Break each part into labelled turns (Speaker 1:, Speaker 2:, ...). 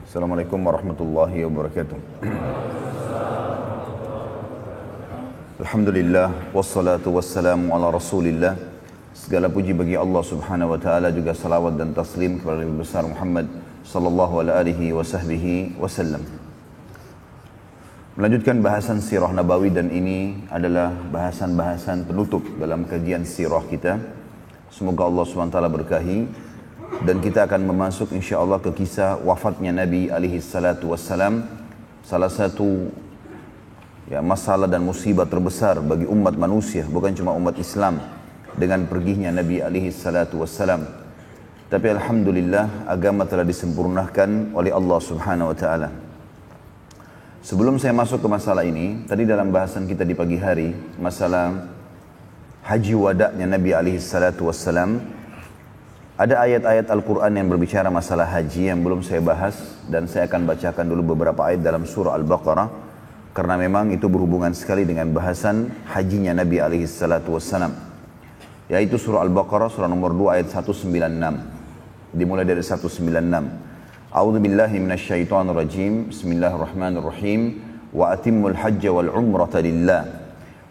Speaker 1: Assalamualaikum warahmatullahi wabarakatuh. Alhamdulillah, wassalatu wassalamu ala rasulillah. Segala puji bagi Allah subhanahu wa ta'ala, juga salawat dan taslim kepada Nabi besar Muhammad sallallahu alaihi wa sahbihi wasallam. Melanjutkan bahasan sirah nabawi, dan ini adalah bahasan-bahasan penutup dalam kajian sirah kita. Semoga Allah subhanahu wa ta'ala berkahi. Dan kita akan memasuk insyaAllah ke kisah wafatnya Nabi alaihi salatu wassalam. Salah satu masalah dan musibah terbesar bagi umat manusia, bukan cuma umat Islam, dengan perginya Nabi alaihi salatu wassalam. Tapi alhamdulillah agama telah disempurnakan oleh Allah subhanahu wa ta'ala. Sebelum saya masuk ke masalah ini, tadi dalam bahasan kita di pagi hari, masalah haji wada'nya Nabi alaihi salatu wassalam, ada ayat-ayat Al-Quran yang berbicara masalah haji yang belum saya bahas, dan saya akan bacakan dulu beberapa ayat dalam surah Al-Baqarah, karena memang itu berhubungan sekali dengan bahasan hajinya Nabi alaihi salatu wassalam. Yaitu surah Al-Baqarah, surah nomor 2 ayat 196. Dimulai dari 196. A'udzu billahi minasyaitonir rajim. Bismillahirrahmanirrahim. Wa atimmul hajja wal umrata lillah.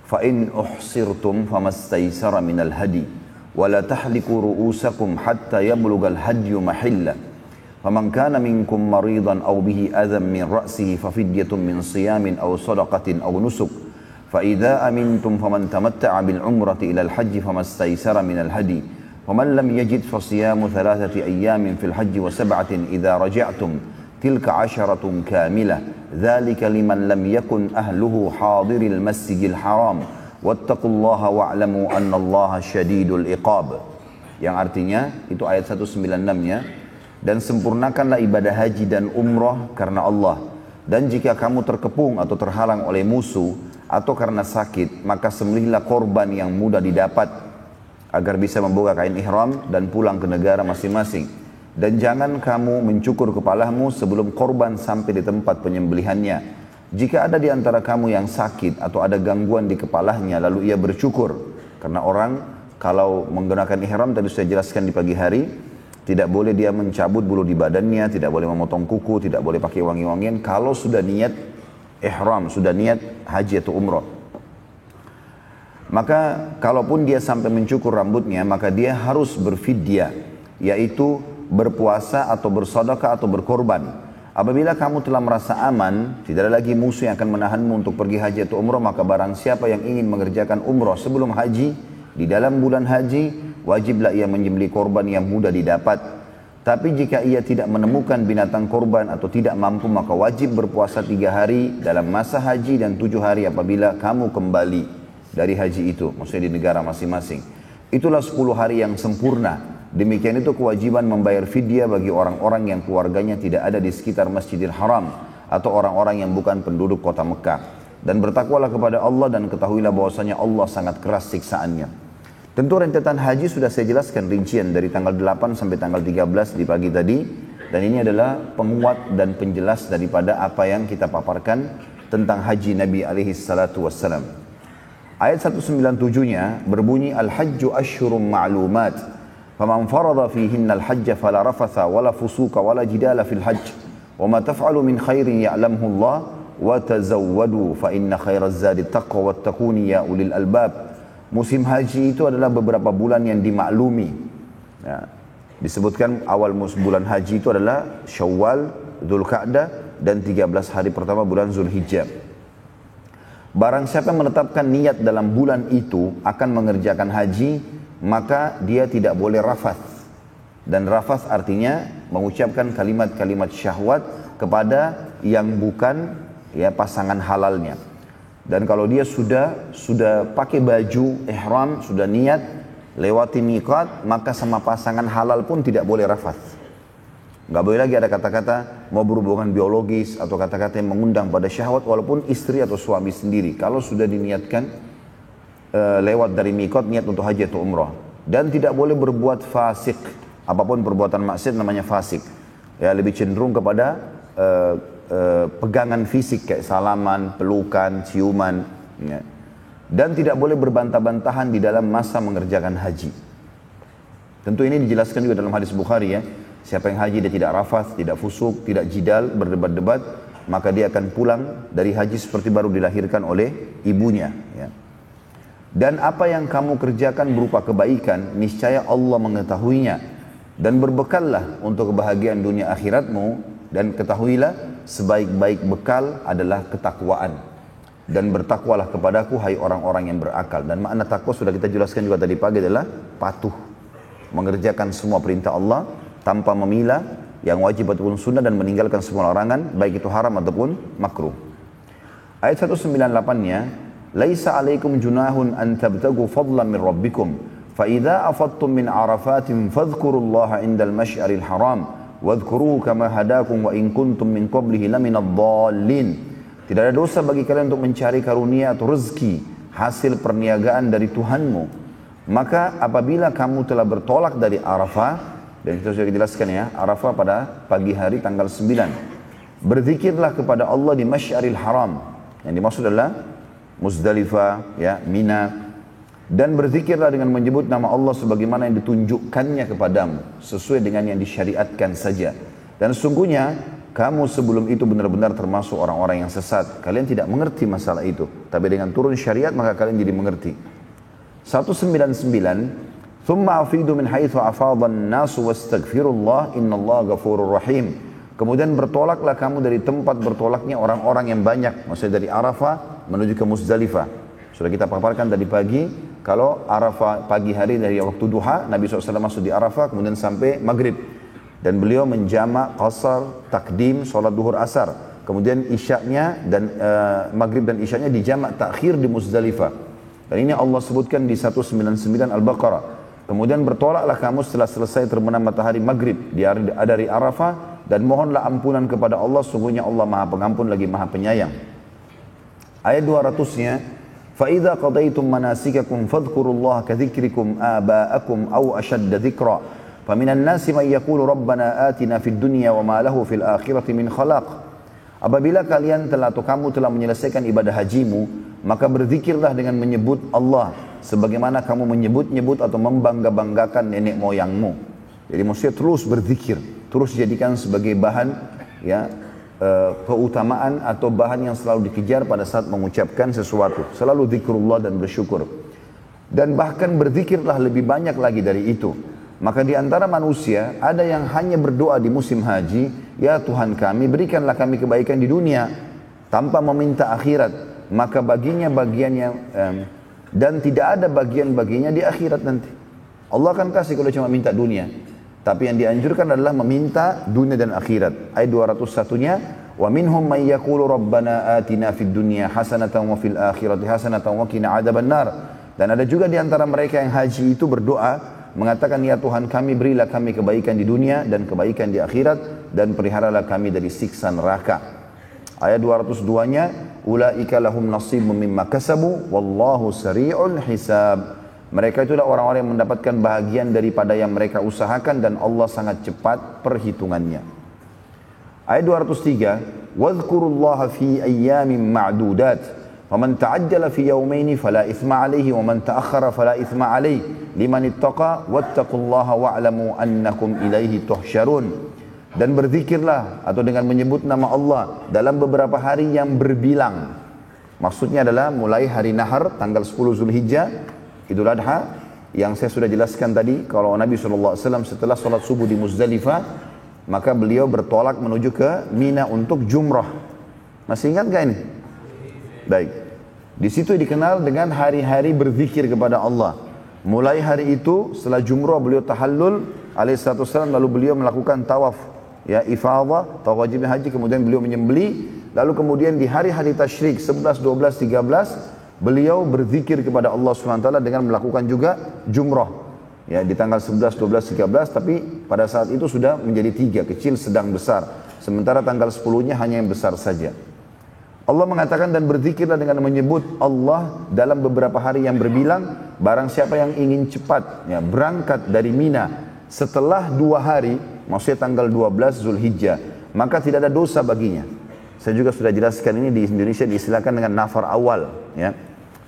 Speaker 1: Fa in uhsirtum famastaysara minal hadi. ولا تحلقوا رؤوسكم حتى يبلغ الهدي محله فمن كان منكم مريضا أو به أذى من رأسه ففدية من صيام أو صدقة أو نسك فإذا أمنتم فمن تمتع بالعمرة إلى الحج فما استيسر من الهدي ومن لم يجد فصيام 3 أيام في الحج و7 إذا رجعتم تلك 10 كاملة ذلك لمن لم يكن أهله حاضر المسجد الحرام wattaqullaha wa'lamu annallaha syadidul iqab. Yang artinya itu ayat 196-nya, dan sempurnakanlah ibadah haji dan umrah karena Allah, dan jika kamu terkepung atau terhalang oleh musuh atau karena sakit, maka sembelihlah korban yang mudah didapat agar bisa membuka kain ihram dan pulang ke negara masing-masing, dan jangan kamu mencukur kepalamu sebelum korban sampai di tempat penyembelihannya. Jika ada di antara kamu yang sakit atau ada gangguan di kepalanya, lalu ia bercukur. Karena orang kalau menggunakan ihram, tadi saya jelaskan di pagi hari, tidak boleh dia mencabut bulu di badannya, tidak boleh memotong kuku, tidak boleh pakai wangi-wangian kalau sudah niat ihram, sudah niat haji atau umrah. Maka kalaupun dia sampai mencukur rambutnya, maka dia harus berfidyah, yaitu berpuasa atau bersedekah atau berkorban. Apabila kamu telah merasa aman, tidak ada lagi musuh yang akan menahanmu untuk pergi haji atau umrah, maka barang siapa yang ingin mengerjakan umrah sebelum haji, di dalam bulan haji, wajiblah ia menyembelih korban yang mudah didapat. Tapi jika ia tidak menemukan binatang korban atau tidak mampu, maka wajib berpuasa 3 hari dalam masa haji dan 7 hari apabila kamu kembali dari haji itu, maksudnya di negara masing-masing. Itulah 10 hari yang sempurna. Demikian itu kewajiban membayar fidyah bagi orang-orang yang keluarganya tidak ada di sekitar Masjidil Haram atau orang-orang yang bukan penduduk kota Mekah. Dan bertakwalah kepada Allah dan ketahuilah bahwasanya Allah sangat keras siksaannya. Tentu rentetan haji sudah saya jelaskan rincian dari tanggal 8 sampai tanggal 13 di pagi tadi. Dan ini adalah penguat dan penjelas daripada apa yang kita paparkan tentang haji Nabi alaihi salatu wassalam. Ayat 197-nya berbunyi Al-Hajju Ashhurum Ma'lumat. فَمَنْ فَرَضَ فِيهِنَّ الْحَجَّ فَلَا رَفَثَ وَلَا فُسُوقَ وَلَا جِدَالَ فِي الْحَجِّ وَمَا تَفْعَلُ مِنْ خَيْرٍ يَعْلَمْهُ اللَّهُ وَتَزَوَّدُوا فَإِنَّ خَيْرَ الزَّادِ التَّقْوَى وَاتَّقُونِ يَا أُولِي الْأَلْبَابِ. Musim haji itu adalah beberapa bulan yang dimaklumi. Ya. Disebutkan awal bulan haji itu adalah Syawal, Dzulqa'dah, dan 13 hari pertama bulan Zulhijjah. Barang siapa yang menetapkan niat dalam bulan itu akan mengerjakan haji, maka dia tidak boleh rafath. Dan rafath artinya mengucapkan kalimat-kalimat syahwat kepada yang bukan pasangan halalnya. Dan kalau dia sudah pakai baju ihram, sudah niat lewati miqat, maka sama pasangan halal pun tidak boleh rafath. Gak boleh lagi ada kata-kata mau berhubungan biologis atau kata-kata yang mengundang pada syahwat walaupun istri atau suami sendiri. Kalau sudah diniatkan lewat dari miqat niat untuk haji atau umrah. Dan tidak boleh berbuat fasik. Apapun perbuatan maksiat namanya fasik. Ya, lebih cenderung kepada pegangan fisik kayak salaman, pelukan, ciuman. Ya. Dan tidak boleh berbantah-bantahan di dalam masa mengerjakan haji. Tentu ini dijelaskan juga dalam hadis Bukhari ya. Siapa yang haji dia tidak rafath, tidak fusuk, tidak jidal, berdebat-debat, maka dia akan pulang dari haji seperti baru dilahirkan oleh ibunya. Ya. Dan apa yang kamu kerjakan berupa kebaikan, niscaya Allah mengetahuinya. Dan berbekallah untuk kebahagiaan dunia akhiratmu, dan ketahuilah sebaik-baik bekal adalah ketakwaan. Dan bertakwalah kepadaku hai orang-orang yang berakal. Dan makna takwa sudah kita jelaskan juga tadi pagi adalah patuh. Mengerjakan semua perintah Allah tanpa memilah yang wajib ataupun sunnah dan meninggalkan semua larangan baik itu haram ataupun makruh. Ayat 198-nya, "Laisa 'alaikum junahun an tabtagu fadlan min rabbikum, fa idza afattum min arafatin fadhkurullaha 'indal masy'aril haram, wadhkuruhu kama hadakum wa in kuntum min qablihi laminadh dhallin." Tidak ada dosa bagi kalian untuk mencari karunia atau rezeki hasil perniagaan dari Tuhanmu. Maka apabila kamu telah bertolak dari Arafah, dan kita sudah dijelaskan ya, Arafah pada pagi hari tanggal 9. Berzikirlah kepada Allah di Masy'aril Haram. Yang dimaksud adalah Muzdalifah, ya, Mina. Dan berzikirlah dengan menyebut nama Allah sebagaimana yang ditunjukkannya kepadamu, sesuai dengan yang disyariatkan saja. Dan sesungguhnya kamu sebelum itu benar-benar termasuk orang-orang yang sesat. Kalian tidak mengerti masalah itu. Tapi dengan turun syariat maka kalian jadi mengerti. 199. Thumma afidu min haitsu afadhan nasu wastaghfirullah innallaha ghafurur rahim. Kemudian bertolaklah kamu dari tempat bertolaknya orang-orang yang banyak. Maksudnya dari Arafah menuju ke Muzdalifah. Sudah kita paparkan tadi pagi. Kalau Arafah pagi hari dari waktu duha, Nabi SAW masuk di Arafah kemudian sampai maghrib. Dan beliau menjamak qasar, takdim, sholat duhur asar. Kemudian isyaknya dan maghrib dan isyaknya dijamak takhir di Muzdalifah. Dan ini Allah sebutkan di 199 Al-Baqarah. Kemudian bertolaklah kamu setelah selesai terbenam matahari maghrib dari Arafah. Dan mohonlah ampunan kepada Allah, sungguhnya Allah maha pengampun lagi maha penyayang. Ayat 200-nya, فَإِذَا قَضَيْتُمْ مَنَاسِكَكُمْ فَاذْكُرُوا اللَّهَ كَذِكْرِكُمْ آبَاءَكُمْ أَوْ أَشَدَّ ذِكْرًا فَمِنَ النَّاسِ مَنْ يَقُولُ رَبَّنَا آتِنَا فِي الدُّنْيَا وَمَا لَهُ فِي الْآخِرَةِ مِنْ خَلَاقٍ. Apabila kalian kamu telah menyelesaikan ibadah hajimu, maka berzikirlah dengan menyebut Allah sebagaimana kamu menyebut-nyebut atau membangga-banggakan nenek moyangmu. Jadi maksudnya terus berzikir, terus jadikan sebagai bahan ya keutamaan atau bahan yang selalu dikejar pada saat mengucapkan sesuatu. Selalu zikrullah dan bersyukur. Dan bahkan berzikirlah lebih banyak lagi dari itu. Maka di antara manusia ada yang hanya berdoa di musim haji, ya Tuhan kami berikanlah kami kebaikan di dunia tanpa meminta akhirat. Maka baginya bagiannya dan tidak ada bagian-baginya di akhirat nanti. Allah akan kasih kalau cuma minta dunia. Tapi yang dianjurkan adalah meminta dunia dan akhirat. Ayat 201-nya, wa minhum may yaqulu rabbana atina fid dunya hasanatan wa fil akhirati hasanatan wa qina adzabannar. Dan ada juga di antara mereka yang haji itu berdoa mengatakan, ya Tuhan kami berilah kami kebaikan di dunia dan kebaikan di akhirat dan peliharalah kami dari siksa neraka. Ayat 202-nya, ulaika lahum nasibun mimma kasabu wallahu sari'ul hisab. Mereka itulah orang-orang yang mendapatkan bahagian daripada yang mereka usahakan dan Allah sangat cepat perhitungannya. Ayat 203, wadhkurullaha fi ayyamin ma'dudat. وَمَنْ تَعَجَّلَ فِي يَوْمَيْنِ فَلَا إِثْمَ عَلَيْهِ وَمَنْ تَأَخَّرَ فَلَا إِثْمَ عَلَيْهِ لِمَنِ اتَّقَى وَاتَّقُوا اللَّهَ وَاعْلَمُوا أَنَّكُمْ إِلَيْهِ تُحْشَرُونَ. Dan berzikirlah atau dengan menyebut nama Allah dalam beberapa hari yang berbilang. Maksudnya adalah mulai hari Nahar tanggal 10 Zulhijjah, Idul Adha, yang saya sudah jelaskan tadi. Kalau Nabi SAW setelah sholat subuh di Muzdalifah, maka beliau bertolak menuju ke Mina untuk jumrah. Masih ingat gak ini? Baik, di situ dikenal dengan hari-hari berzikir kepada Allah. Mulai hari itu setelah jumrah beliau tahallul alaihissalam, lalu beliau melakukan tawaf, ya ifadah, tawaf wajib haji, kemudian beliau menyembeli, lalu kemudian di hari-hari tasyrik 11, 12, 13 beliau berzikir kepada Allah SWT dengan melakukan juga jumrah. Ya di tanggal 11, 12, 13, tapi pada saat itu sudah menjadi 3, kecil, sedang, besar. Sementara tanggal 10-nya hanya yang besar saja. Allah mengatakan dan berzikirlah dengan menyebut Allah dalam beberapa hari yang berbilang. Barang siapa yang ingin cepat ya, berangkat dari Mina setelah 2 hari, maksudnya tanggal 12 Zulhijjah, maka tidak ada dosa baginya. Saya juga sudah jelaskan ini di Indonesia diistilahkan dengan nafar awal. Ya.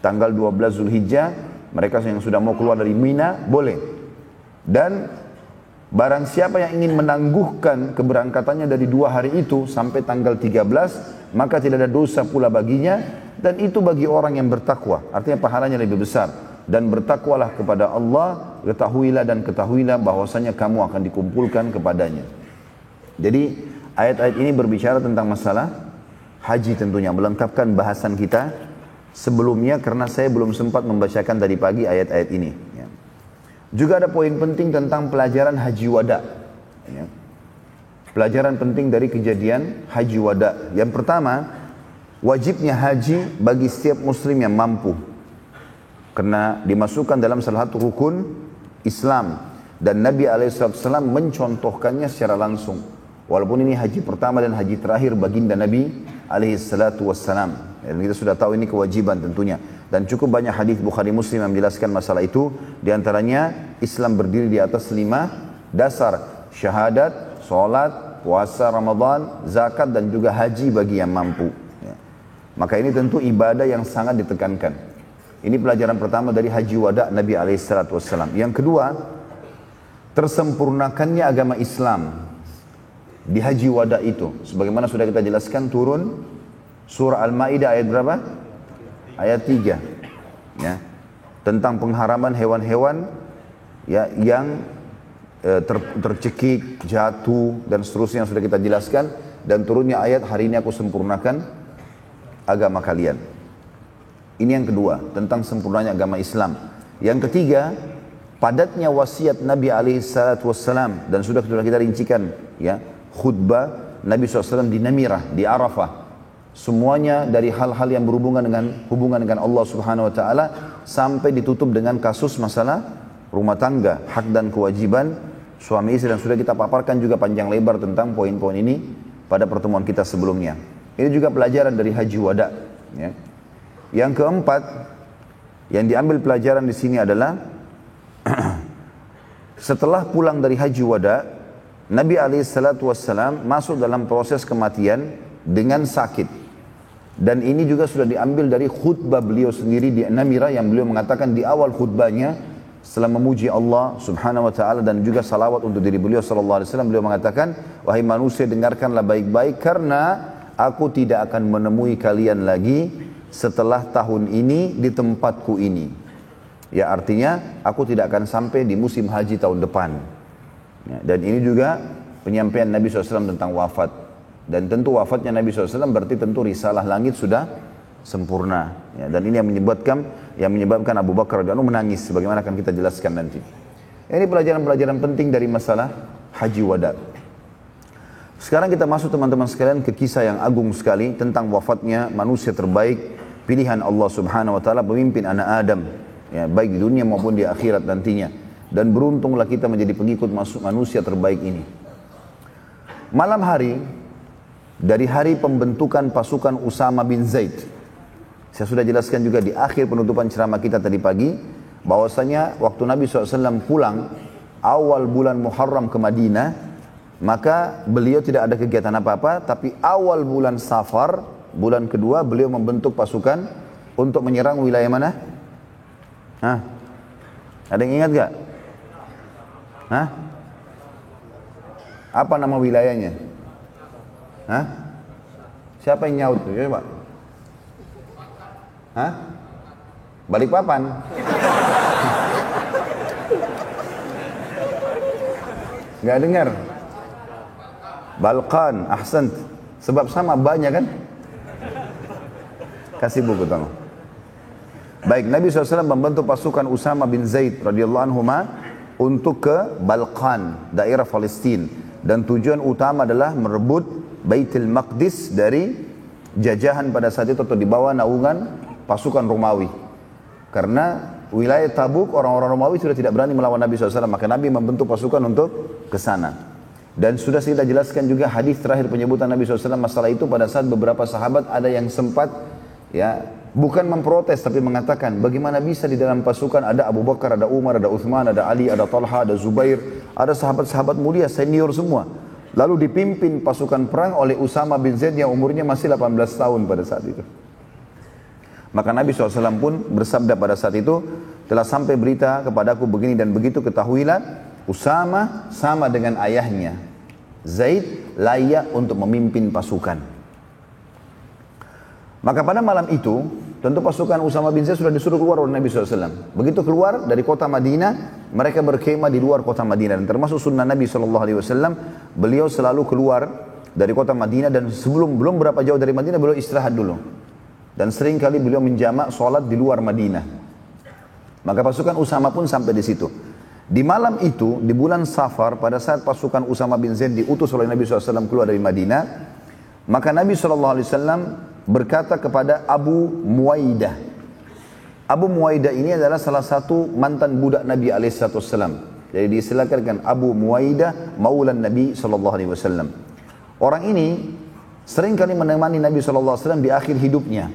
Speaker 1: Tanggal 12 Zulhijjah, mereka yang sudah mau keluar dari Mina boleh. Dan Barang siapa yang ingin menangguhkan keberangkatannya dari 2 hari itu sampai tanggal 13, maka tidak ada dosa pula baginya, dan itu bagi orang yang bertakwa. Artinya pahalanya lebih besar. Dan bertakwalah kepada Allah, ketahuilah bahwasanya kamu akan dikumpulkan kepadanya. Jadi ayat-ayat ini berbicara tentang masalah haji tentunya, melengkapkan bahasan kita sebelumnya karena saya belum sempat membacakan tadi pagi ayat-ayat ini. Ya. Juga ada poin penting tentang pelajaran haji wada. Ya. Pelajaran penting dari kejadian haji wada. Yang pertama, wajibnya haji bagi setiap muslim yang mampu. Karena dimasukkan dalam salah satu rukun Islam. Dan Nabi SAW mencontohkannya secara langsung. Walaupun ini haji pertama dan haji terakhir baginda Nabi SAW. Dan kita sudah tahu ini kewajiban tentunya. Dan cukup banyak hadis Bukhari Muslim yang menjelaskan masalah itu. Di antaranya Islam berdiri di atas 5 dasar. Syahadat, sholat, puasa Ramadan, zakat dan juga haji bagi yang mampu. Ya. Maka ini tentu ibadah yang sangat ditekankan. Ini pelajaran pertama dari haji wada Nabi SAW. Yang kedua, tersempurnakannya agama Islam di haji wada itu. Sebagaimana sudah kita jelaskan turun surah Al-Ma'idah ayat berapa? Ayat 3. Ya. Tentang pengharaman hewan-hewan ya, yang tercekik, jatuh dan seterusnya yang sudah kita jelaskan. Dan turunnya ayat hari ini aku sempurnakan agama kalian. Ini yang kedua, tentang sempurnanya agama Islam. Yang ketiga, padatnya wasiat Nabi SAW. Dan sudah kita rincikan ya, khutbah Nabi SAW di Namirah, di Arafah. Semuanya dari hal-hal yang berhubungan dengan Allah Subhanahu Wa Taala sampai ditutup dengan kasus masalah rumah tangga, hak dan kewajiban suami istri. Dan sudah kita paparkan juga panjang lebar tentang poin-poin ini pada pertemuan kita sebelumnya. Ini juga pelajaran dari haji wada. Ya. Yang keempat, yang diambil pelajaran di sini adalah setelah pulang dari haji wada, Nabi SAW masuk dalam proses kematian dengan sakit. Dan ini juga sudah diambil dari khutbah beliau sendiri di Namirah yang beliau mengatakan di awal khutbahnya setelah memuji Allah Subhanahu Wa Taala dan juga salawat untuk diri beliau SAW, beliau mengatakan, wahai manusia dengarkanlah baik-baik karena aku tidak akan menemui kalian lagi setelah tahun ini di tempatku ini. Ya, artinya aku tidak akan sampai di musim haji tahun depan. Ya, dan ini juga penyampaian Nabi SAW tentang wafat. Dan tentu wafatnya Nabi SAW berarti tentu risalah langit sudah sempurna. Ya, dan ini yang menyebabkan Abu Bakar radhiyallahu anhu menangis. Sebagaimana akan kita jelaskan nanti. Ini pelajaran-pelajaran penting dari masalah haji wada. Sekarang kita masuk teman-teman sekalian ke kisah yang agung sekali tentang wafatnya manusia terbaik, pilihan Allah Subhanahu Wa Taala, pemimpin anak Adam, ya, baik di dunia maupun di akhirat nantinya. Dan beruntunglah kita menjadi pengikut manusia terbaik ini. Malam hari dari hari pembentukan pasukan Usama bin Zaid, saya sudah jelaskan juga di akhir penutupan ceramah kita tadi pagi, bahwasanya waktu Nabi SAW pulang awal bulan Muharram ke Madinah, maka beliau tidak ada kegiatan apa-apa, tapi awal bulan Safar, bulan kedua, beliau membentuk pasukan untuk menyerang wilayah mana? Hah? Ada yang ingat gak? Hah? Apa nama wilayahnya? Hah? Siapa yang nyaut tuh? Ya, Pak? Hah? Balikpapan? Gak dengar? Balkan, ahsan. Sebab sama banyak kan? Kasih buku tolong. Baik, Nabi SAW membentuk pasukan Usama bin Zaid radhiyallahu anhu untuk ke Balkan, daerah Palestina. Dan tujuan utama adalah merebut Baitul Maqdis dari jajahan pada saat itu atau di bawah naungan pasukan Romawi. Karena wilayah Tabuk orang-orang Romawi sudah tidak berani melawan Nabi SAW, maka Nabi membentuk pasukan untuk ke sana. Dan sudah kita jelaskan juga hadis terakhir penyebutan Nabi SAW masalah itu pada saat beberapa sahabat ada yang sempat ya bukan memprotes tapi mengatakan bagaimana bisa di dalam pasukan ada Abu Bakar, ada Umar, ada Uthman, ada Ali, ada Talha, ada Zubair, ada sahabat-sahabat mulia senior semua. Lalu dipimpin pasukan perang oleh Usama bin Zaid yang umurnya masih 18 tahun pada saat itu. Maka Nabi SAW pun bersabda pada saat itu, telah sampai berita kepadaku begini dan begitu, ketahuilah Usama sama dengan ayahnya Zaid layak untuk memimpin pasukan. Maka pada malam itu, tentu pasukan Usama bin Zaid sudah disuruh keluar oleh Nabi SAW. Begitu keluar dari kota Madinah, mereka berkemah di luar kota Madinah. Dan termasuk sunnah Nabi SAW, beliau selalu keluar dari kota Madinah dan belum berapa jauh dari Madinah, beliau istirahat dulu. Dan sering kali beliau menjamak sholat di luar Madinah. Maka pasukan Usama pun sampai di situ. Di malam itu, di bulan Safar, pada saat pasukan Usama bin Zaid diutus oleh Nabi SAW keluar dari Madinah, maka Nabi SAW berkata kepada Abu Muwaidah. Abu Muwaidah ini adalah salah satu mantan budak Nabi SAW. Jadi diistilahkan Abu Muwaidah maulan Nabi SAW. Orang ini sering kali menemani Nabi SAW di akhir hidupnya.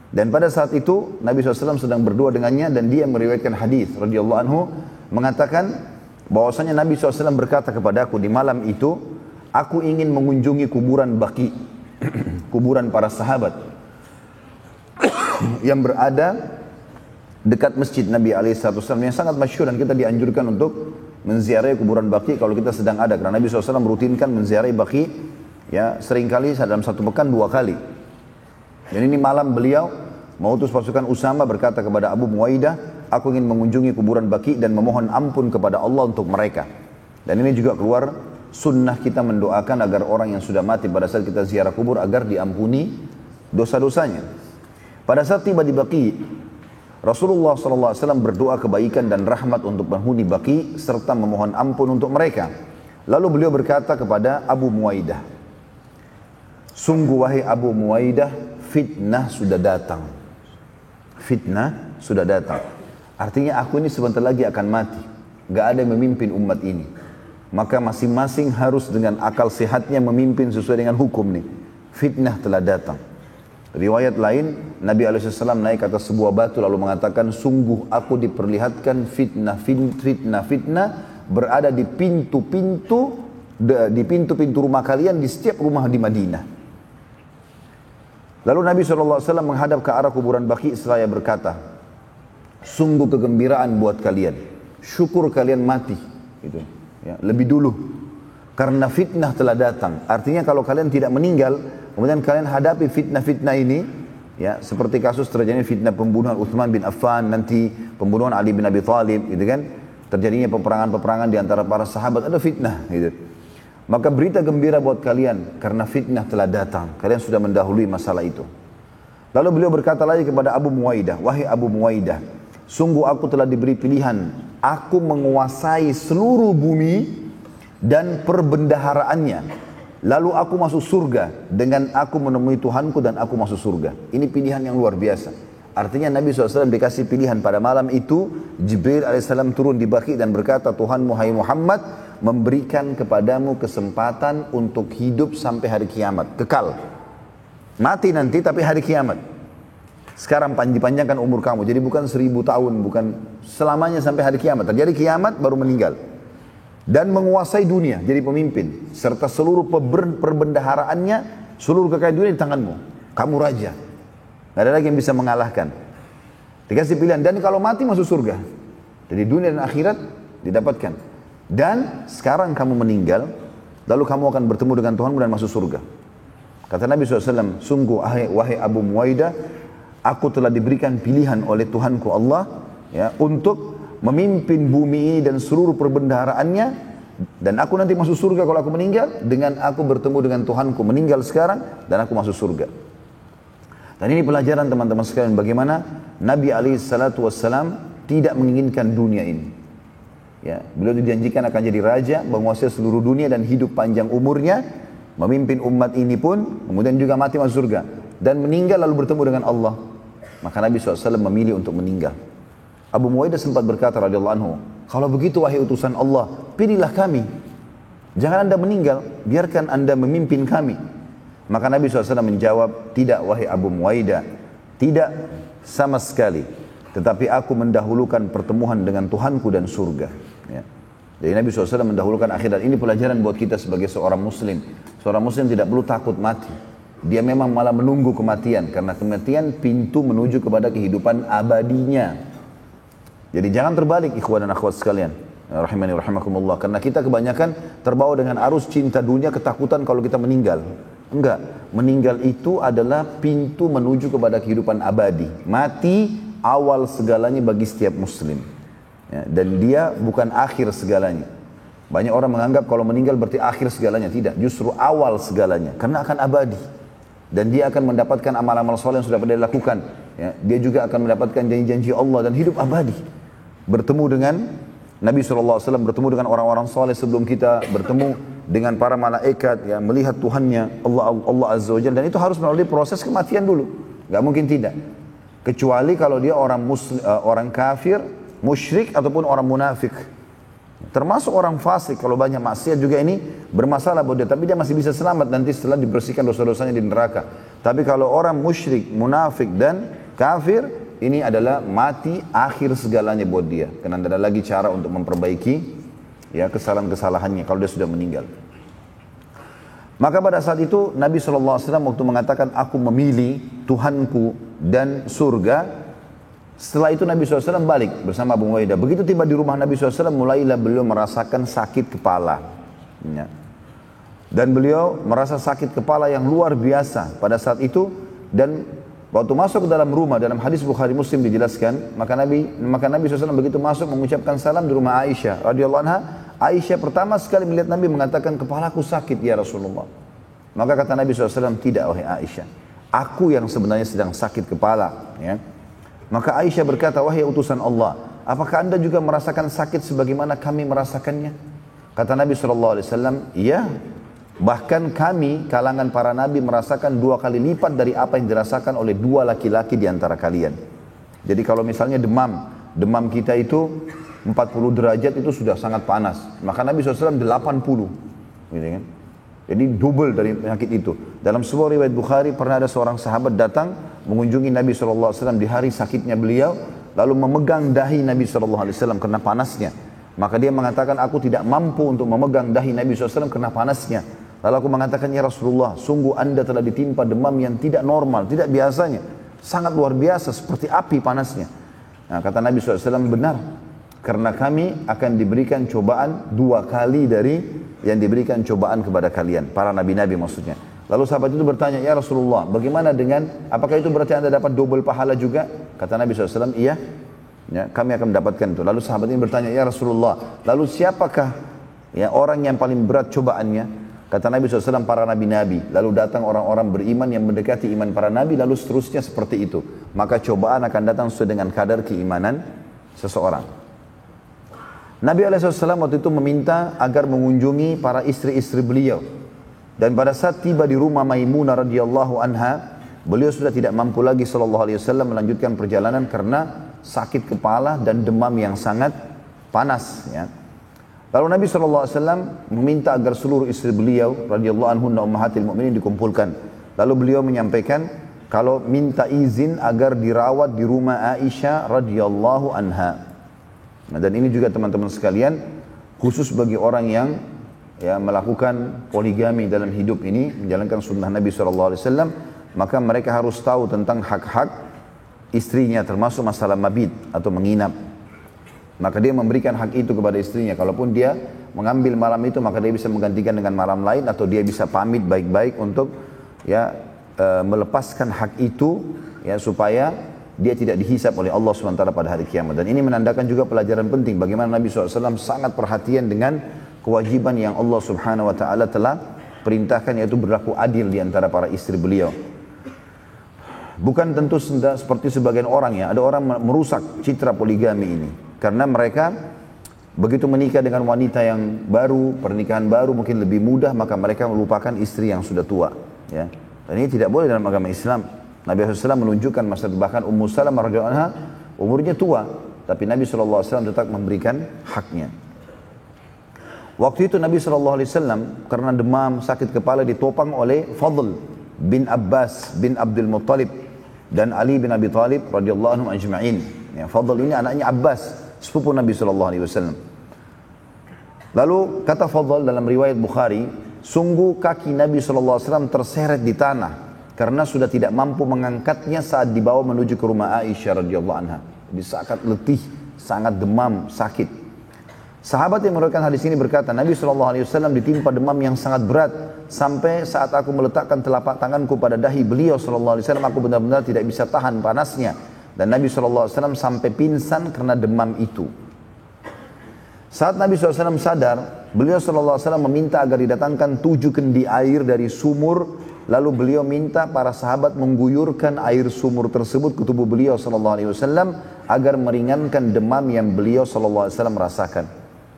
Speaker 1: Dan pada saat itu Nabi SAW sedang berdua dengannya dan dia meriwayatkan hadis radhiyallahu anhu mengatakan bahwasanya Nabi SAW berkata kepadaku di malam itu, aku ingin mengunjungi kuburan Baqi, kuburan para sahabat yang berada dekat masjid Nabi SAW yang sangat masyhur, dan kita dianjurkan untuk menziarahi kuburan Baqi kalau kita sedang ada, karena Nabi SAW merutinkan menziarahi Baqi ya seringkali dalam satu pekan 2 kali. Dan ini malam beliau mengutus pasukan Usama berkata kepada Abu Muwaidah, aku ingin mengunjungi kuburan Baqi dan memohon ampun kepada Allah untuk mereka. Dan ini juga keluar sunnah kita mendoakan agar orang yang sudah mati pada saat kita ziarah kubur agar diampuni dosa-dosanya. Pada saat tiba di Baqi, Rasulullah SAW berdoa kebaikan dan rahmat untuk penghuni Baqi serta memohon ampun untuk mereka. Lalu beliau berkata kepada Abu Muwaidah, sungguh wahai Abu Muwaidah, fitnah sudah datang. Fitnah sudah datang. Artinya aku ini sebentar lagi akan mati. Gak ada yang memimpin umat ini. Maka masing-masing harus dengan akal sehatnya memimpin sesuai dengan hukum nih. Fitnah telah datang. Riwayat lain, Nabi SAW naik atas sebuah batu lalu mengatakan, sungguh aku diperlihatkan fitnah berada di pintu-pintu rumah kalian, di setiap rumah di Madinah. Lalu Nabi SAW menghadap ke arah kuburan Baqi seraya berkata, sungguh kegembiraan buat kalian, syukur kalian mati gitu, ya, lebih dulu karena fitnah telah datang. Artinya kalau kalian tidak meninggal, kemudian kalian hadapi fitnah-fitnah ini, ya, seperti kasus terjadinya fitnah pembunuhan Uthman bin Affan, nanti pembunuhan Ali bin Abi Thalib gitu kan, terjadinya peperangan-peperangan di antara para sahabat, ada fitnah gitu. Maka berita gembira buat kalian karena fitnah telah datang. Kalian sudah mendahului masalah itu. Lalu beliau berkata lagi kepada Abu Muwaidah, wahai Abu Muwaidah, sungguh aku telah diberi pilihan. Aku menguasai seluruh bumi dan perbendaharaannya. Lalu aku masuk surga dengan aku menemui Tuhanku dan aku masuk surga. Ini pilihan yang luar biasa. Artinya Nabi SAW dikasih pilihan pada malam itu. Jibril AS turun di Baqi dan berkata, Tuhanmu hai Muhammad memberikan kepadamu kesempatan untuk hidup sampai hari kiamat, kekal. Mati nanti tapi hari kiamat. Sekarang dipanjangkan umur kamu, jadi bukan 1000 tahun, bukan selamanya sampai hari kiamat. Terjadi kiamat baru meninggal. Dan menguasai dunia, jadi pemimpin. Serta seluruh perbendaharaannya, seluruh kekayaan dunia di tanganmu. Kamu raja. Tidak ada lagi yang bisa mengalahkan. Dikasih pilihan, dan kalau mati masuk surga. Jadi dunia dan akhirat didapatkan. Dan sekarang kamu meninggal, lalu kamu akan bertemu dengan Tuhanmu dan masuk surga. Kata Nabi SAW, sungguh wahai Abu Muwaidah, aku telah diberikan pilihan oleh Tuhanku Allah, ya, untuk memimpin bumi ini dan seluruh perbendaharaannya, dan aku nanti masuk surga kalau aku meninggal, dengan aku bertemu dengan Tuhanku meninggal sekarang, dan aku masuk surga. Dan ini pelajaran teman-teman sekalian, bagaimana Nabi SAW tidak menginginkan dunia ini. Ya, beliau dijanjikan akan jadi raja, menguasai seluruh dunia dan hidup panjang umurnya, memimpin umat ini pun, kemudian juga mati masuk surga. Dan meninggal lalu bertemu dengan Allah. Maka Nabi SAW memilih untuk meninggal. Abu Muwaidah sempat berkata radhiyallahu anhu, kalau begitu wahai utusan Allah, pilihlah kami. Jangan anda meninggal, biarkan anda memimpin kami. Maka Nabi SAW menjawab, tidak wahai Abu Muwaidah, tidak sama sekali. Tetapi aku mendahulukan pertemuan dengan Tuhanku dan surga. Ya. Jadi Nabi SAW mendahulukan akhirat. Ini pelajaran buat kita sebagai seorang muslim. Seorang muslim tidak perlu takut mati. Dia memang malah menunggu kematian. Karena kematian pintu menuju kepada kehidupan abadinya. Jadi jangan terbalik ikhwan dan akhwat sekalian. rahimani rahimakumullah. Karena kita kebanyakan terbawa dengan arus cinta dunia, ketakutan kalau kita meninggal. Enggak, meninggal itu adalah pintu menuju kepada kehidupan abadi. Mati awal segalanya bagi setiap muslim. Ya, dan dia bukan akhir segalanya. Banyak orang menganggap kalau meninggal berarti akhir segalanya. Tidak, justru awal segalanya. Karena akan abadi. Dan dia akan mendapatkan amal-amal soleh yang sudah pernah dilakukan. Ya, dia juga akan mendapatkan janji-janji Allah dan hidup abadi. Bertemu dengan Nabi SAW, bertemu dengan orang-orang soleh sebelum kita, bertemu dengan para malaikat, ya, melihat Tuhannya, Allah Azza wa Jalla. Dan itu harus melalui proses kematian dulu. Gak mungkin tidak. Kecuali kalau dia orang orang kafir, musyrik, ataupun orang munafik. Termasuk orang fasik, kalau banyak maksiat juga ini bermasalah buat dia. Tapi dia masih bisa selamat nanti setelah dibersihkan dosa-dosanya di neraka. Tapi kalau orang musyrik, munafik, dan kafir, ini adalah mati akhir segalanya buat dia. Karena tidak ada lagi cara untuk memperbaiki ya kesalahan-kesalahannya kalau dia sudah meninggal. Maka pada saat itu Nabi SAW waktu mengatakan aku memilih Tuhanku dan surga. Setelah itu Nabi SAW balik bersama Abu Ubaidah. Begitu tiba di rumah Nabi SAW mulailah beliau merasakan sakit kepala. Ya. Dan beliau merasa sakit kepala yang luar biasa pada saat itu. Dan waktu masuk ke dalam rumah, dalam hadis Bukhari Muslim dijelaskan, maka Nabi SAW begitu masuk mengucapkan salam di rumah Aisyah radhiyallahu anha. Aisyah pertama sekali melihat Nabi mengatakan, kepalaku sakit ya Rasulullah. Maka kata Nabi SAW, tidak wahai Aisyah, aku yang sebenarnya sedang sakit kepala. Ya. Maka Aisyah berkata, wahai utusan Allah, apakah anda juga merasakan sakit sebagaimana kami merasakannya? Kata Nabi SAW, iya. Bahkan kami, kalangan para nabi, merasakan 2 kali lipat dari apa yang dirasakan oleh 2 laki-laki di antara kalian. Jadi kalau misalnya demam kita itu 40 derajat itu sudah sangat panas. Maka Nabi SAW 80. Gitu kan? Jadi double dari penyakit itu. Dalam sebuah riwayat Bukhari, pernah ada seorang sahabat datang mengunjungi Nabi SAW di hari sakitnya beliau, lalu memegang dahi Nabi SAW karena panasnya. Maka dia mengatakan, aku tidak mampu untuk memegang dahi Nabi SAW karena panasnya. Lalu aku mengatakan, ya Rasulullah, sungguh anda telah ditimpa demam yang tidak normal, tidak biasanya. Sangat luar biasa, seperti api panasnya. Nah, kata Nabi SAW, benar. Karena kami akan diberikan cobaan 2 kali dari yang diberikan cobaan kepada kalian. Para nabi-nabi maksudnya. Lalu sahabat itu bertanya, ya Rasulullah, bagaimana dengan, apakah itu berarti anda dapat double pahala juga? Kata Nabi SAW, iya. Ya, kami akan mendapatkan itu. Lalu sahabat ini bertanya, ya Rasulullah, lalu siapakah ya orang yang paling berat cobaannya? Kata Nabi SAW, para nabi-nabi. Lalu datang orang-orang beriman yang mendekati iman para nabi, lalu seterusnya seperti itu. Maka cobaan akan datang sesuai dengan kadar keimanan seseorang. Nabi SAW waktu itu meminta agar mengunjungi para istri-istri beliau. Dan pada saat tiba di rumah Maimunah radhiyallahu anha, beliau sudah tidak mampu lagi SAW melanjutkan perjalanan karena sakit kepala dan demam yang sangat panas. Ya. Lalu Nabi SAW meminta agar seluruh istri beliau radhiyallahu anhunna ummahatil mu'minin dikumpulkan. Lalu beliau menyampaikan kalau minta izin agar dirawat di rumah Aisyah radhiyallahu anha. Nah, dan ini juga teman-teman sekalian, khusus bagi orang yang ya, melakukan poligami dalam hidup ini, menjalankan sunnah Nabi SAW, maka mereka harus tahu tentang hak-hak istrinya, termasuk masalah mabit atau menginap. Maka dia memberikan hak itu kepada istrinya. Kalaupun dia mengambil malam itu, maka dia bisa menggantikan dengan malam lain, atau dia bisa pamit baik-baik untuk ya melepaskan hak itu, ya supaya dia tidak dihisap oleh Allah SWT pada hari kiamat. Dan ini menandakan juga pelajaran penting bagaimana Nabi SAW sangat perhatian dengan kewajiban yang Allah Subhanahu Wa Taala telah perintahkan, yaitu berlaku adil di antara para istri beliau. Bukan tentu seperti sebagian orang ya, ada orang merusak citra poligami ini. Karena mereka begitu menikah dengan wanita yang baru, pernikahan baru mungkin lebih mudah, maka mereka melupakan istri yang sudah tua. Ya. Dan ini tidak boleh dalam agama Islam. Nabi SAW menunjukkan masa bahkan Ummu Salamah radhiyallahu anha umurnya tua, tapi Nabi SAW tetap memberikan haknya. Waktu itu Nabi SAW karena demam, sakit kepala ditopang oleh Fadl bin Abbas bin Abdul Muttalib dan Ali bin Abi Thalib radhiyallahu anhum ajma'in. Ya, Fadl ini anaknya Abbas, sepupu Nabi SAW. Lalu kata Fadl dalam riwayat Bukhari, sungguh kaki Nabi SAW terseret di tanah karena sudah tidak mampu mengangkatnya saat dibawa menuju ke rumah Aisyah radhiyallahu anha. Jadi sangat letih, sangat demam, sakit. Sahabat yang meriwayatkan hadis ini berkata, Nabi SAW ditimpa demam yang sangat berat sampai saat aku meletakkan telapak tanganku pada dahi beliau SAW, aku benar-benar tidak bisa tahan panasnya. Dan Nabi SAW sampai pingsan karena demam itu. Saat Nabi SAW sadar, beliau SAW meminta agar didatangkan 7 kendi air dari sumur. Lalu beliau minta para sahabat mengguyurkan air sumur tersebut ke tubuh beliau SAW agar meringankan demam yang beliau SAW rasakan.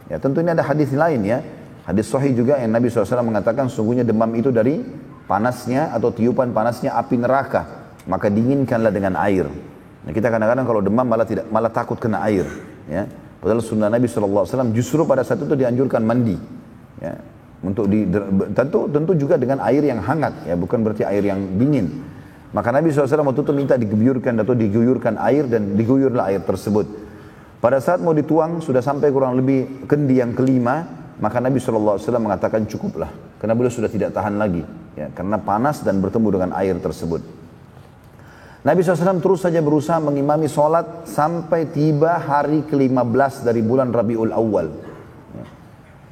Speaker 1: Ya, tentu ini ada hadis lain ya. Hadis sahih juga yang Nabi SAW mengatakan sungguhnya demam itu dari panasnya atau tiupan panasnya api neraka. Maka dinginkanlah dengan air. Nah, kita kadang-kadang kalau demam malah takut kena air. Ya. Padahal sunnah Nabi SAW justru pada saat itu dianjurkan mandi. Ya. Tentu juga dengan air yang hangat. Ya, bukan berarti air yang dingin. Maka Nabi SAW waktu itu minta diguyurkan air dan diguyurlah air tersebut. Pada saat mau dituang, sudah sampai kurang lebih kendi yang kelima, maka Nabi SAW mengatakan cukuplah. Karena beliau sudah tidak tahan lagi. Ya, karena panas dan bertemu dengan air tersebut. Nabi SAW terus saja berusaha mengimami sholat sampai tiba hari ke-15 dari bulan Rabiul Awal. Ya.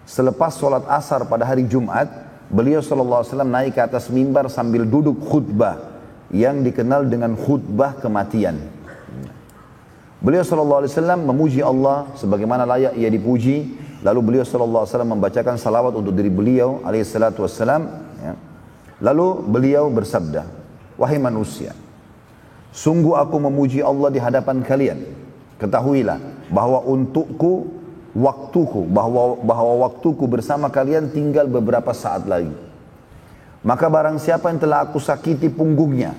Speaker 1: Selepas sholat asar pada hari Jumat, beliau SAW naik ke atas mimbar sambil duduk khutbah yang dikenal dengan khutbah kematian. Beliau SAW memuji Allah sebagaimana layak ia dipuji. Lalu beliau SAW membacakan salawat untuk diri beliau alaihissalam. Ya. Lalu beliau bersabda, wahai manusia, sungguh aku memuji Allah di hadapan kalian. Ketahuilah bahwa untukku waktuku, bahwa waktuku bersama kalian tinggal beberapa saat lagi. Maka barang siapa yang telah aku sakiti punggungnya,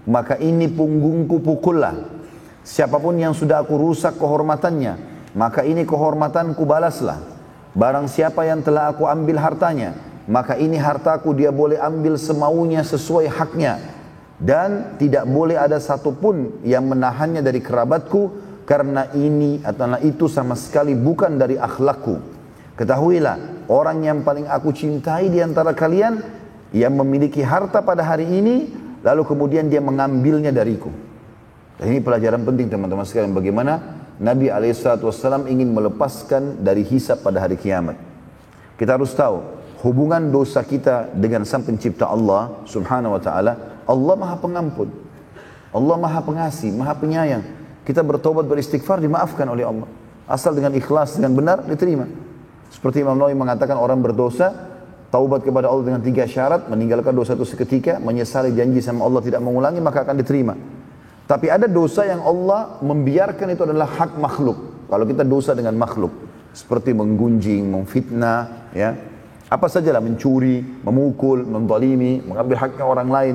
Speaker 1: maka ini punggungku pukullah. Siapapun yang sudah aku rusak kehormatannya, maka ini kehormatanku balaslah. Barang siapa yang telah aku ambil hartanya, maka ini hartaku dia boleh ambil semaunya sesuai haknya. Dan tidak boleh ada satupun yang menahannya dari kerabatku, karena ini atau itu sama sekali bukan dari akhlakku. Ketahuilah, orang yang paling aku cintai di antara kalian, yang memiliki harta pada hari ini, lalu kemudian dia mengambilnya dariku. Dan ini pelajaran penting teman-teman sekalian, bagaimana Nabi SAW ingin melepaskan dari hisab pada hari kiamat. Kita harus tahu hubungan dosa kita dengan Sang Pencipta Allah Subhanahu wa taala. Allah Maha Pengampun. Allah Maha Pengasih, Maha Penyayang. Kita bertobat beristighfar dimaafkan oleh Allah. Asal dengan ikhlas, dengan benar diterima. Seperti Imam Nawawi mengatakan orang berdosa taubat kepada Allah dengan 3 syarat, meninggalkan dosa itu seketika, menyesali janji sama Allah tidak mengulangi, maka akan diterima. Tapi ada dosa yang Allah membiarkan itu adalah hak makhluk. Kalau kita dosa dengan makhluk, seperti menggunjing, memfitnah, ya, apa sajalah, mencuri, memukul, menzalimi, mengambil haknya orang lain.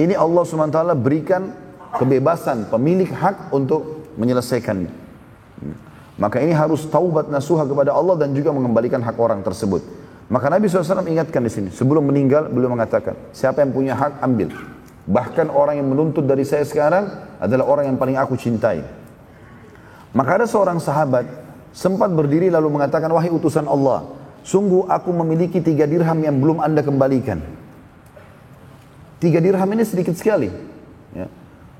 Speaker 1: Ini Allah SWT berikan kebebasan pemilik hak untuk menyelesaikannya. Maka ini harus taubat nasuha kepada Allah dan juga mengembalikan hak orang tersebut. Maka Nabi SAW ingatkan di sini, sebelum meninggal beliau mengatakan, siapa yang punya hak ambil. Bahkan orang yang menuntut dari saya sekarang adalah orang yang paling aku cintai. Maka ada seorang sahabat sempat berdiri lalu mengatakan, wahai utusan Allah, sungguh aku memiliki 3 dirham yang belum anda kembalikan. 3 dirham ini sedikit sekali. Ya.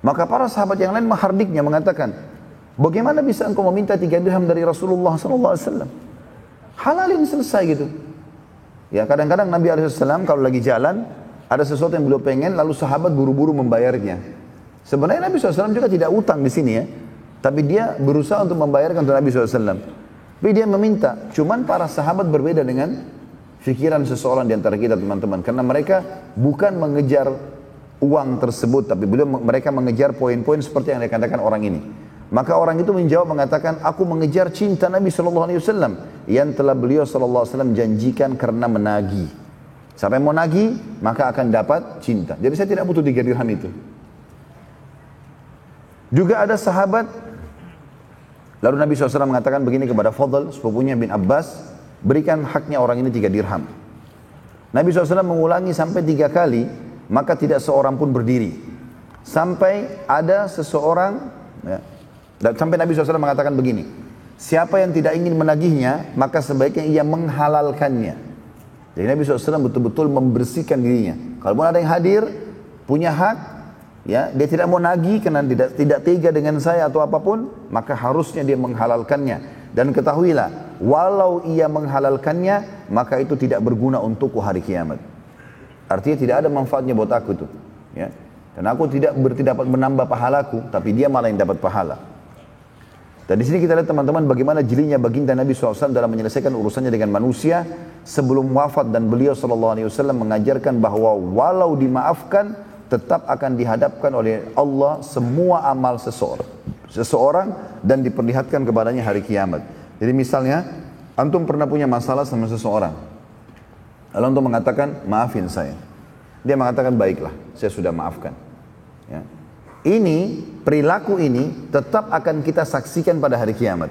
Speaker 1: Maka para sahabat yang lain menghardiknya mengatakan, bagaimana bisa engkau meminta 3 dirham dari Rasulullah SAW? Halalin selesai gitu. Ya, kadang-kadang Nabi SAW kalau lagi jalan, ada sesuatu yang beliau pengen, lalu sahabat buru-buru membayarnya. Sebenarnya Nabi SAW juga tidak utang di sini ya, tapi dia berusaha untuk membayarkan untuk Nabi SAW. Tapi dia meminta. Cuman para sahabat berbeda dengan fikiran seseorang di antara kita teman-teman, karena mereka bukan mengejar uang tersebut, tapi mereka mengejar poin-poin seperti yang dikatakan orang ini. Maka orang itu menjawab mengatakan, aku mengejar cinta Nabi SAW yang telah beliau SAW janjikan karena menagih. Siapa yang mau nagih, maka akan dapat cinta. Jadi saya tidak butuh 3 dirham itu. Juga ada sahabat, lalu Nabi SAW mengatakan begini kepada Fadl, sepupunya bin Abbas, berikan haknya orang ini 3 dirham. Nabi SAW mengulangi sampai 3 kali, maka tidak seorang pun berdiri. Sampai ada seseorang, ya, sampai Nabi SAW mengatakan begini, siapa yang tidak ingin menagihnya, maka sebaiknya ia menghalalkannya. Jadi Nabi SAW betul-betul membersihkan dirinya. Kalau ada yang hadir, punya hak, ya, dia tidak mau nagih karena tidak tega dengan saya atau apapun, maka harusnya dia menghalalkannya. Dan ketahuilah, walau ia menghalalkannya, maka itu tidak berguna untukku hari kiamat. Artinya tidak ada manfaatnya buat aku itu. Ya. Karena aku tidak dapat menambah pahalaku, tapi dia malah yang dapat pahala. Dan di sini kita lihat teman-teman bagaimana jelinya baginda Nabi SAW dalam menyelesaikan urusannya dengan manusia sebelum wafat, dan beliau SAW mengajarkan bahwa walau dimaafkan tetap akan dihadapkan oleh Allah semua amal seseorang dan diperlihatkan kepadanya hari kiamat. Jadi misalnya antum pernah punya masalah sama seseorang, lalu antum mengatakan maafin saya, dia mengatakan baiklah saya sudah maafkan. Ya. Ini, perilaku ini tetap akan kita saksikan pada hari kiamat.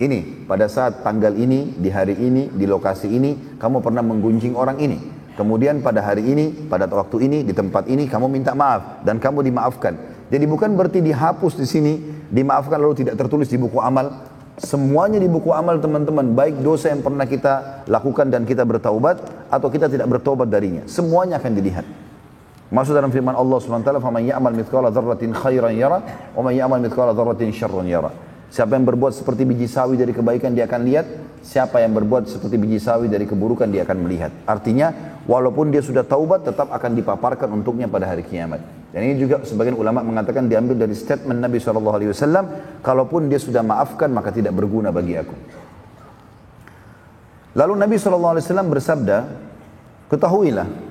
Speaker 1: Ini, pada saat tanggal ini, di hari ini, di lokasi ini, kamu pernah menggunjing orang ini. Kemudian pada hari ini, pada waktu ini, di tempat ini, kamu minta maaf dan kamu dimaafkan. Jadi bukan berarti dihapus di sini, dimaafkan lalu tidak tertulis di buku amal. Semuanya di buku amal teman-teman, baik dosa yang pernah kita lakukan dan kita bertaubat, atau kita tidak bertaubat darinya. Semuanya akan dilihat. Maksud dalam firman Allah SWT, فَمَنْ يَعْمَلْ مِثْقَالَ ذَرَّةٍ خَيْرًا يَرَى وَمَنْ يَعْمَلْ مِثْقَالَ ذَرَّةٍ شَرًّا يَرَى. Siapa yang berbuat seperti biji sawi dari kebaikan dia akan lihat, siapa yang berbuat seperti biji sawi dari keburukan dia akan melihat. Artinya walaupun dia sudah taubat tetap akan dipaparkan untuknya pada hari kiamat. Dan ini juga sebagian ulama mengatakan diambil dari statement Nabi SAW, kalaupun dia sudah maafkan maka tidak berguna bagi aku. Lalu Nabi SAW bersabda, ketahuilah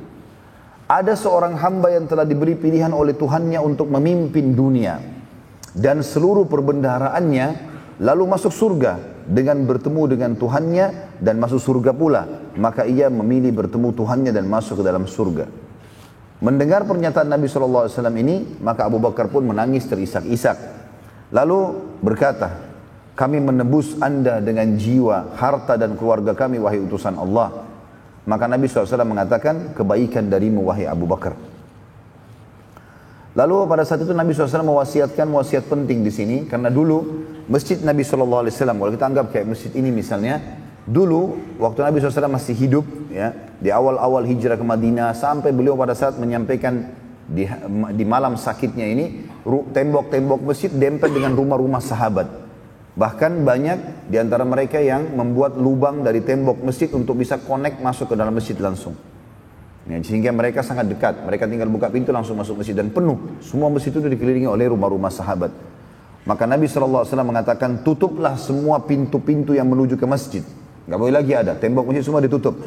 Speaker 1: ada seorang hamba yang telah diberi pilihan oleh Tuhannya untuk memimpin dunia dan seluruh perbendaharaannya, lalu masuk surga dengan bertemu dengan Tuhannya dan masuk surga pula. Maka ia memilih bertemu Tuhannya dan masuk ke dalam surga. Mendengar pernyataan Nabi SAW ini, maka Abu Bakar pun menangis terisak-isak. Lalu berkata, kami menebus anda dengan jiwa, harta dan keluarga kami wahai utusan Allah. Maka Nabi SAW mengatakan, kebaikan darimu wahai Abu Bakar. Lalu pada saat itu Nabi SAW mewasiatkan wasiat penting di sini, karena dulu masjid Nabi SAW, kalau kita anggap kayak masjid ini misalnya, dulu waktu Nabi SAW masih hidup, ya, di awal-awal hijrah ke Madinah, sampai beliau pada saat menyampaikan di malam sakitnya ini, tembok-tembok masjid dempet dengan rumah-rumah sahabat. Bahkan banyak di antara mereka yang membuat lubang dari tembok masjid untuk bisa connect masuk ke dalam masjid langsung. Ya, sehingga mereka sangat dekat. Mereka tinggal buka pintu langsung masuk masjid dan penuh. Semua masjid itu dikelilingi oleh rumah-rumah sahabat. Maka Nabi SAW mengatakan, tutuplah semua pintu-pintu yang menuju ke masjid. Gak boleh lagi ada. Tembok masjid semua ditutup.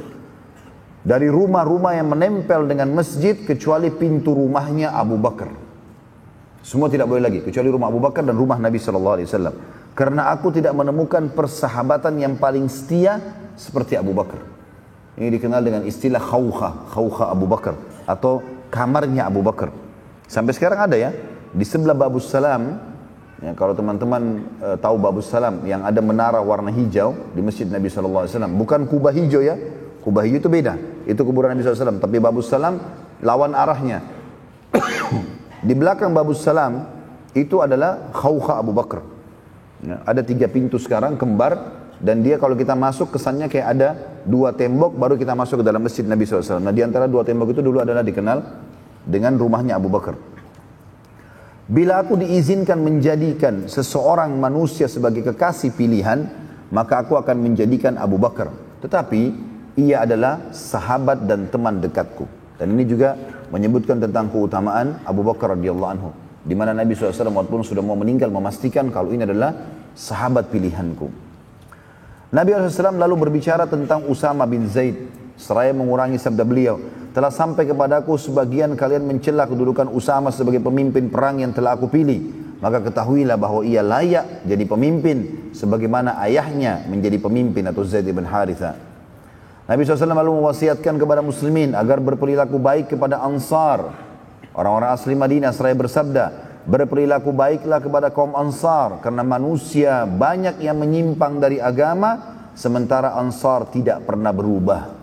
Speaker 1: Dari rumah-rumah yang menempel dengan masjid kecuali pintu rumahnya Abu Bakar. Semua tidak boleh lagi. Kecuali rumah Abu Bakar dan rumah Nabi SAW. Karena aku tidak menemukan persahabatan yang paling setia seperti Abu Bakar. Ini dikenal dengan istilah khawkha Abu Bakar, atau kamarnya Abu Bakar. Sampai sekarang ada ya, di sebelah Babus Salam, ya, kalau teman-teman tahu Babus Salam, yang ada menara warna hijau di masjid Nabi SAW. Bukan kubah hijau ya, kubah hijau itu beda, itu kuburan Nabi SAW. Tapi Babus Salam lawan arahnya. Di belakang Babus Salam itu adalah khawkha Abu Bakar. Ya, ada 3 pintu sekarang kembar, dan dia kalau kita masuk kesannya kayak ada 2 tembok baru kita masuk ke dalam masjid Nabi SAW. Nah di antara 2 tembok itu dulu adalah dikenal dengan rumahnya Abu Bakar. Bila aku diizinkan menjadikan seseorang manusia sebagai kekasih pilihan, maka aku akan menjadikan Abu Bakar. Tetapi ia adalah sahabat dan teman dekatku. Dan ini juga menyebutkan tentang keutamaan Abu Bakar radhiyallahu anhu, di mana Nabi SAW walaupun sudah mau meninggal memastikan kalau ini adalah sahabat pilihanku. Nabi SAW lalu berbicara tentang Usama bin Zaid, seraya mengurangi sabda beliau, telah sampai kepadaku sebagian kalian mencela kedudukan Usama sebagai pemimpin perang yang telah aku pilih. Maka ketahuilah bahwa ia layak jadi pemimpin sebagaimana ayahnya menjadi pemimpin, atau Zaid bin Haritha. Nabi SAW lalu mewasiatkan kepada muslimin agar berperilaku baik kepada Ansar, orang-orang asli Madinah, seraya bersabda, berperilaku baiklah kepada kaum Ansar, karena manusia banyak yang menyimpang dari agama, sementara Ansar tidak pernah berubah.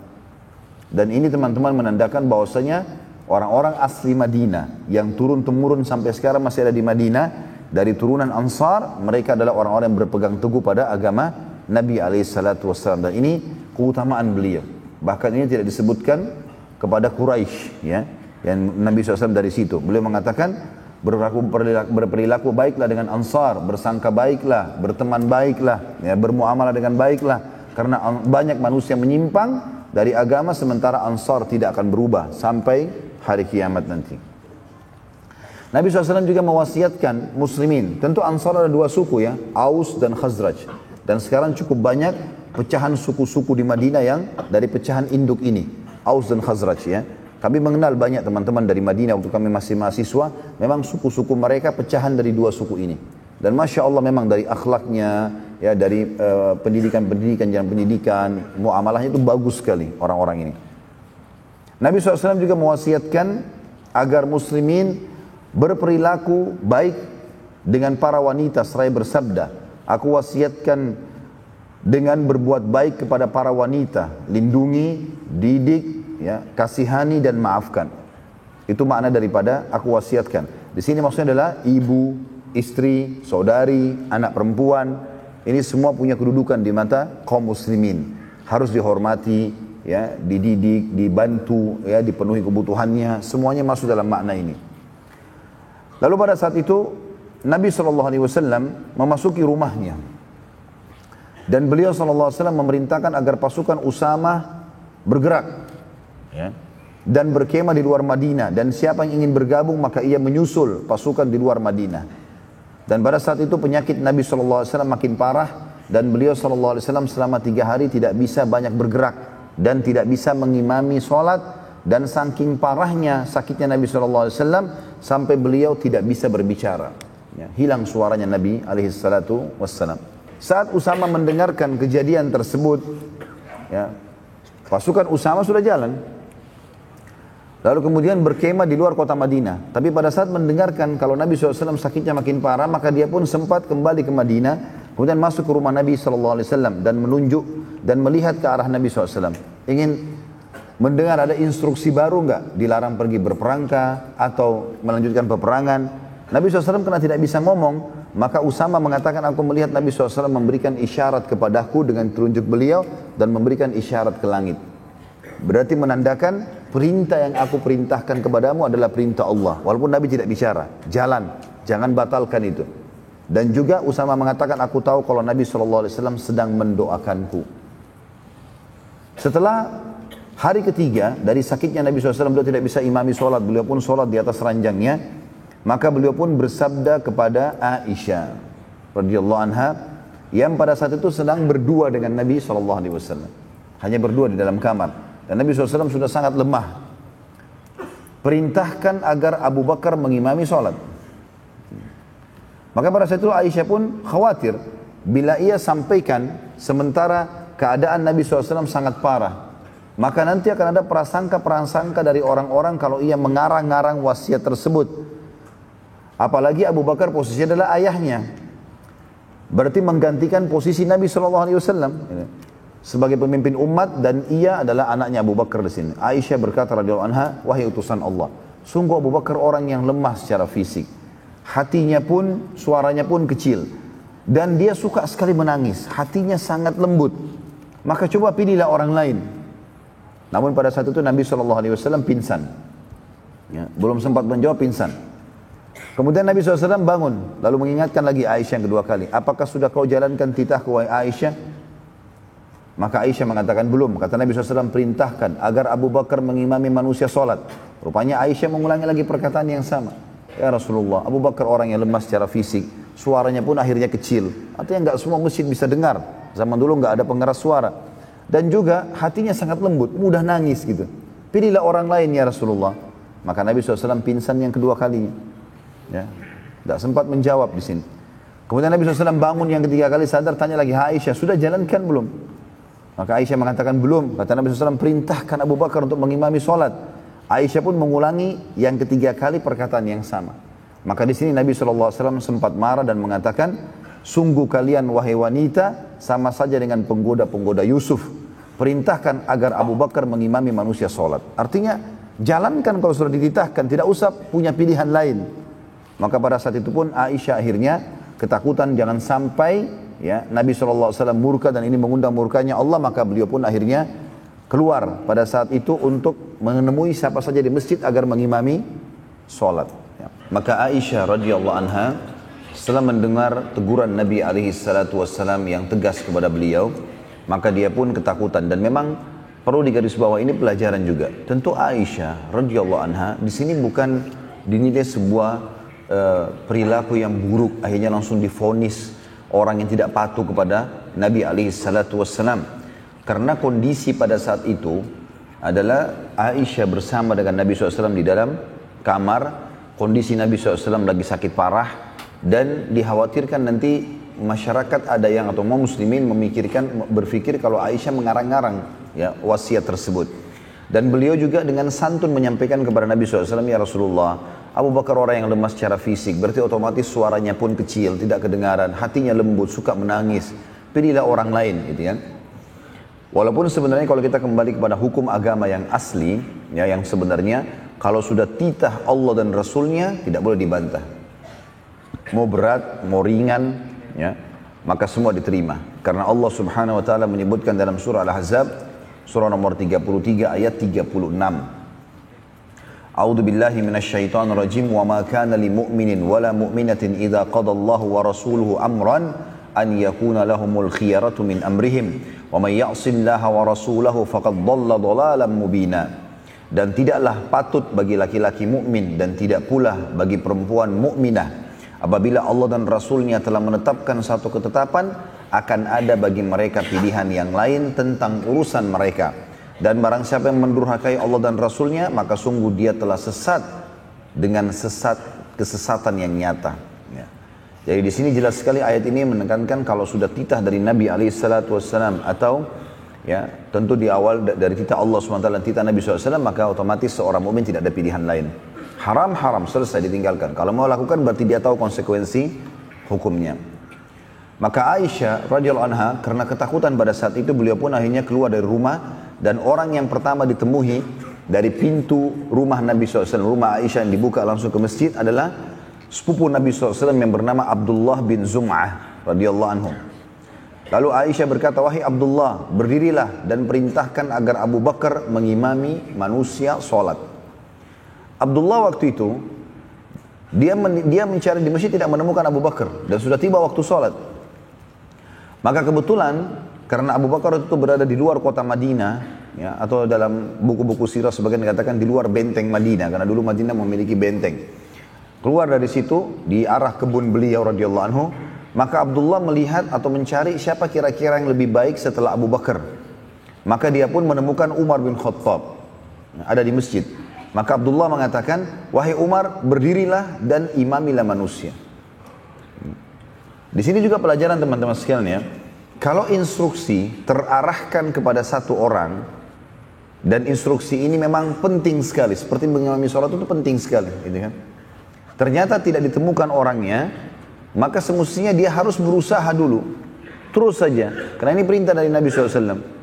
Speaker 1: Dan ini teman-teman menandakan bahwasanya orang-orang asli Madinah yang turun-temurun sampai sekarang masih ada di Madinah, dari turunan Ansar, mereka adalah orang-orang yang berpegang teguh pada agama Nabi SAW. Dan ini keutamaan beliau. Bahkan ini tidak disebutkan kepada Quraisy, ya. Yang Nabi SAW dari situ. Beliau mengatakan, berperilaku baiklah dengan Ansar, bersangka baiklah, berteman baiklah, ya, bermuamalah dengan baiklah. Karena banyak manusia menyimpang dari agama sementara Ansar tidak akan berubah sampai hari kiamat nanti. Nabi SAW juga mewasiatkan muslimin. Tentu Ansar ada dua suku ya, Aus dan Khazraj. Dan sekarang cukup banyak pecahan suku-suku di Madinah yang dari pecahan induk ini, Aus dan Khazraj ya. Kami mengenal banyak teman-teman dari Madinah waktu kami masih mahasiswa, memang suku-suku mereka pecahan dari dua suku ini. Dan Masya Allah memang dari akhlaknya, ya dari pendidikan, jalan pendidikan, muamalahnya itu bagus sekali orang-orang ini. Nabi SAW juga mewasiatkan agar muslimin berperilaku baik dengan para wanita seraya bersabda, aku wasiatkan dengan berbuat baik kepada para wanita, lindungi, didik, ya, kasihani dan maafkan. Itu makna daripada aku wasiatkan. Di sini maksudnya adalah ibu, istri, saudari, anak perempuan. Ini semua punya kedudukan di mata kaum muslimin. Harus dihormati, ya, dididik, dibantu, ya, dipenuhi kebutuhannya. Semuanya masuk dalam makna ini. Lalu pada saat itu Nabi SAW memasuki rumahnya. Dan beliau SAW memerintahkan agar pasukan Usamah bergerak, ya, dan berkemah di luar Madinah. Dan siapa yang ingin bergabung maka ia menyusul pasukan di luar Madinah. Dan pada saat itu penyakit Nabi SAW makin parah. Dan beliau SAW selama 3 hari tidak bisa banyak bergerak. Dan tidak bisa mengimami sholat. Dan saking parahnya sakitnya Nabi SAW sampai beliau tidak bisa berbicara, ya, hilang suaranya Nabi SAW. Saat Usama mendengarkan kejadian tersebut, ya, pasukan Usama sudah jalan. Lalu kemudian berkemah di luar kota Madinah. Tapi pada saat mendengarkan kalau Nabi SAW sakitnya makin parah, maka dia pun sempat kembali ke Madinah. Kemudian masuk ke rumah Nabi SAW dan menunjuk dan melihat ke arah Nabi SAW. Ingin mendengar ada instruksi baru enggak, dilarang pergi berperang atau melanjutkan peperangan. Nabi SAW karena tidak bisa ngomong, maka Usama mengatakan aku melihat Nabi SAW memberikan isyarat kepadaku dengan telunjuk beliau dan memberikan isyarat ke langit. Berarti menandakan perintah yang aku perintahkan kepadamu adalah perintah Allah. Walaupun Nabi tidak bicara, jalan, jangan batalkan itu. Dan juga Usama mengatakan aku tahu kalau Nabi SAW sedang mendoakanku. Setelah hari ketiga dari sakitnya Nabi SAW, beliau tidak bisa imami sholat, beliau pun sholat di atas ranjangnya. Maka beliau pun bersabda kepada Aisyah radhiyallahu anha yang pada saat itu sedang berdua dengan Nabi SAW. Hanya berdua di dalam kamar. Dan Nabi SAW sudah sangat lemah. Perintahkan agar Abu Bakar mengimami sholat. Maka pada saat itu Aisyah pun khawatir bila ia sampaikan sementara keadaan Nabi SAW sangat parah. Maka nanti akan ada prasangka-prasangka dari orang-orang kalau ia mengarang-ngarang wasiat tersebut. Apalagi Abu Bakar posisinya adalah ayahnya. Berarti menggantikan posisi Nabi SAW sebagai pemimpin umat dan ia adalah anaknya Abu Bakar di sini. Aisyah berkata radhiyallahu anha, wahai utusan Allah, sungguh Abu Bakar orang yang lemah secara fisik. Hatinya pun, suaranya pun kecil. Dan dia suka sekali menangis. Hatinya sangat lembut. Maka coba pilihlah orang lain. Namun pada saat itu Nabi SAW pingsan. Ya, belum sempat menjawab pingsan. Kemudian Nabi SAW bangun, lalu mengingatkan lagi Aisyah yang kedua kali. Apakah sudah kau jalankan titahku, wahai Aisyah? Maka Aisyah mengatakan belum. Kata Nabi SAW perintahkan agar Abu Bakar mengimami manusia sholat. Rupanya Aisyah mengulangi lagi perkataan yang sama. Ya Rasulullah, Abu Bakar orang yang lemah secara fisik. Suaranya pun akhirnya kecil. Artinya nggak semua masjid bisa dengar. Zaman dulu nggak ada pengeras suara. Dan juga hatinya sangat lembut, mudah nangis gitu. Pilihlah orang lain ya Rasulullah. Maka Nabi SAW pingsan yang kedua kalinya. Ya, tidak sempat menjawab di sini. Kemudian Nabi SAW bangun yang ketiga kali sadar, tanya lagi, Aisyah sudah jalankan belum? Maka Aisyah mengatakan belum. Kata Nabi SAW perintahkan Abu Bakar untuk mengimami sholat. Aisyah pun mengulangi yang ketiga kali perkataan yang sama. Maka di sini Nabi SAW sempat marah dan mengatakan, sungguh kalian wahai wanita sama saja dengan penggoda-penggoda Yusuf. Perintahkan agar Abu Bakar mengimami manusia sholat. Artinya jalankan kalau sudah dititahkan, tidak usah punya pilihan lain. Maka pada saat itu pun Aisyah akhirnya ketakutan jangan sampai ya Nabi SAW murka dan ini mengundang murkanya Allah. Maka beliau pun akhirnya keluar pada saat itu untuk menemui siapa saja di masjid agar mengimami sholat. Ya. Maka Aisyah radhiyallahu anha setelah mendengar teguran Nabi alaihi salatu wassalam yang tegas kepada beliau, maka dia pun ketakutan. Dan memang perlu digarisbawahi, ini pelajaran juga. Tentu Aisyah radhiyallahu anha di sini bukan dinilai sebuah perilaku yang buruk, akhirnya langsung divonis orang yang tidak patuh kepada Nabi alaihi salatu wassalam. Karena kondisi pada saat itu adalah Aisyah bersama dengan Nabi SAW di dalam kamar. Kondisi Nabi SAW lagi sakit parah dan dikhawatirkan nanti masyarakat ada yang atau muslimin berpikir kalau Aisyah mengarang-arang ya wasiat tersebut. Dan beliau juga dengan santun menyampaikan kepada Nabi SAW, ya Rasulullah, Abu Bakar orang yang lemah secara fisik, berarti otomatis suaranya pun kecil, tidak kedengaran, hatinya lembut, suka menangis. Pilihlah orang lain, gitu kan. Walaupun sebenarnya kalau kita kembali kepada hukum agama yang asli, ya yang sebenarnya kalau sudah titah Allah dan Rasulnya tidak boleh dibantah. Mau berat, mau ringan, ya maka semua diterima. Karena Allah Subhanahu Wa Taala menyebutkan dalam surah Al-Ahzab, surah nomor 33 ayat 36. A'udzu billahi minasyaitonir rajim wa ma kana lil mu'minin wala mu'minatin idza qadallahu wa rasuluhu amran an yakuna lahumul khiyaratu min amrihim wa may ya'sillaha wa rasulahu faqad dhalla dhalalan mubina. Dan tidaklah patut bagi laki-laki mukmin dan tidak pula bagi perempuan mukminah apabila Allah dan Rasulnya telah menetapkan satu ketetapan, akan ada bagi mereka pilihan yang lain tentang urusan mereka. Dan barang siapa yang mendurhakai Allah dan Rasulnya, maka sungguh dia telah sesat dengan kesesatan yang nyata. Ya. Jadi di sini jelas sekali ayat ini menekankan kalau sudah titah dari Nabi SAW atau ya tentu di awal dari titah Allah SWT dan titah Nabi SAW, maka otomatis seorang mukmin tidak ada pilihan lain. Haram, selesai ditinggalkan. Kalau mau lakukan berarti dia tahu konsekuensi hukumnya. Maka Aisyah radhiyallahu anha karena ketakutan pada saat itu, beliau pun akhirnya keluar dari rumah, dan orang yang pertama ditemui dari pintu rumah Nabi SAW, rumah Aisyah yang dibuka langsung ke masjid adalah sepupu Nabi SAW yang bernama Abdullah bin Zum'ah radhiyallahu anhu. Lalu Aisyah berkata, wahai Abdullah, berdirilah dan perintahkan agar Abu Bakar mengimami manusia sholat. Abdullah waktu itu dia mencari di masjid, tidak menemukan Abu Bakar dan sudah tiba waktu sholat. Maka kebetulan karena Abu Bakar itu berada di luar kota Madinah, ya, atau dalam buku-buku sirah sebagian dikatakan di luar benteng Madinah, karena dulu Madinah memiliki benteng. Keluar dari situ di arah kebun beliau radhiyallahu anhu, maka Abdullah melihat atau mencari siapa kira-kira yang lebih baik setelah Abu Bakar. Maka dia pun menemukan Umar bin Khattab ada di masjid. Maka Abdullah mengatakan, wahai Umar, berdirilah dan imamilah manusia. Di sini juga pelajaran teman-teman sekalian ya. Kalau instruksi terarahkan kepada satu orang, dan instruksi ini memang penting sekali, seperti mengimami sholat itu penting sekali, gitu kan? Ternyata tidak ditemukan orangnya, maka semestinya dia harus berusaha dulu, terus saja, karena ini perintah dari Nabi SAW.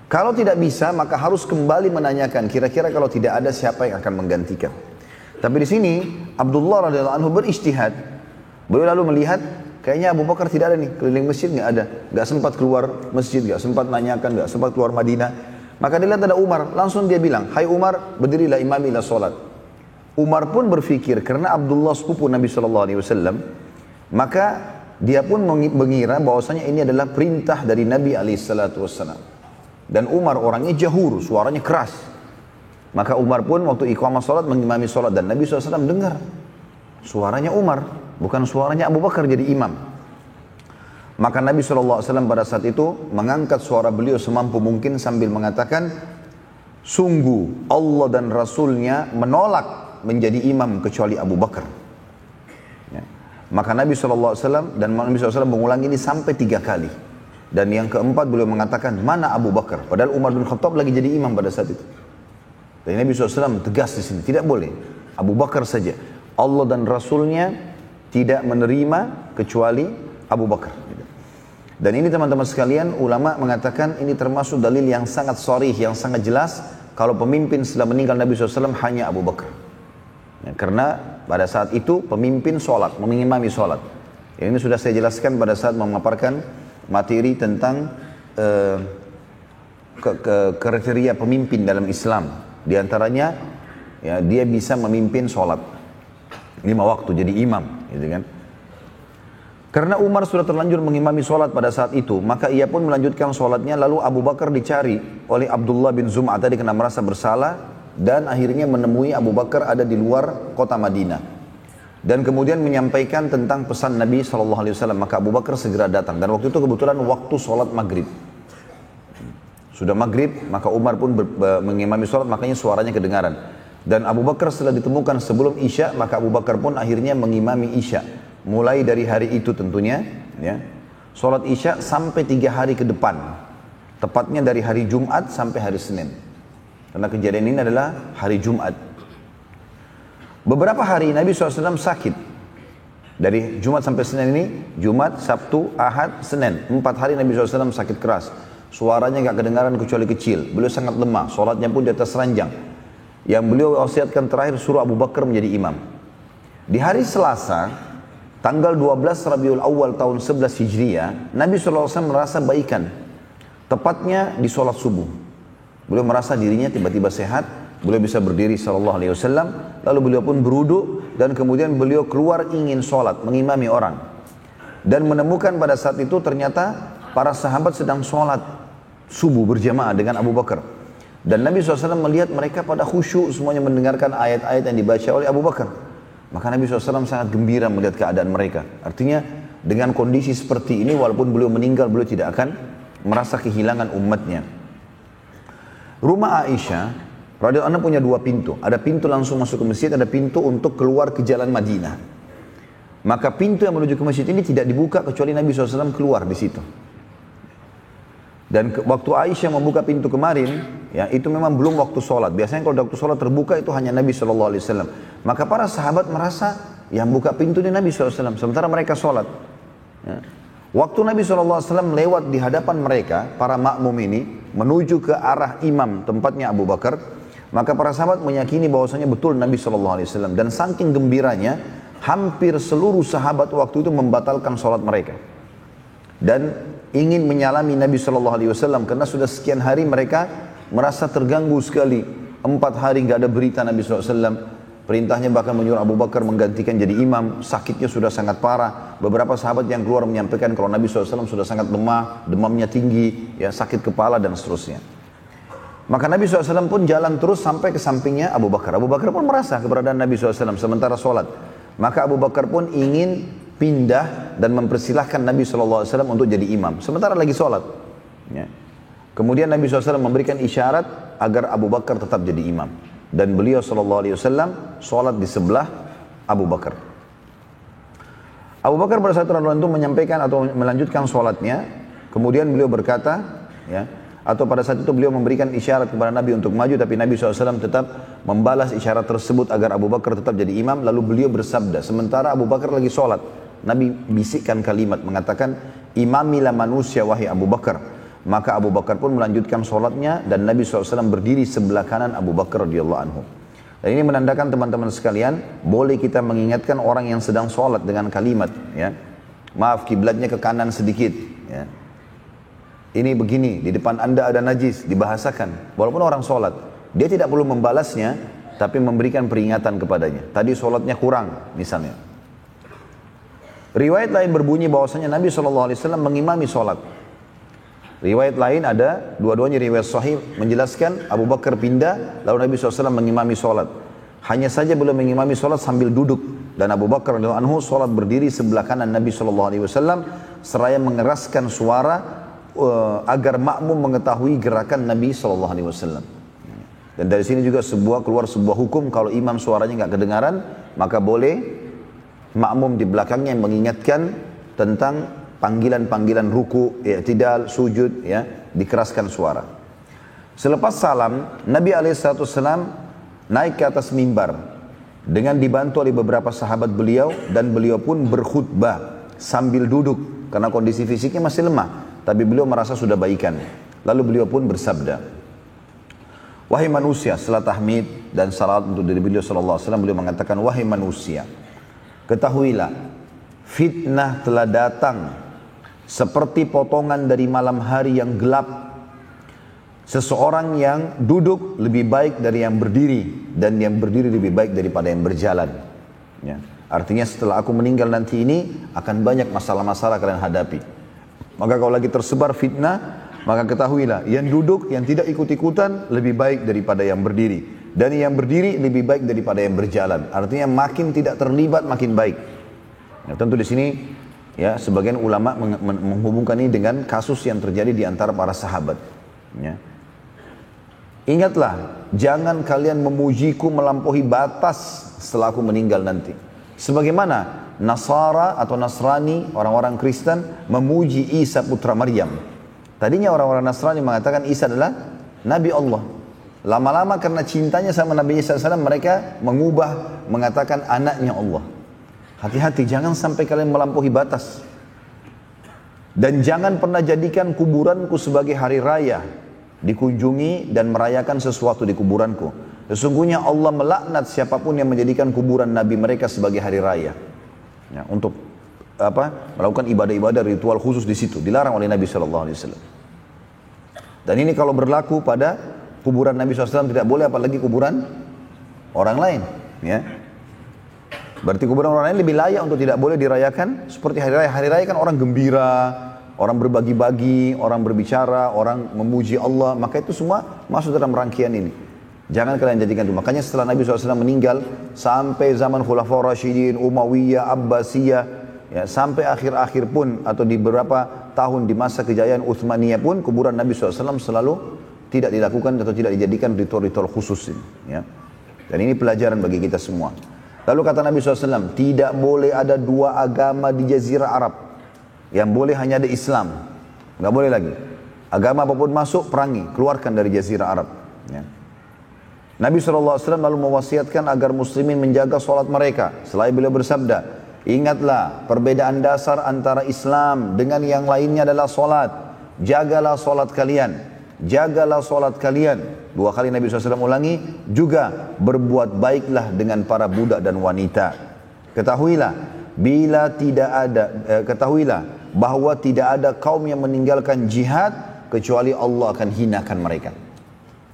Speaker 1: Kalau tidak bisa, maka harus kembali menanyakan, kira-kira kalau tidak ada siapa yang akan menggantikan. Tapi di sini Abdullah radhiyallahu anhu berijtihad. Beliau lalu melihat, kayaknya Abu Bakar tidak ada nih, keliling masjid nggak ada, nggak sempat keluar masjid, nggak sempat nanyakan, nggak sempat keluar Madinah. Maka dia lihat ada Umar, langsung dia bilang, hai Umar, berdirilah imamilah sholat. Umar pun berpikir, karena Abdullah sepupu Nabi SAW, maka dia pun mengira bahwasanya ini adalah perintah dari Nabi SAW. Dan Umar orangnya jahur, suaranya keras. Maka Umar pun waktu iqamah sholat mengimami sholat, dan Nabi SAW dengar suaranya Umar, bukan suaranya Abu Bakar jadi imam. Maka Nabi SAW pada saat itu mengangkat suara beliau semampu mungkin sambil mengatakan, sungguh Allah dan Rasulnya menolak menjadi imam kecuali Abu Bakar. Ya. Maka Nabi SAW dan Nabi SAW mengulang ini sampai 3 kali. Dan yang keempat beliau mengatakan, mana Abu Bakar? Padahal Umar bin Khattab lagi jadi imam pada saat itu. Dan Nabi SAW tegas di sini, tidak boleh. Abu Bakar saja. Allah dan Rasulnya tidak menerima kecuali Abu Bakar. Dan ini teman-teman sekalian, ulama mengatakan ini termasuk dalil yang sangat sharih, yang sangat jelas, kalau pemimpin setelah meninggal Nabi SAW hanya Abu Bakar. Ya, karena pada saat itu pemimpin sholat, mengimami sholat. Ya, ini sudah saya jelaskan pada saat memaparkan materi tentang kriteria pemimpin dalam Islam. Di antaranya, ya, dia bisa memimpin sholat. 5 waktu jadi imam, gitu kan. Karena Umar sudah terlanjur mengimami sholat pada saat itu, maka ia pun melanjutkan sholatnya. Lalu Abu Bakar dicari oleh Abdullah bin Zum'ah tadi karena merasa bersalah, dan akhirnya menemui Abu Bakar ada di luar kota Madinah. Dan kemudian menyampaikan tentang pesan Nabi SAW. Maka Abu Bakar segera datang, dan waktu itu kebetulan waktu sholat maghrib. Sudah maghrib, maka Umar pun mengimami sholat, makanya suaranya kedengaran. Dan Abu Bakar setelah ditemukan sebelum Isya, maka Abu Bakar pun akhirnya mengimami Isya. Mulai dari hari itu tentunya, ya, sholat Isya sampai 3 hari ke depan. Tepatnya dari hari Jumat sampai hari Senin. Karena kejadian ini adalah hari Jumat. Beberapa hari Nabi SAW sakit. Dari Jumat sampai Senin ini, Jumat, Sabtu, Ahad, Senin. 4 hari Nabi SAW sakit keras. Suaranya gak kedengaran kecuali kecil. Beliau sangat lemah, sholatnya pun di atas ranjang. Yang beliau wasiatkan terakhir suruh Abu Bakar menjadi imam. Di hari Selasa, tanggal 12 Rabiul Awal tahun 11 Hijriah, Nabi SAW merasa baikan. Tepatnya di sholat subuh. Beliau merasa dirinya tiba-tiba sehat, beliau bisa berdiri SAW, lalu beliau pun berwudu, dan kemudian beliau keluar ingin sholat, mengimami orang. Dan menemukan pada saat itu ternyata para sahabat sedang sholat subuh berjamaah dengan Abu Bakar. Dan Nabi SAW melihat mereka pada khusyuk semuanya mendengarkan ayat-ayat yang dibaca oleh Abu Bakar. Maka Nabi SAW sangat gembira melihat keadaan mereka. Artinya dengan kondisi seperti ini, walaupun beliau meninggal, beliau tidak akan merasa kehilangan umatnya. Rumah Aisyah radhiyallahu anha punya 2 pintu. Ada pintu langsung masuk ke masjid, ada pintu untuk keluar ke jalan Madinah. Maka pintu yang menuju ke masjid ini tidak dibuka kecuali Nabi SAW keluar di situ. Dan waktu Aisyah membuka pintu kemarin, ya, itu memang belum waktu sholat. Biasanya kalau waktu sholat terbuka itu hanya Nabi SAW. Maka para sahabat merasa yang buka pintu ini Nabi SAW, sementara mereka sholat. Ya. Waktu Nabi SAW lewat di hadapan mereka, para makmum ini, menuju ke arah imam tempatnya Abu Bakar, maka para sahabat meyakini bahwasanya betul Nabi SAW. Dan saking gembiranya, hampir seluruh sahabat waktu itu membatalkan sholat mereka. Dan ingin menyalami Nabi SAW karena sudah sekian hari mereka merasa terganggu sekali. 4 hari nggak ada berita Nabi SAW. Perintahnya bahkan menyuruh Abu Bakar menggantikan jadi imam. Sakitnya sudah sangat parah. Beberapa sahabat yang keluar menyampaikan kalau Nabi SAW sudah sangat lemah, demamnya tinggi, ya, sakit kepala dan seterusnya. Maka Nabi SAW pun jalan terus sampai ke sampingnya Abu Bakar. Abu Bakar pun merasa keberadaan Nabi SAW sementara sholat. Maka Abu Bakar pun ingin pindah dan mempersilahkan Nabi SAW untuk jadi imam sementara lagi sholat, ya. Kemudian Nabi SAW memberikan isyarat agar Abu Bakar tetap jadi imam, dan beliau SAW sholat di sebelah Abu Bakar. Abu Bakar pada saat itu menyampaikan atau melanjutkan sholatnya. Kemudian beliau berkata, ya, atau pada saat itu beliau memberikan isyarat kepada Nabi untuk maju, tapi Nabi SAW tetap membalas isyarat tersebut agar Abu Bakar tetap jadi imam. Lalu beliau bersabda, sementara Abu Bakar lagi sholat, Nabi bisikkan kalimat mengatakan, imamilah manusia wahai Abu Bakar. Maka Abu Bakar pun melanjutkan sholatnya, dan Nabi SAW berdiri sebelah kanan Abu Bakar radhiyallahu anhu. Dan ini menandakan teman-teman sekalian, boleh kita mengingatkan orang yang sedang sholat dengan kalimat, ya, maaf kiblatnya ke kanan sedikit, ya. Ini begini, di depan anda ada najis, dibahasakan. Walaupun orang sholat, dia tidak perlu membalasnya, tapi memberikan peringatan kepadanya. Tadi sholatnya kurang, misalnya. Riwayat lain berbunyi bahwasanya Nabi SAW mengimami sholat. Riwayat lain ada, dua-duanya riwayat sahih menjelaskan Abu Bakar pindah, lalu Nabi SAW mengimami sholat. Hanya saja beliau mengimami sholat sambil duduk, dan Abu Bakar radhiyallahu anhu sholat berdiri sebelah kanan Nabi SAW, seraya mengeraskan suara agar makmum mengetahui gerakan Nabi SAW. Dan dari sini juga keluar sebuah hukum, kalau imam suaranya nggak kedengaran, maka boleh makmum di belakangnya yang mengingatkan tentang panggilan-panggilan ruku, i'tidal, sujud, ya, dikeraskan suara. Selepas salam, Nabi SAW naik ke atas mimbar dengan dibantu oleh beberapa sahabat beliau, dan beliau pun berkhutbah sambil duduk karena kondisi fisiknya masih lemah, tapi beliau merasa sudah baikan. Lalu beliau pun bersabda, wahai manusia, setelah tahmid dan salat untuk diri beliau SAW, beliau mengatakan, wahai manusia, ketahuilah, fitnah telah datang seperti potongan dari malam hari yang gelap. Seseorang yang duduk lebih baik dari yang berdiri, dan yang berdiri lebih baik daripada yang berjalan. Ya. Artinya setelah aku meninggal nanti ini akan banyak masalah-masalah kalian hadapi. Maka kalau lagi tersebar fitnah, maka ketahuilah yang duduk, yang tidak ikut-ikutan lebih baik daripada yang berdiri. Dan yang berdiri lebih baik daripada yang berjalan. Artinya makin tidak terlibat makin baik. Ya, tentu di sini ya sebagian ulama menghubungkan ini dengan kasus yang terjadi di antara para sahabat. Ya. Ingatlah, jangan kalian memujiku melampaui batas setelah aku meninggal nanti. Sebagaimana Nasara atau Nasrani, orang-orang Kristen memuji Isa putra Maryam. Tadinya orang-orang Nasrani mengatakan Isa adalah Nabi Allah. Lama-lama karena cintanya sama Nabi Isa SAW, mereka mengubah, mengatakan anaknya Allah. Hati-hati, jangan sampai kalian melampaui batas. Dan jangan pernah jadikan kuburanku sebagai hari raya, dikunjungi dan merayakan sesuatu di kuburanku. Sesungguhnya Allah melaknat siapapun yang menjadikan kuburan Nabi mereka sebagai hari raya. Ya, untuk melakukan ibadah-ibadah ritual khusus di situ, dilarang oleh Nabi SAW. Dan ini kalau berlaku pada kuburan Nabi SAW tidak boleh, apalagi kuburan orang lain. Ya. Berarti kuburan orang lain lebih layak untuk tidak boleh dirayakan seperti hari raya. Hari raya kan orang gembira, orang berbagi-bagi, orang berbicara, orang memuji Allah. Maka itu semua masuk dalam rangkaian ini. Jangan kalian jadikan itu. Makanya setelah Nabi SAW meninggal, sampai zaman Khulafaur Rasyidin, Umayyah, Abbasiyah, ya, sampai akhir-akhir pun atau di beberapa tahun di masa kejayaan Utsmaniyah pun kuburan Nabi SAW selalu tidak dilakukan atau tidak dijadikan ritual-ritual khusus ini, ya. Dan ini pelajaran bagi kita semua. Lalu kata Nabi SAW, tidak boleh ada dua agama di Jazirah Arab. Yang boleh hanya ada Islam, nggak boleh lagi. Agama apapun masuk, perangi, keluarkan dari Jazirah Arab. Ya. Nabi SAW lalu mewasiatkan agar muslimin menjaga sholat mereka. Selain beliau bersabda, ingatlah perbedaan dasar antara Islam dengan yang lainnya adalah sholat. Jagalah sholat kalian. Jagalah sholat kalian. 2 kali Nabi SAW ulangi. Juga berbuat baiklah dengan para budak dan wanita. Ketahuilah bahwa tidak ada kaum yang meninggalkan jihad kecuali Allah akan hinakan mereka.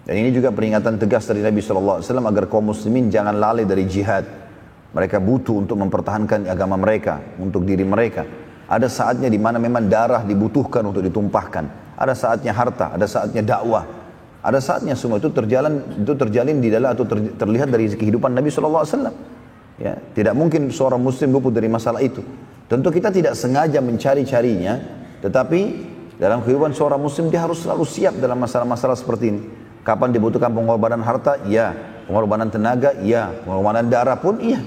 Speaker 1: Dan ini juga peringatan tegas dari Nabi SAW agar kaum muslimin jangan lalai dari jihad. Mereka butuh untuk mempertahankan agama mereka, untuk diri mereka. Ada saatnya di mana memang darah dibutuhkan untuk ditumpahkan. Ada saatnya harta, ada saatnya dakwah. Ada saatnya semua itu terjalin di dalam atau terlihat dari kehidupan Nabi SAW. Ya, tidak mungkin seorang muslim luput dari masalah itu. Tentu kita tidak sengaja mencari-carinya, tetapi dalam kehidupan seorang muslim dia harus selalu siap dalam masalah-masalah seperti ini. Kapan dibutuhkan pengorbanan harta? Ya. Pengorbanan tenaga? Ya. Pengorbanan darah pun? Iya.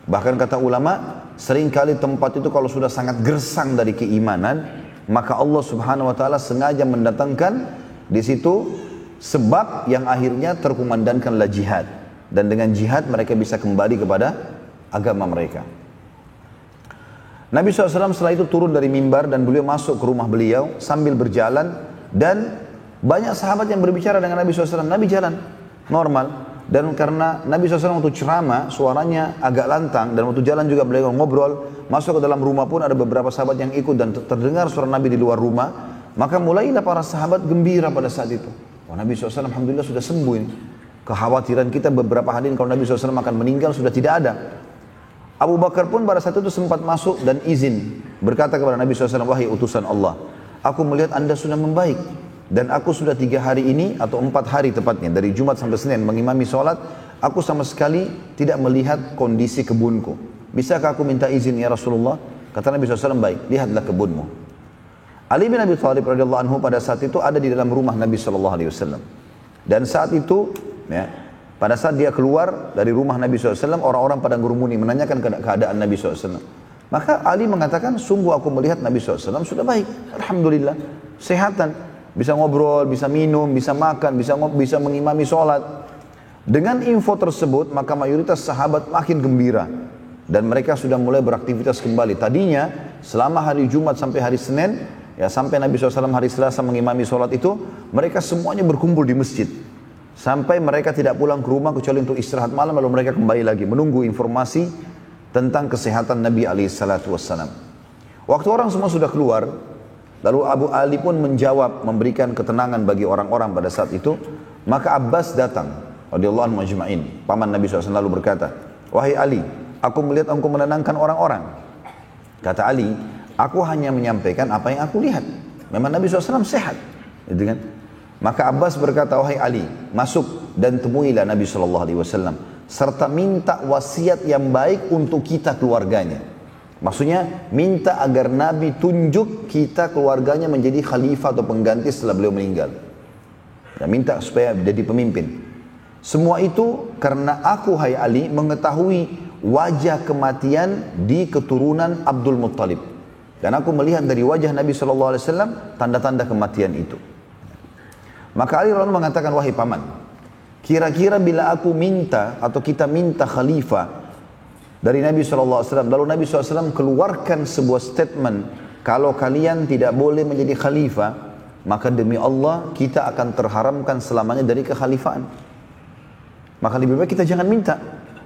Speaker 1: Bahkan kata ulama, seringkali tempat itu kalau sudah sangat gersang dari keimanan, maka Allah Subhanahu wa taala sengaja mendatangkan di situ sebab yang akhirnya terkumandangkanlah jihad. Dan dengan jihad mereka bisa kembali kepada agama mereka. Nabi SAW setelah itu turun dari mimbar dan beliau masuk ke rumah beliau sambil berjalan, dan banyak sahabat yang berbicara dengan Nabi SAW. Nabi jalan normal. Dan karena Nabi SAW waktu ceramah suaranya agak lantang, dan waktu jalan juga beliau ngobrol, masuk ke dalam rumah pun ada beberapa sahabat yang ikut dan terdengar suara Nabi di luar rumah. Maka mulailah para sahabat gembira pada saat itu. Oh, Nabi SAW alhamdulillah sudah sembuh ini. Kekhawatiran kita beberapa hari ini kalau Nabi SAW akan meninggal sudah tidak ada. Abu Bakar pun pada saat itu sempat masuk dan izin, berkata kepada Nabi SAW, wahai utusan Allah, aku melihat anda sudah membaik. Dan aku sudah 3 hari ini atau 4 hari tepatnya dari Jumat sampai Senin mengimami sholat, aku sama sekali tidak melihat kondisi kebunku. Bisakah aku minta izin ya Rasulullah? Kata Nabi SAW, baik, lihatlah kebunmu. Ali bin Abi Thalib radhiyallahu anhu pada saat itu ada di dalam rumah Nabi SAW. Dan saat itu, ya, pada saat dia keluar dari rumah Nabi SAW, orang-orang pada ngurumuni menanyakan keadaan Nabi SAW. Maka Ali mengatakan, sungguh aku melihat Nabi SAW sudah baik, alhamdulillah, sehatan. Bisa ngobrol, bisa minum, bisa makan, bisa mengimami sholat. Dengan info tersebut, maka mayoritas sahabat makin gembira. Dan mereka sudah mulai beraktivitas kembali. Tadinya, selama hari Jumat sampai hari Senin, ya sampai Nabi SAW hari Selasa mengimami sholat itu, mereka semuanya berkumpul di masjid. Sampai mereka tidak pulang ke rumah kecuali untuk istirahat malam, lalu mereka kembali lagi menunggu informasi tentang kesehatan Nabi SAW. Waktu orang semua sudah keluar, lalu Abu Ali pun menjawab, memberikan ketenangan bagi orang-orang pada saat itu. Maka Abbas datang, radhiyallahu anhu ajma'in, paman Nabi SAW, lalu berkata, wahai Ali, aku melihat engkau menenangkan orang-orang. Kata Ali, aku hanya menyampaikan apa yang aku lihat. Memang Nabi SAW sehat, gitu kan? Maka Abbas berkata, wahai Ali, masuk dan temuilah Nabi SAW, serta minta wasiat yang baik untuk kita keluarganya. Maksudnya minta agar Nabi tunjuk kita keluarganya menjadi khalifah atau pengganti setelah beliau meninggal. Dan minta supaya jadi pemimpin. Semua itu karena aku, hai Ali, mengetahui wajah kematian di keturunan Abdul Muttalib. Dan aku melihat dari wajah Nabi SAW tanda-tanda kematian itu. Maka Ali radhiyallahu mengatakan, wahai paman, kira-kira bila aku minta atau kita minta khalifah dari Nabi SAW, lalu Nabi SAW keluarkan sebuah statement, kalau kalian tidak boleh menjadi khalifah, maka demi Allah kita akan terharamkan selamanya dari kekhalifahan. Maka lebih baik kita jangan minta,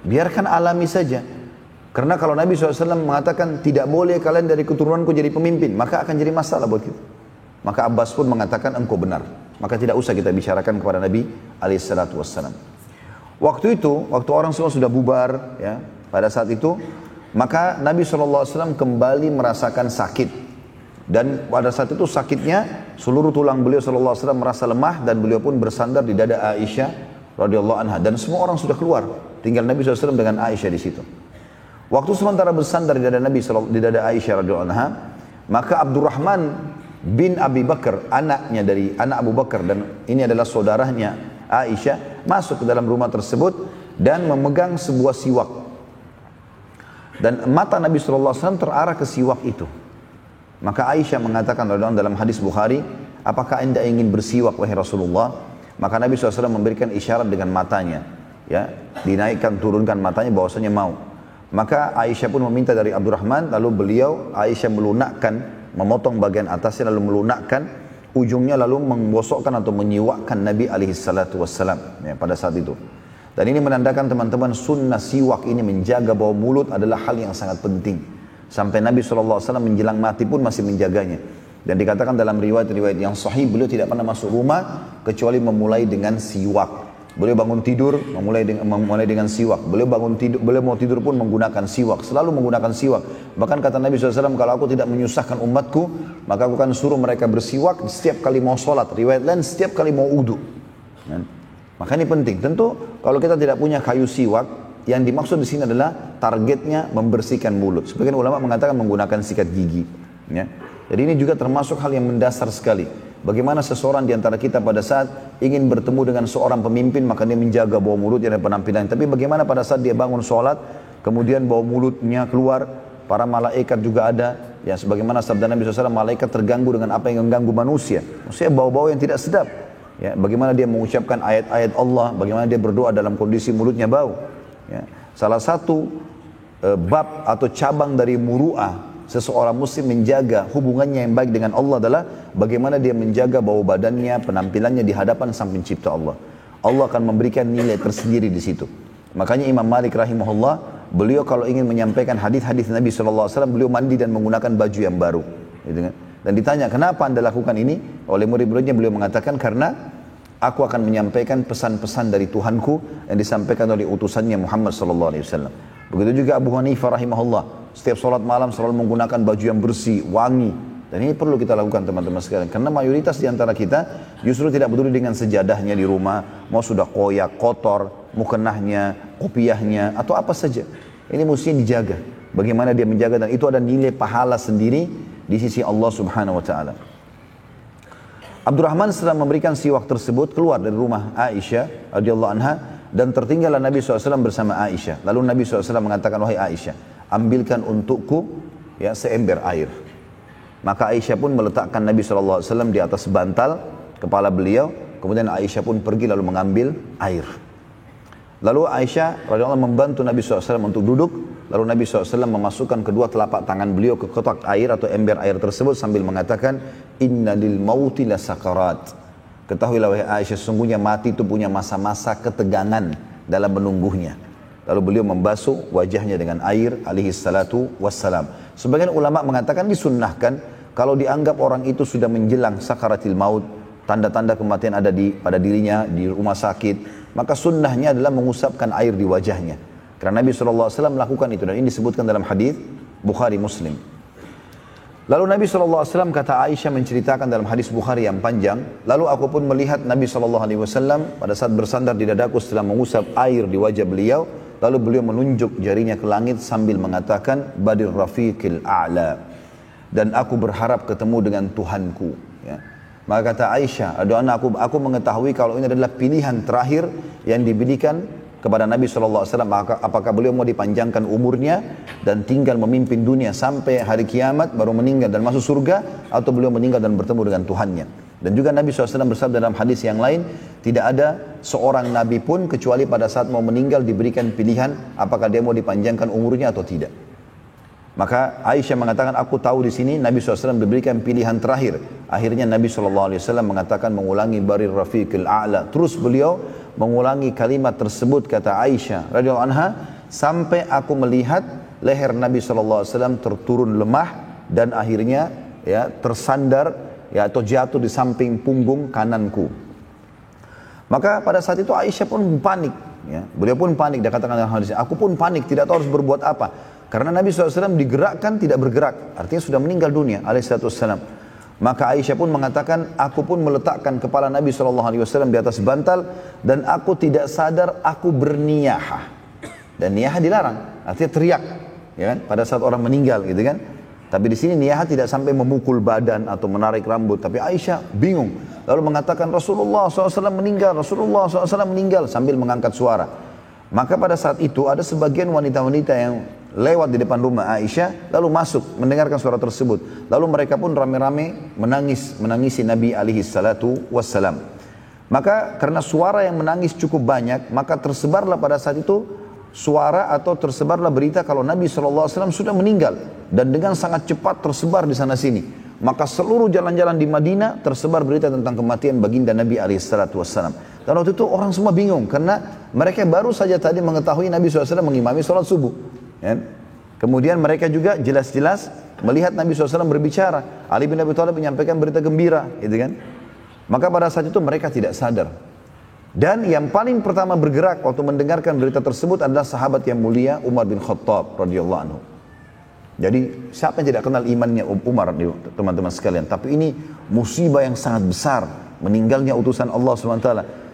Speaker 1: biarkan alami saja. Karena kalau Nabi SAW mengatakan tidak boleh kalian dari keturunanku jadi pemimpin, maka akan jadi masalah buat kita. Maka Abbas pun mengatakan engkau benar. Maka tidak usah kita bicarakan kepada Nabi SAW. Waktu itu, waktu orang semua sudah bubar, ya, pada saat itu, maka Nabi SAW kembali merasakan sakit. Dan pada saat itu sakitnya, seluruh tulang beliau SAW merasa lemah dan beliau pun bersandar di dada Aisyah radhiyallahu anha. Dan semua orang sudah keluar, tinggal Nabi SAW dengan Aisyah di situ. Waktu sementara bersandar di dada Nabi di dada Aisyah radhiyallahu anha, maka Abdurrahman bin Abi Bakar, anaknya dari anak Abu Bakar dan ini adalah saudaranya Aisyah, masuk ke dalam rumah tersebut dan memegang sebuah siwak. Dan mata Nabi SAW terarah ke siwak itu. Maka Aisyah mengatakan dalam hadis Bukhari, apakah anda ingin bersiwak wahai Rasulullah? Maka Nabi SAW memberikan isyarat dengan matanya, ya, dinaikkan turunkan matanya bahwasanya mau. Maka Aisyah pun meminta dari Abdurrahman, lalu beliau, Aisyah melunakkan, memotong bagian atasnya lalu melunakkan, ujungnya lalu menggosokkan atau menyiwakkan Nabi SAW, ya, pada saat itu. Dan ini menandakan teman-teman sunnah siwak ini menjaga bau mulut adalah hal yang sangat penting. Sampai Nabi SAW menjelang mati pun masih menjaganya. Dan dikatakan dalam riwayat-riwayat yang sahih, beliau tidak pernah masuk rumah kecuali memulai dengan siwak. Beliau bangun tidur memulai dengan siwak. Beliau mau tidur pun menggunakan siwak. Selalu menggunakan siwak. Bahkan kata Nabi SAW, kalau aku tidak menyusahkan umatku, maka aku akan suruh mereka bersiwak setiap kali mau sholat. Riwayat lain setiap kali mau wudu. Maka ini penting. Tentu kalau kita tidak punya kayu siwak, yang dimaksud di sini adalah targetnya membersihkan mulut. Sebagian ulama mengatakan menggunakan sikat gigi. Ya. Jadi ini juga termasuk hal yang mendasar sekali. Bagaimana seseorang di antara kita pada saat ingin bertemu dengan seorang pemimpin, maka dia menjaga bau mulutnya dan penampilan. Tapi bagaimana pada saat dia bangun sholat, kemudian bau mulutnya keluar, para malaikat juga ada. Ya, sebagaimana sabda Nabi SAW, malaikat terganggu dengan apa yang mengganggu manusia. Maksudnya bau-bau yang tidak sedap. Ya, bagaimana dia mengucapkan ayat-ayat Allah, bagaimana dia berdoa dalam kondisi mulutnya bau. Ya. Salah satu bab atau cabang dari muru'ah seseorang muslim menjaga hubungannya yang baik dengan Allah adalah bagaimana dia menjaga bau badannya, penampilannya di hadapan sang pencipta Allah. Allah akan memberikan nilai tersendiri di situ. Makanya Imam Malik rahimahullah, beliau kalau ingin menyampaikan hadis-hadis Nabi SAW, beliau mandi dan menggunakan baju yang baru. Gitu kan? Dan ditanya, kenapa anda lakukan ini? Oleh murid-muridnya beliau mengatakan, karena aku akan menyampaikan pesan-pesan dari Tuhanku yang disampaikan oleh utusannya Muhammad SAW. Begitu juga Abu Hanifah rahimahullah, setiap sholat malam selalu menggunakan baju yang bersih, wangi. Dan ini perlu kita lakukan teman-teman sekalian. Karena mayoritas di antara kita justru tidak peduli dengan sejadahnya di rumah, mau sudah koyak, kotor, mukenahnya, kopiahnya, atau apa saja. Ini mesti dijaga. Bagaimana dia menjaga, dan itu ada nilai pahala sendiri di sisi Allah Subhanahu Wa Taala. Abdurrahman setelah memberikan siwak tersebut keluar dari rumah Aisyah radhiyallahu anha dan tertinggallah Nabi SAW bersama Aisyah. Lalu Nabi SAW mengatakan, wahai Aisyah, ambilkan untukku ya seember air. Maka Aisyah pun meletakkan Nabi SAW di atas bantal kepala beliau. Kemudian Aisyah pun pergi lalu mengambil air. Lalu Aisyah radhiyallahu membantu Nabi SAW untuk duduk. Lalu Nabi SAW memasukkan kedua telapak tangan beliau ke kotak air atau ember air tersebut sambil mengatakan, Inna lil mauti la sakarat. Ketahuilah wahai Aisyah, sesungguhnya mati itu punya masa-masa ketegangan dalam menunggunya. Lalu beliau membasuh wajahnya dengan air alaihi salatu wassalam. Sebagian ulama mengatakan disunnahkan kalau dianggap orang itu sudah menjelang sakaratil maut, tanda-tanda kematian ada pada dirinya di rumah sakit, maka sunnahnya adalah mengusapkan air di wajahnya. Karena Nabi SAW melakukan itu dan ini disebutkan dalam hadis Bukhari Muslim. Lalu Nabi SAW kata Aisyah menceritakan dalam hadis Bukhari yang panjang, lalu aku pun melihat Nabi SAW pada saat bersandar di dadaku setelah mengusap air di wajah beliau, lalu beliau menunjuk jarinya ke langit sambil mengatakan Badir Rafiqil A'la, dan aku berharap ketemu dengan Tuhanku. Ya. Maka kata Aisyah, aku mengetahui kalau ini adalah pilihan terakhir yang diberikan kepada Nabi SAW, apakah beliau mau dipanjangkan umurnya dan tinggal memimpin dunia sampai hari kiamat baru meninggal dan masuk surga, atau beliau meninggal dan bertemu dengan Tuhannya. Dan juga Nabi SAW bersabda dalam hadis yang lain, tidak ada seorang Nabi pun kecuali pada saat mau meninggal diberikan pilihan apakah dia mau dipanjangkan umurnya atau tidak. Maka Aisyah mengatakan, aku tahu di sini Nabi SAW diberikan pilihan terakhir. Akhirnya Nabi SAW mengatakan mengulangi Barir Rafiqil A'la. Terus beliau mengulangi kalimat tersebut, kata Aisyah radhiyallahu anha, sampai aku melihat leher Nabi SAW terturun lemah dan akhirnya ya tersandar ya atau jatuh di samping punggung kananku. Maka pada saat itu Aisyah pun panik. Ya. Beliau pun panik. Dia katakan dalam hadis, aku pun panik, tidak tahu harus berbuat apa. Karena Nabi SAW digerakkan tidak bergerak, artinya sudah meninggal dunia alaihissalam. Maka Aisyah pun mengatakan, aku pun meletakkan kepala Nabi SAW di atas bantal dan aku tidak sadar aku berniyahah. Dan niyahah dilarang, artinya teriak, ya kan? Pada saat orang meninggal, gitu kan? Tapi di sini niyahah tidak sampai memukul badan atau menarik rambut. Tapi Aisyah bingung, lalu mengatakan Rasulullah SAW meninggal, Rasulullah SAW meninggal sambil mengangkat suara. Maka pada saat itu ada sebagian wanita-wanita yang lewat di depan rumah Aisyah, lalu masuk mendengarkan suara tersebut. Lalu mereka pun rame-rame menangisi Nabi alaihi salatu wassalam. Maka karena suara yang menangis cukup banyak, maka tersebarlah pada saat itu suara atau tersebarlah berita kalau Nabi SAW sudah meninggal. Dan dengan sangat cepat tersebar di sana sini. Maka seluruh jalan-jalan di Madinah tersebar berita tentang kematian baginda Nabi alaihi salatu wassalam. Dan waktu itu orang semua bingung karena mereka baru saja tadi mengetahui Nabi SAW mengimami sholat subuh. Ya. Kemudian mereka juga jelas-jelas melihat Nabi SAW berbicara. Ali bin Abi Thalib menyampaikan berita gembira, gitu kan? Maka pada saat itu mereka tidak sadar. Dan yang paling pertama bergerak waktu mendengarkan berita tersebut adalah sahabat yang mulia Umar bin Khattab radhiyallahu anhu. Jadi siapa yang tidak kenal imannya Umar, teman-teman sekalian? Tapi ini musibah yang sangat besar, meninggalnya utusan Allah SWT.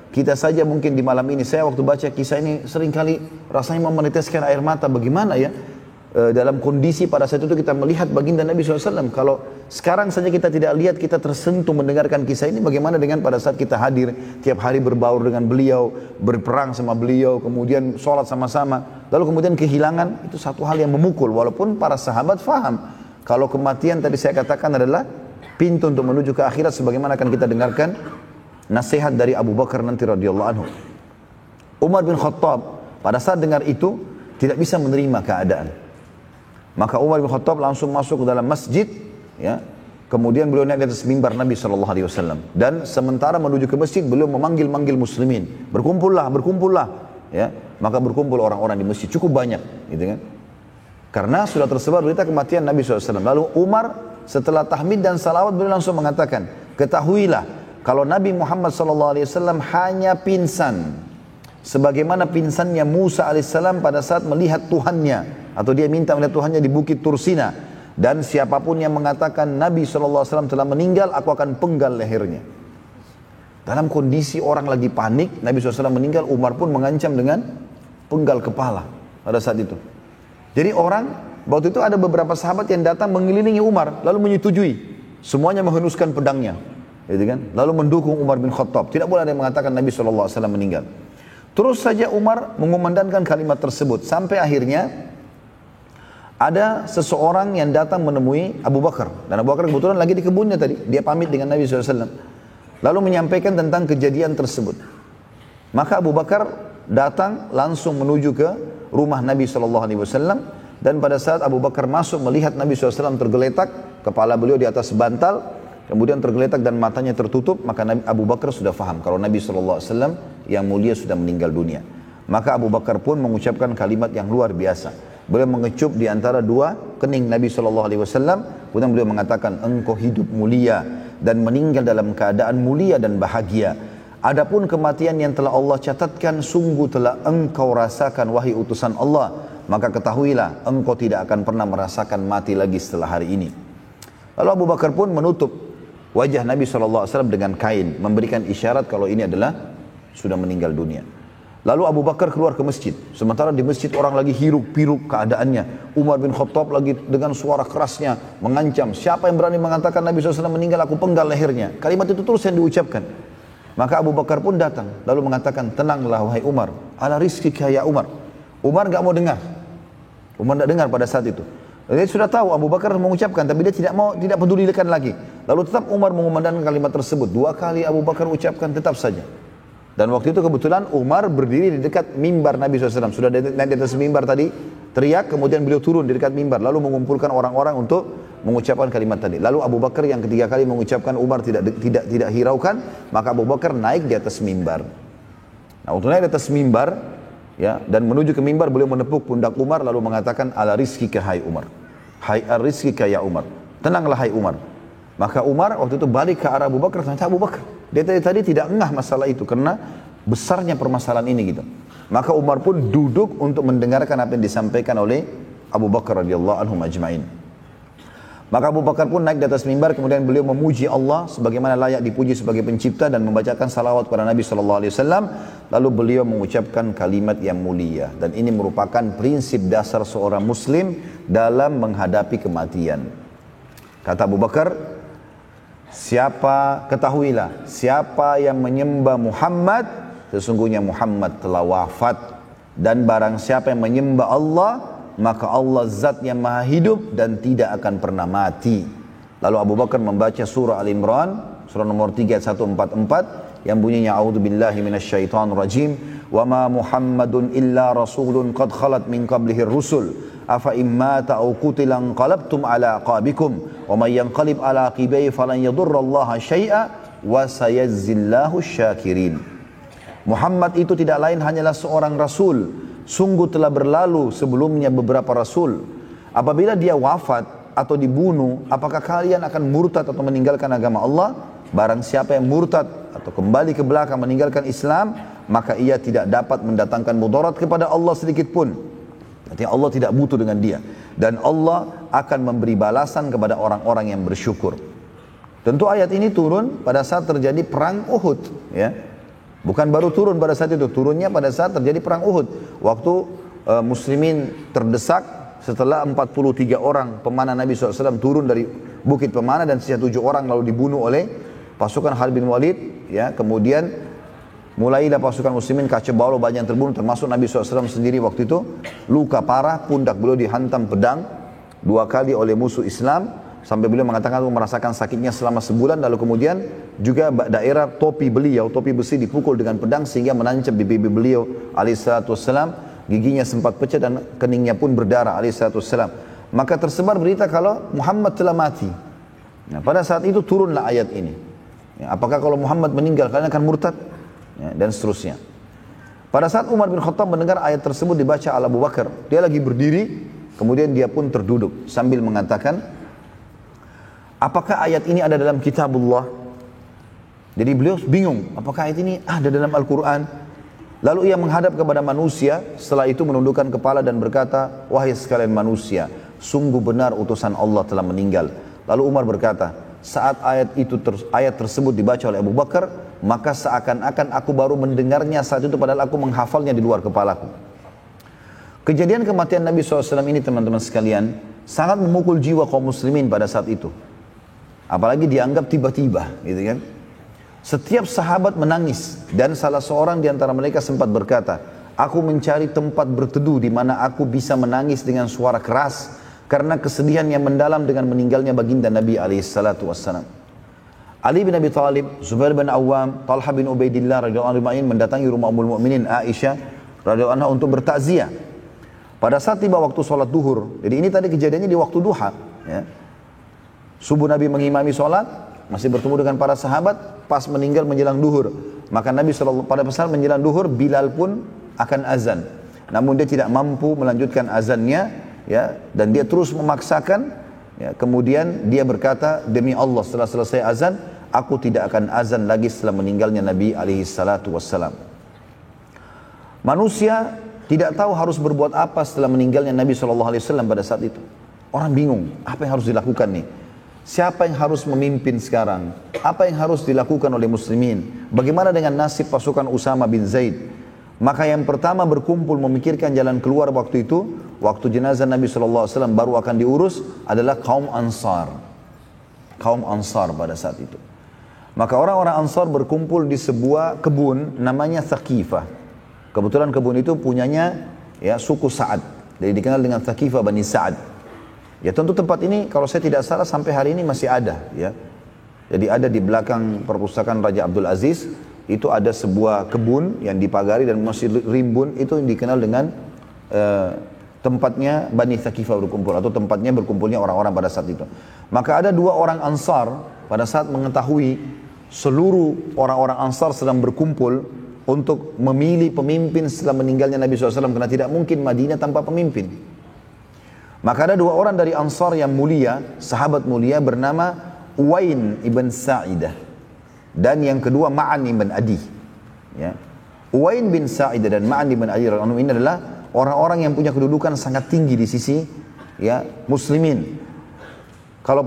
Speaker 1: Kita saja mungkin di malam ini, saya waktu baca kisah ini seringkali rasanya mau meneteskan air mata. Bagaimana ya dalam kondisi pada saat itu kita melihat baginda Nabi SAW. Kalau sekarang saja kita tidak lihat, kita tersentuh mendengarkan kisah ini, bagaimana dengan pada saat kita hadir tiap hari berbaur dengan beliau, berperang sama beliau, kemudian sholat sama-sama, lalu kemudian kehilangan, itu satu hal yang memukul. Walaupun para sahabat faham kalau kematian tadi saya katakan adalah pintu untuk menuju ke akhirat, sebagaimana akan kita dengarkan nasihat dari Abu Bakar nanti radhiyallahu anhu. Umar bin Khattab pada saat dengar itu tidak bisa menerima keadaan. Maka Umar bin Khattab langsung masuk ke dalam masjid, ya. Kemudian beliau naik di atas mimbar Nabi SAW. Dan sementara menuju ke masjid, beliau memanggil-manggil muslimin, berkumpullah, ya. Maka berkumpul orang-orang di masjid cukup banyak, gitu kan? Karena sudah tersebar berita kematian Nabi SAW. Lalu Umar setelah tahmid dan salawat beliau langsung mengatakan, ketahuilah kalau Nabi Muhammad SAW hanya pingsan, sebagaimana pingsannya Musa AS pada saat melihat Tuhannya, atau dia minta melihat Tuhannya di Bukit Tursina. Dan siapapun yang mengatakan Nabi SAW telah meninggal, aku akan penggal lehernya. Dalam kondisi orang lagi panik, Nabi SAW meninggal, Umar pun mengancam dengan penggal kepala pada saat itu. Jadi orang, waktu itu ada beberapa sahabat yang datang mengelilingi Umar, lalu menyetujui. Semuanya menghunuskan pedangnya. Gitu kan? Lalu mendukung Umar bin Khattab. Tidak boleh ada yang mengatakan Nabi SAW meninggal. Terus saja Umar mengumandangkan kalimat tersebut. Sampai akhirnya ada seseorang yang datang menemui Abu Bakar. Dan Abu Bakar kebetulan lagi di kebunnya tadi. Dia pamit dengan Nabi SAW. Lalu menyampaikan tentang kejadian tersebut. Maka Abu Bakar datang langsung menuju ke rumah Nabi SAW. Dan pada saat Abu Bakar masuk melihat Nabi SAW tergeletak. Kepala beliau di atas bantal. Kemudian tergeletak dan matanya tertutup, maka Abu Bakar sudah faham kalau Nabi SAW yang mulia sudah meninggal dunia. Maka Abu Bakar pun mengucapkan kalimat yang luar biasa. Beliau mengecup di antara dua kening Nabi SAW, kemudian beliau mengatakan, engkau hidup mulia dan meninggal dalam keadaan mulia dan bahagia. Adapun kematian yang telah Allah catatkan, sungguh telah engkau rasakan wahai utusan Allah, maka ketahuilah engkau tidak akan pernah merasakan mati lagi setelah hari ini. Lalu Abu Bakar pun menutup wajah Nabi SAW dengan kain, memberikan isyarat kalau ini adalah sudah meninggal dunia. Lalu Abu Bakar keluar ke masjid. Sementara di masjid orang lagi hiruk-pikuk keadaannya. Umar bin Khattab lagi dengan suara kerasnya mengancam, siapa yang berani mengatakan Nabi SAW meninggal, aku penggal lehernya. Kalimat itu terus yang diucapkan. Maka Abu Bakar pun datang lalu mengatakan, tenanglah wahai Umar, ala rizkika ya Umar. Umar gak mau dengar. Umar tidak dengar pada saat itu. Dia sudah tahu Abu Bakar mengucapkan, tapi dia tidak pedulikan lagi. Lalu tetap Umar mengumandangkan kalimat tersebut. 2 kali Abu Bakar ucapkan, tetap saja. Dan waktu itu kebetulan Umar berdiri di dekat mimbar Nabi SAW. Sudah naik di atas mimbar tadi, teriak, kemudian beliau turun di dekat mimbar, lalu mengumpulkan orang-orang untuk mengucapkan kalimat tadi. Lalu Abu Bakar yang ketiga kali mengucapkan, Umar tidak hiraukan, maka Abu Bakar naik di atas mimbar. Nah, untuk naik di atas mimbar, ya, dan menuju ke mimbar, beliau menepuk pundak Umar lalu mengatakan, ala rizkika hai Umar, hai ar-rizkika ya Umar, tenanglah hai Umar. Maka Umar waktu itu balik ke arah Abu Bakar, tanya Abu Bakar, dia tadi tidak ngah masalah itu karena besarnya permasalahan ini gitu. Maka Umar pun duduk untuk mendengarkan apa yang disampaikan oleh Abu Bakar radhiyallahu anhu ajma'in. Maka Abu Bakar pun naik di atas mimbar, kemudian beliau memuji Allah sebagaimana layak dipuji sebagai pencipta dan membacakan salawat kepada Nabi SAW. Lalu beliau mengucapkan kalimat yang mulia, dan ini merupakan prinsip dasar seorang muslim dalam menghadapi kematian. Kata Abu Bakar, ketahuilah, siapa yang menyembah Muhammad, sesungguhnya Muhammad telah wafat, dan barang siapa yang menyembah Allah, maka Allah zat yang maha hidup dan tidak akan pernah mati. Lalu Abu Bakar membaca surah Al-Imran, surah nomor 3 ayat 144 yang bunyinya, a'udzubillahi minasyaitonir rajim, wa ma Muhammadun illa rasulun qad khalat min qablihi rusul afa imma aw qutila qalabtum ala aqabikum wa may yanqalib ala aqibihi falan yadurrallaha syai'a wa sayazzillahu syakirin. Muhammad itu tidak lain hanyalah seorang rasul. Sungguh telah berlalu sebelumnya beberapa rasul. Apabila dia wafat atau dibunuh, apakah kalian akan murtad atau meninggalkan agama Allah? Barang siapa yang murtad atau kembali ke belakang meninggalkan Islam, maka ia tidak dapat mendatangkan mudarat kepada Allah sedikit pun. Artinya Allah tidak butuh dengan dia. Dan Allah akan memberi balasan kepada orang-orang yang bersyukur. Tentu ayat ini turun pada saat terjadi perang Uhud, ya. Bukan baru turun pada saat itu, turunnya pada saat terjadi perang Uhud. Waktu muslimin terdesak setelah 43 orang pemanah Nabi SAW turun dari bukit pemanah dan sisa 7 orang lalu dibunuh oleh pasukan Khalid bin Walid. Ya, kemudian mulailah pasukan muslimin kacau balau, banyak yang terbunuh termasuk Nabi SAW sendiri waktu itu. Luka parah, pundak beliau dihantam pedang 2 kali oleh musuh Islam. Sampai beliau mengatakan aku merasakan sakitnya selama sebulan. Lalu kemudian juga daerah topi beliau, topi besi dipukul dengan pedang sehingga menancap di pipi beliau alaihissalam. Giginya sempat pecah dan keningnya pun berdarah alaihissalam. Maka tersebar berita kalau Muhammad telah mati. Nah, pada saat itu turunlah ayat ini. Ya, apakah kalau Muhammad meninggal kalian akan murtad? Ya, dan seterusnya. Pada saat Umar bin Khattab mendengar ayat tersebut dibaca oleh Abu Bakar, dia lagi berdiri, kemudian dia pun terduduk sambil mengatakan, apakah ayat ini ada dalam kitabullah? Jadi beliau bingung, apakah ayat ini ada dalam Al-Quran? Lalu ia menghadap kepada manusia, setelah itu menundukkan kepala dan berkata, wahai sekalian manusia, sungguh benar utusan Allah telah meninggal. Lalu Umar berkata, saat ayat tersebut dibaca oleh Abu Bakar, maka seakan-akan aku baru mendengarnya saat itu padahal aku menghafalnya di luar kepalaku. Kejadian kematian Nabi SAW ini teman-teman sekalian, sangat memukul jiwa kaum muslimin pada saat itu. Apalagi dianggap tiba-tiba, gitu kan. Setiap sahabat menangis dan salah seorang di antara mereka sempat berkata, aku mencari tempat berteduh di mana aku bisa menangis dengan suara keras karena kesedihan yang mendalam dengan meninggalnya baginda Nabi alaihissalatu wassalam. Ali bin Abi Thalib, Zubair bin Awam, Talha bin Ubaidillah radhiyallahu anhu mendatangi rumah Ummul Mukminin Aisyah radhiyallahu anha untuk bertakziah. Pada saat tiba waktu sholat duhur, jadi ini tadi kejadiannya di waktu duha, ya. Subuh Nabi mengimami sholat, masih bertemu dengan para sahabat, pas meninggal menjelang duhur. Maka Nabi pada saat menjelang duhur, Bilal pun akan azan. Namun dia tidak mampu melanjutkan azannya, ya, dan dia terus memaksakan. Ya, kemudian dia berkata, demi Allah setelah selesai azan, aku tidak akan azan lagi setelah meninggalnya Nabi alaihi salatu wassalam. Manusia tidak tahu harus berbuat apa setelah meninggalnya Nabi SAW pada saat itu. Orang bingung, apa yang harus dilakukan nih? Siapa yang harus memimpin sekarang? Apa yang harus dilakukan oleh muslimin? Bagaimana dengan nasib pasukan Usama bin Zaid? Maka yang pertama berkumpul memikirkan jalan keluar waktu itu, waktu jenazah Nabi SAW baru akan diurus, adalah kaum Ansar. Kaum Ansar pada saat itu. Maka orang-orang Ansar berkumpul di sebuah kebun namanya Thaqifah. Kebetulan kebun itu punyanya ya suku Sa'ad. Jadi dikenal dengan Thaqifah Bani Sa'ad. Ya tentu tempat ini kalau saya tidak salah sampai hari ini masih ada ya. Jadi ada di belakang perpustakaan Raja Abdul Aziz, itu ada sebuah kebun yang dipagari dan masih rimbun, itu yang dikenal dengan tempatnya Bani Thaqifah berkumpul, atau tempatnya berkumpulnya orang-orang pada saat itu. Maka ada dua orang Ansar pada saat mengetahui seluruh orang-orang Ansar sedang berkumpul untuk memilih pemimpin setelah meninggalnya Nabi SAW, karena tidak mungkin Madinah tanpa pemimpin. Maka ada dua orang dari Ansar yang mulia, sahabat mulia, bernama Uwain ibn Sa'idah dan yang kedua Ma'an ibn Adi. Ya. Uwain bin Sa'idah dan Ma'an ibn Adi ini adalah orang-orang yang punya kedudukan sangat tinggi di sisi ya muslimin. Kalau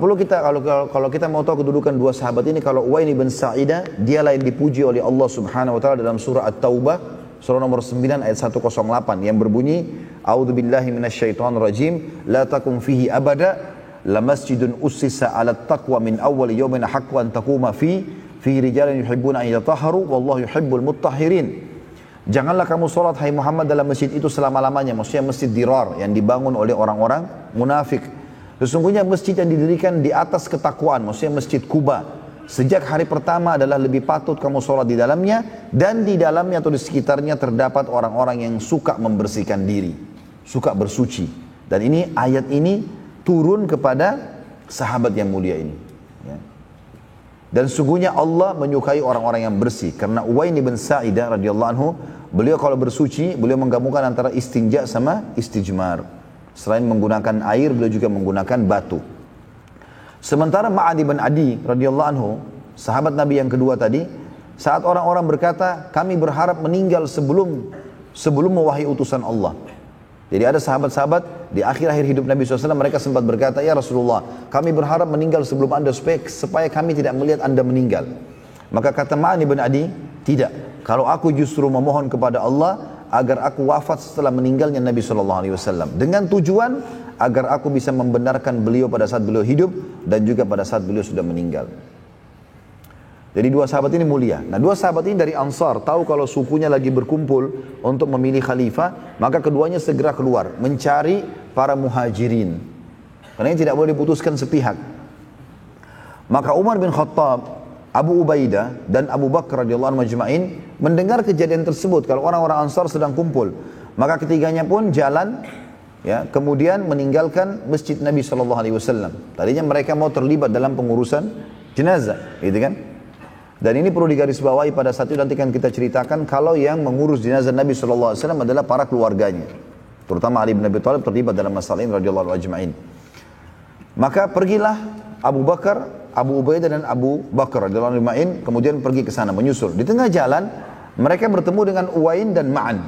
Speaker 1: kita mau tahu kedudukan dua sahabat ini, kalau Uwain ibn Sa'idah, dialah yang dipuji oleh Allah Subhanahu wa taala dalam surah At-Taubah, surah nomor 9 ayat 108 yang berbunyi, A'udzubillahi minasyaitonirrajim, la takum fihi abada, la masjidun ussisa 'ala taqwa min awwal yawmin haqqu an taquma fi rijalun yuhibbuna an yatahharu wallahu yuhibbul mutahhirin. Janganlah kamu salat hai Muhammad dalam masjid itu selama-lamanya, maksudnya Masjid Dirar yang dibangun oleh orang-orang munafik. Sesungguhnya masjid yang didirikan di atas ketakwaan, maksudnya Masjid Kuba. Sejak hari pertama adalah lebih patut kamu sholat di dalamnya, dan di dalamnya atau di sekitarnya terdapat orang-orang yang suka membersihkan diri, suka bersuci. Dan ini ayat ini turun kepada sahabat yang mulia ini. Ya. Dan sungguhnya Allah menyukai orang-orang yang bersih, karena Uwain bin Sa'idah radhiyallahu anhu, beliau kalau bersuci, beliau menggabungkan antara istinja sama istijmar. Selain menggunakan air, beliau juga menggunakan batu. Sementara Ma'ad bin Adi radhiyallahu anhu, sahabat Nabi yang kedua tadi, saat orang-orang berkata, kami berharap meninggal sebelum mewahyi utusan Allah. Jadi ada sahabat-sahabat di akhir-akhir hidup Nabi SAW, mereka sempat berkata, ya Rasulullah, kami berharap meninggal sebelum anda supaya kami tidak melihat anda meninggal. Maka kata Ma'ad bin Adi, tidak. Kalau aku justru memohon kepada Allah agar aku wafat setelah meninggalnya Nabi SAW, dengan tujuan agar aku bisa membenarkan beliau pada saat beliau hidup dan juga pada saat beliau sudah meninggal. Jadi dua sahabat ini mulia. Nah, dua sahabat ini dari Ansar tahu kalau sukunya lagi berkumpul untuk memilih khalifah, maka keduanya segera keluar mencari para muhajirin, karena ini tidak boleh diputuskan sepihak. Maka Umar bin Khattab, Abu Ubaidah dan Abu Bakar radhiyallahu anhu majma'in mendengar kejadian tersebut kalau orang-orang Ansar sedang kumpul, maka ketiganya pun jalan ya, kemudian meninggalkan masjid Nabi SAW. Tadinya mereka mau terlibat dalam pengurusan jenazah, gitu kan? Dan ini perlu digarisbawahi pada saat itu nanti kan kita ceritakan, kalau yang mengurus jenazah Nabi SAW adalah para keluarganya, terutama Ali bin Abi Thalib terlibat dalam masalah ini radhiyallahu anhu ajma'in. Maka pergilah Abu Bakar, Abu Ubaidah dan Abu Bakar radhiyallahu anhu ajma'in, kemudian pergi ke sana menyusul. Di tengah jalan mereka bertemu dengan Uwain dan Ma'an,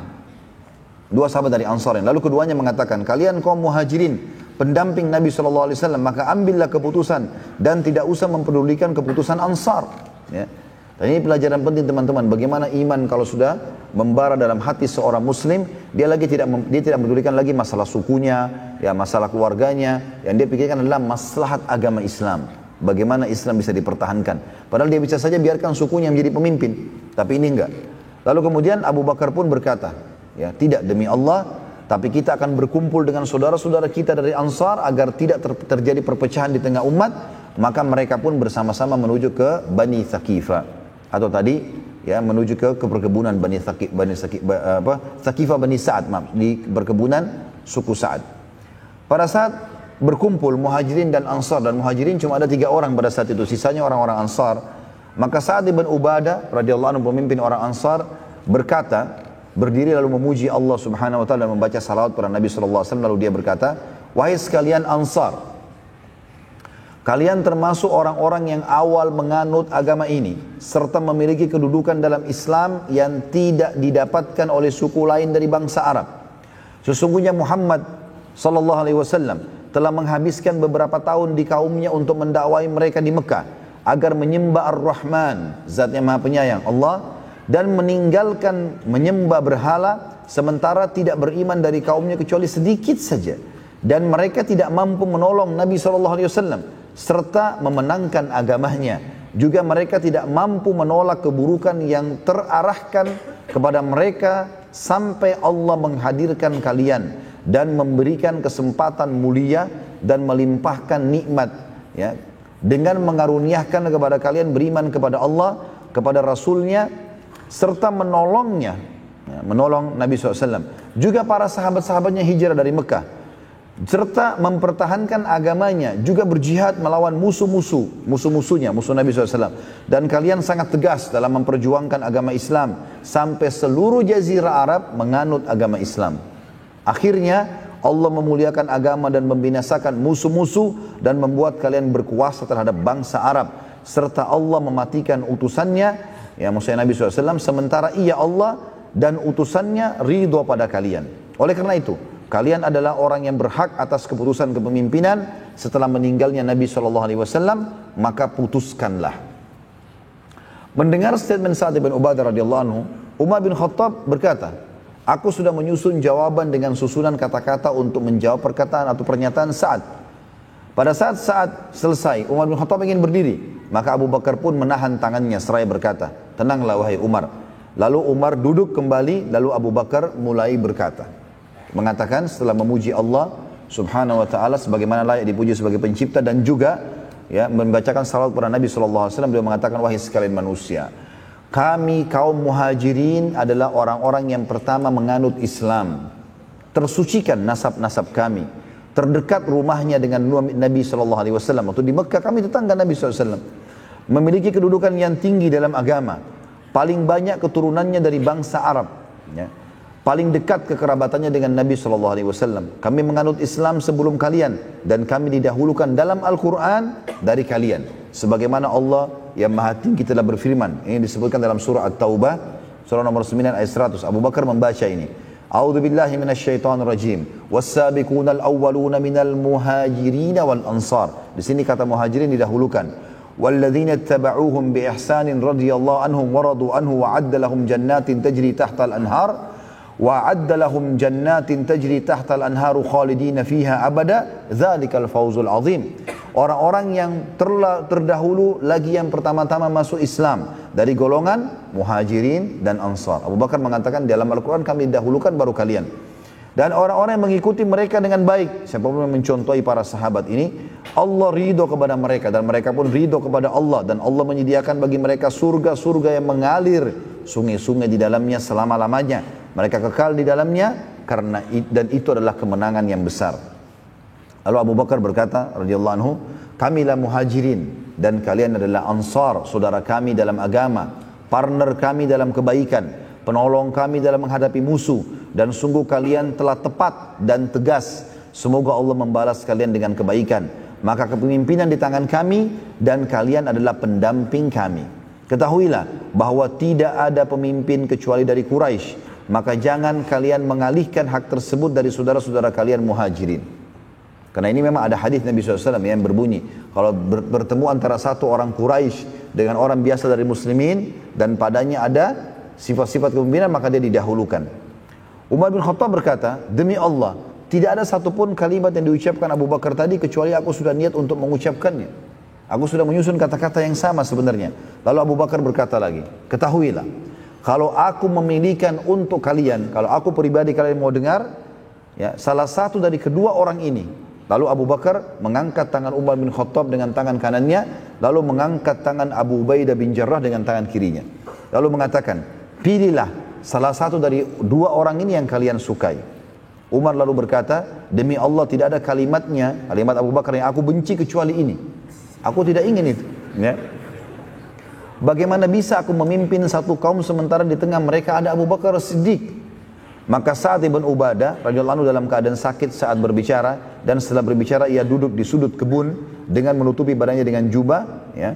Speaker 1: dua sahabat dari Ansar. Lalu keduanya mengatakan, kalian kaum muhajirin, pendamping Nabi SAW, maka ambillah keputusan dan tidak usah mempedulikan keputusan Ansar. Ya. Dan ini pelajaran penting teman-teman, bagaimana iman kalau sudah membara dalam hati seorang muslim, dia tidak mempedulikan lagi masalah sukunya, ya masalah keluarganya, yang dia pikirkan adalah maslahat agama Islam. Bagaimana Islam bisa dipertahankan. Padahal dia bisa saja biarkan sukunya menjadi pemimpin, tapi ini enggak. Lalu kemudian Abu Bakar pun berkata, ya tidak, demi Allah, tapi kita akan berkumpul dengan saudara-saudara kita dari Ansar agar tidak terjadi perpecahan di tengah umat. Maka mereka pun bersama-sama menuju ke Bani Thaqifah, atau tadi ya menuju ke perkebunan Thaqifah Bani Sa'ad, di perkebunan suku Sa'ad. Pada saat berkumpul muhajirin dan Ansar, dan muhajirin cuma ada 3 orang pada saat itu, sisanya orang-orang Ansar. Maka Sa'ad bin Ubadah radhiyallahu anhu, pemimpin orang Ansar, berkata, berdiri lalu memuji Allah Subhanahu wa taala dan membaca salawat pada Nabi sallallahu alaihi wasallam. Lalu dia berkata, wahai sekalian Ansar, Kalian termasuk orang-orang yang awal menganut agama ini serta memiliki kedudukan dalam Islam yang tidak didapatkan oleh suku lain dari bangsa Arab. Sesungguhnya Muhammad sallallahu alaihi wasallam telah menghabiskan beberapa tahun di kaumnya untuk mendakwai mereka di Mekah agar menyembah Ar-Rahman, Zat yang Maha Penyayang, Allah, dan meninggalkan menyembah berhala, sementara tidak beriman dari kaumnya kecuali sedikit saja, dan mereka tidak mampu menolong Nabi SAW serta memenangkan agamanya. Juga mereka tidak mampu menolak keburukan yang terarahkan kepada mereka sampai Allah menghadirkan kalian dan memberikan kesempatan mulia dan melimpahkan nikmat, ya, dengan mengaruniakan kepada kalian beriman kepada Allah, kepada Rasulnya, serta menolongnya, ya, menolong Nabi SAW. Juga para sahabat-sahabatnya hijrah dari Mekah, serta mempertahankan agamanya, juga berjihad melawan musuh-musuhnya, musuh Nabi SAW. Dan kalian sangat tegas dalam memperjuangkan agama Islam, sampai seluruh jazirah Arab menganut agama Islam. Akhirnya Allah memuliakan agama dan membinasakan musuh-musuh dan membuat kalian berkuasa terhadap bangsa Arab, serta Allah mematikan utusannya, ya maksudnya Nabi SAW, sementara ia Allah dan utusannya ridho pada kalian. Oleh karena itu, kalian adalah orang yang berhak atas keputusan kepemimpinan setelah meninggalnya Nabi SAW, maka putuskanlah. Mendengar statement Sa'ad bin Ubadah radhiyallahu anhu, Umar bin Khattab berkata, aku sudah menyusun jawaban dengan susunan kata-kata untuk menjawab perkataan atau pernyataan Sa'ad. Pada saat Sa'ad selesai, Umar bin Khattab ingin berdiri, maka Abu Bakar pun menahan tangannya seraya berkata, tenanglah wahai Umar. Lalu Umar duduk kembali, lalu Abu Bakar mulai berkata, mengatakan setelah memuji Allah subhanahu wa ta'ala sebagaimana layak dipuji sebagai pencipta, dan juga ya membacakan salawat kepada Nabi SAW, beliau mengatakan, wahai sekalian manusia, kami kaum muhajirin adalah orang-orang yang pertama menganut Islam. Tersucikan nasab-nasab kami. Terdekat rumahnya dengan Nabi SAW. Waktu di Mekah kami tetangga Nabi SAW. Memiliki kedudukan yang tinggi dalam agama. Paling banyak keturunannya dari bangsa Arab. Ya. Paling dekat kekerabatannya dengan Nabi SAW. Kami menganut Islam sebelum kalian. Dan kami didahulukan dalam Al-Quran dari kalian. Sebagaimana Allah yang Maha Tinggi telah berfirman. Ini disebutkan dalam surah At-Taubah, surah nomor 9 ayat 100. Abu Bakar membaca ini. A'udzu billahi minasyaitonir rajim. Was-sabiqunal awwaluna minal muhajirin wal ansar. Di sini kata muhajirin didahulukan. Walladzina ittaba'uuhum bi ihsanin radhiyallahu anhum wa radu anhu wa 'adda lahum jannatin tajri tahtal anhar. وَعَدَّ لَهُمْ جَنَّاتٍ تَجْرِي تَحْتَ الْأَنْهَارُ خَالِدِينَ فِيهَا أَبَدًا ذَلِكَ الْفَوْزُ الْعَظِيمُ. Orang-orang yang terdahulu lagi yang pertama-tama masuk Islam dari golongan muhajirin dan ansar. Abu Bakar mengatakan dalam Al-Quran kami dahulukan baru kalian. Dan orang-orang yang mengikuti mereka dengan baik, siapapun yang mencontohi para sahabat ini, Allah ridho kepada mereka dan mereka pun ridho kepada Allah, dan Allah menyediakan bagi mereka surga-surga yang mengalir sungai-sungai di dalamnya selama-lamanya. Mereka kekal di dalamnya dan itu adalah kemenangan yang besar. Lalu Abu Bakar berkata radhiyallahu anhu, kamilah muhajirin dan kalian adalah ansar, saudara kami dalam agama, partner kami dalam kebaikan, penolong kami dalam menghadapi musuh, dan sungguh kalian telah tepat dan tegas. Semoga Allah membalas kalian dengan kebaikan. Maka kepemimpinan di tangan kami dan kalian adalah pendamping kami. Ketahuilah bahwa tidak ada pemimpin kecuali dari Quraisy. Maka jangan kalian mengalihkan hak tersebut dari saudara-saudara kalian muhajirin. Karena ini memang ada hadis Nabi SAW yang berbunyi, kalau bertemu antara satu orang Quraisy dengan orang biasa dari muslimin dan padanya ada sifat-sifat kepemimpinan, maka dia didahulukan. Umar bin Khattab berkata, demi Allah, tidak ada satupun kalimat yang diucapkan Abu Bakar tadi kecuali aku sudah niat untuk mengucapkannya. Aku sudah menyusun kata-kata yang sama sebenarnya. Lalu Abu Bakar berkata lagi, ketahuilah, kalau aku memilihkan untuk kalian, kalau aku pribadi kalian mau dengar, ya, salah satu dari kedua orang ini. Lalu Abu Bakar mengangkat tangan Umar bin Khattab dengan tangan kanannya, lalu mengangkat tangan Abu Ubaidah bin Jarrah dengan tangan kirinya. Lalu mengatakan, pilihlah salah satu dari dua orang ini yang kalian sukai. Umar lalu berkata, demi Allah tidak ada kalimatnya, kalimat Abu Bakar yang aku benci kecuali ini. Aku tidak ingin itu. Ya. Bagaimana bisa aku memimpin satu kaum sementara di tengah mereka ada Abu Bakar Siddiq? Maka Sa'ad ibn Ubadah radhiyallahu anhu dalam keadaan sakit saat berbicara, dan setelah berbicara ia duduk di sudut kebun dengan menutupi badannya dengan jubah, ya.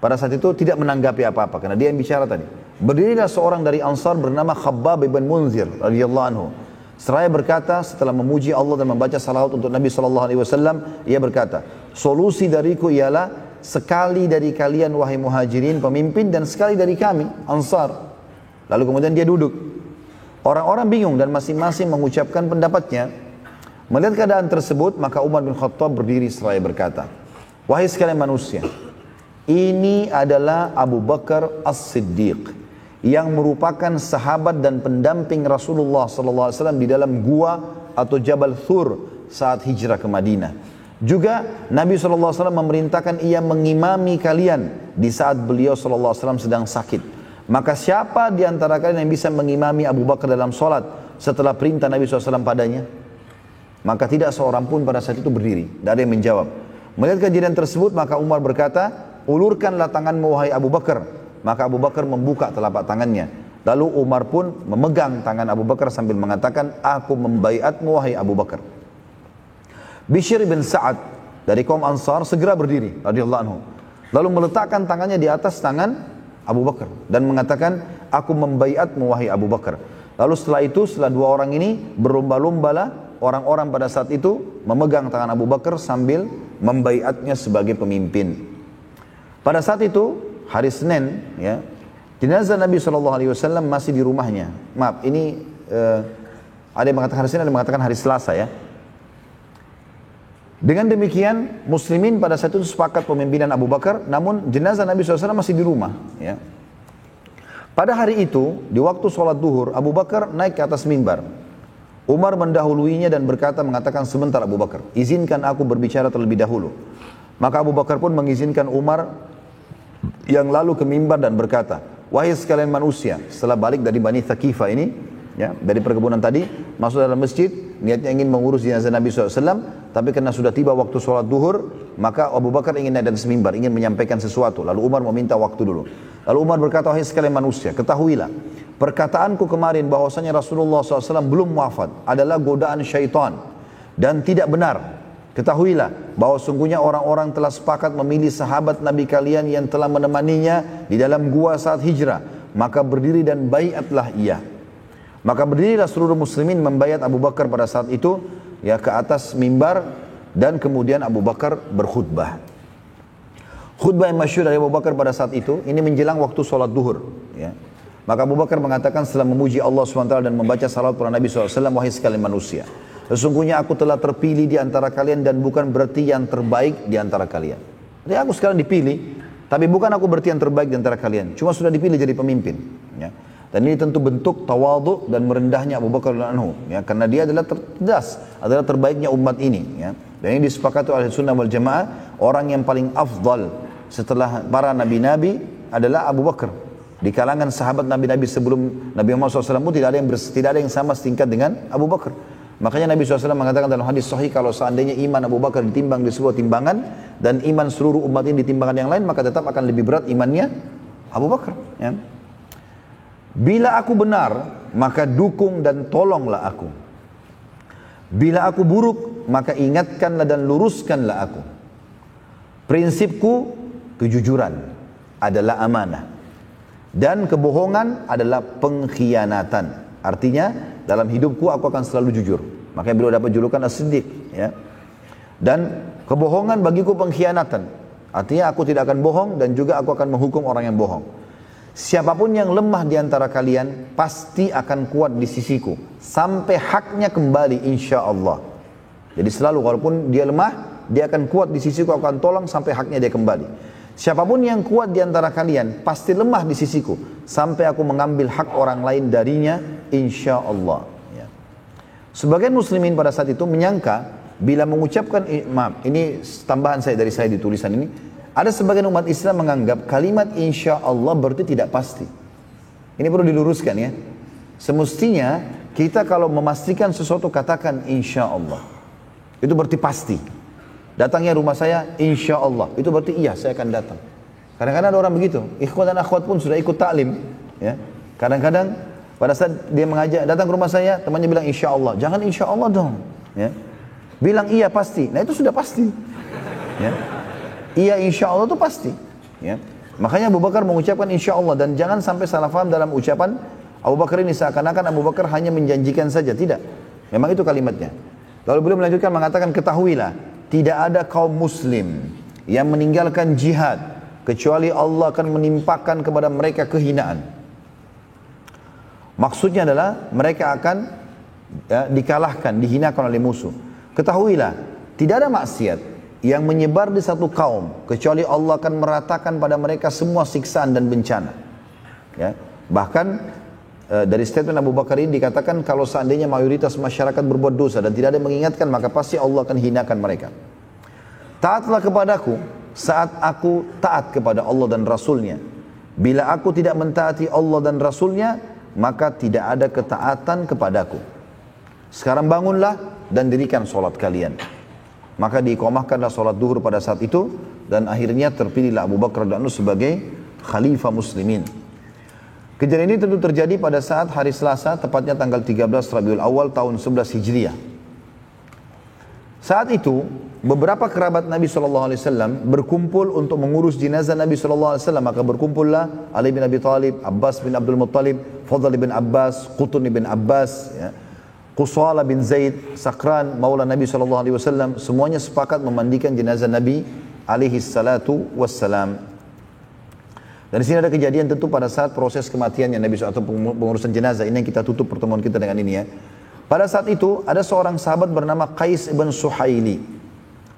Speaker 1: Pada saat itu tidak menanggapi apa-apa karena dia yang bicara tadi. Berdirilah seorang dari Ansar bernama Khabbab ibn Munzir radhiyallahu anhu. Seraya berkata setelah memuji Allah dan membaca salawat untuk Nabi SAW, ia berkata, solusi dariku ialah sekali dari kalian wahai muhajirin pemimpin dan sekali dari kami Ansar. Lalu kemudian dia duduk. Orang-orang bingung dan masing-masing mengucapkan pendapatnya. Melihat keadaan tersebut, maka Umar bin Khattab berdiri seraya berkata, wahai sekalian manusia, ini adalah Abu Bakar As-Siddiq yang merupakan sahabat dan pendamping Rasulullah SAW di dalam gua atau Jabal Thur saat hijrah ke Madinah. Juga Nabi SAW memerintahkan ia mengimami kalian di saat beliau SAW sedang sakit. Maka siapa di antara kalian yang bisa mengimami Abu Bakar dalam solat setelah perintah Nabi SAW padanya? Maka tidak seorang pun pada saat itu berdiri, tidak ada yang menjawab. Melihat kejadian tersebut, maka Umar berkata, ulurkanlah tanganmu wahai Abu Bakar. Maka Abu Bakar membuka telapak tangannya. Lalu Umar pun memegang tangan Abu Bakar sambil mengatakan, aku membaiatmu wahai Abu Bakar. Bishr bin Sa'ad dari kaum Ansar segera berdiri radhiyallahu anhu. Lalu meletakkan tangannya di atas tangan Abu Bakar dan mengatakan, aku membaiatmu wahai Abu Bakar. Lalu setelah itu, setelah dua orang ini berlomba-lombalah orang-orang pada saat itu memegang tangan Abu Bakar sambil membaiatnya sebagai pemimpin. Pada saat itu hari Senin, ya, jenazah Nabi SAW masih di rumahnya. Maaf, ini ada yang mengatakan hari Senin, ada yang mengatakan hari Selasa, ya. Dengan demikian muslimin pada saat itu sepakat pemimpinan Abu Bakar, namun jenazah Nabi SAW masih di rumah, ya. Pada hari itu di waktu sholat duhur, Abu Bakar naik ke atas mimbar. Umar mendahuluinya dan mengatakan, sebentar Abu Bakar, izinkan aku berbicara terlebih dahulu. Maka Abu Bakar pun mengizinkan Umar yang lalu ke mimbar dan berkata, wahai sekalian manusia, setelah balik dari Bani Thaqifah ini, ya, dari perkebunan tadi, masuk dalam masjid, niatnya ingin mengurus jenazah Nabi SAW, tapi karena sudah tiba waktu sholat duhur, maka Abu Bakar ingin naik dan semimbar, ingin menyampaikan sesuatu. Lalu Umar meminta waktu dulu. Lalu Umar berkata, wahai sekalian manusia, ketahuilah, perkataanku kemarin bahwasanya Rasulullah SAW belum wafat adalah godaan syaitan dan tidak benar. Ketahuilah bahwa sungguhnya orang-orang telah sepakat memilih sahabat Nabi kalian yang telah menemaninya di dalam gua saat hijrah. Maka berdiri dan baiatlah ia. Maka berdirilah seluruh muslimin membaiat Abu Bakar pada saat itu, ya, ke atas mimbar, dan kemudian Abu Bakar berkhutbah. Khutbah yang masyhur dari Abu Bakar pada saat itu, ini menjelang waktu sholat duhur, ya. Maka Abu Bakar mengatakan setelah memuji Allah SWT dan membaca salawat kepada Nabi SAW, wahai sekalian manusia, sesungguhnya aku telah terpilih di antara kalian dan bukan berarti yang terbaik di antara kalian. Jadi aku sekarang dipilih, tapi bukan aku berarti yang terbaik di antara kalian. Cuma sudah dipilih jadi pemimpin. Ya. Dan ini tentu bentuk tawadhu dan merendahnya Abu Bakar radhiyallahu anhu. Ya, karena dia adalah cerdas, adalah terbaiknya umat ini. Ya. Dan ini disepakati oleh Sunnah wal Jamaah, orang yang paling afdal setelah para nabi-nabi adalah Abu Bakar. Di kalangan sahabat nabi-nabi sebelum Nabi Muhammad SAW pun tidak ada yang sama setingkat dengan Abu Bakar. Makanya Nabi SAW mengatakan dalam hadis sahih, kalau seandainya iman Abu Bakar ditimbang di sebuah timbangan dan iman seluruh umat ini ditimbangan yang lain, maka tetap akan lebih berat imannya Abu Bakar. Ya. Bila aku benar, maka dukung dan tolonglah aku. Bila aku buruk, maka ingatkanlah dan luruskanlah aku. Prinsipku, kejujuran adalah amanah. Dan kebohongan adalah pengkhianatan. Artinya dalam hidupku aku akan selalu jujur. Makanya beliau dapat julukan As-Siddiq, ya. Dan kebohongan bagiku pengkhianatan. Artinya aku tidak akan bohong dan juga aku akan menghukum orang yang bohong. Siapapun yang lemah di antara kalian pasti akan kuat di sisiku sampai haknya kembali, insya Allah. Jadi selalu walaupun dia lemah, dia akan kuat di sisiku, aku akan tolong sampai haknya dia kembali. Siapapun yang kuat di antara kalian pasti lemah di sisiku sampai aku mengambil hak orang lain darinya, insya Allah. Ya. Sebagian muslimin pada saat itu menyangka bila mengucapkan, maaf, ini tambahan saya dari saya di tulisan ini, ada sebagian umat Islam menganggap kalimat insya Allah berarti tidak pasti. Ini perlu diluruskan, ya. Semestinya kita kalau memastikan sesuatu katakan insya Allah, itu berarti pasti. Datangnya rumah saya, insya Allah, itu berarti iya saya akan datang. Kadang-kadang ada orang begitu, ikhwan dan akhwat pun sudah ikut taklim, ya. Kadang-kadang Pada saat dia mengajak datang ke rumah saya, temannya bilang insya Allah. Jangan insya Allah dong. Ya. Bilang iya pasti. Nah itu sudah pasti. Ya. Iya insya Allah itu pasti. Ya. Makanya Abu Bakar mengucapkan insya Allah. Dan jangan sampai salah faham dalam ucapan Abu Bakar ini seakan-akan Abu Bakar hanya menjanjikan saja. Tidak. Memang itu kalimatnya. Lalu beliau melanjutkan mengatakan, ketahuilah, tidak ada kaum muslim yang meninggalkan jihad kecuali Allah akan menimpakan kepada mereka kehinaan. Maksudnya adalah mereka akan dikalahkan, dihinakan oleh musuh. Ketahuilah, tidak ada maksiat yang menyebar di satu kaum kecuali Allah akan meratakan pada mereka semua siksaan dan bencana. Ya. Bahkan dari statement Abu Bakar ini dikatakan kalau seandainya mayoritas masyarakat berbuat dosa dan tidak ada yang mengingatkan, maka pasti Allah akan hinakan mereka. Taatlah kepadaku saat aku taat kepada Allah dan Rasulnya. Bila aku tidak mentaati Allah dan Rasulnya, maka tidak ada ketaatan kepadaku. Sekarang bangunlah dan dirikan solat kalian. Maka diiqamahkanlah solat duhur pada saat itu, dan akhirnya terpilihlah Abu Bakar radhiyallahu anhu sebagai khalifah muslimin. Kejadian ini tentu terjadi pada saat hari Selasa, tepatnya tanggal 13 Rabiul Awal tahun 11 Hijriah. Saat itu, beberapa kerabat Nabi SAW berkumpul untuk mengurus jenazah Nabi SAW. Maka berkumpullah Ali bin Abi Thalib, Abbas bin Abdul Muttalib, Fadl bin Abbas, Qutun bin Abbas, ya, Qusala bin Zaid, Sakran, maula Nabi SAW. Semuanya sepakat memandikan jenazah Nabi SAW. Dan di sini ada kejadian tentu pada saat proses kematiannya Nabi SAW atau pengurusan jenazah. Ini yang kita tutup pertemuan kita dengan ini ya. Pada saat itu ada seorang sahabat bernama Qais ibn Suhaili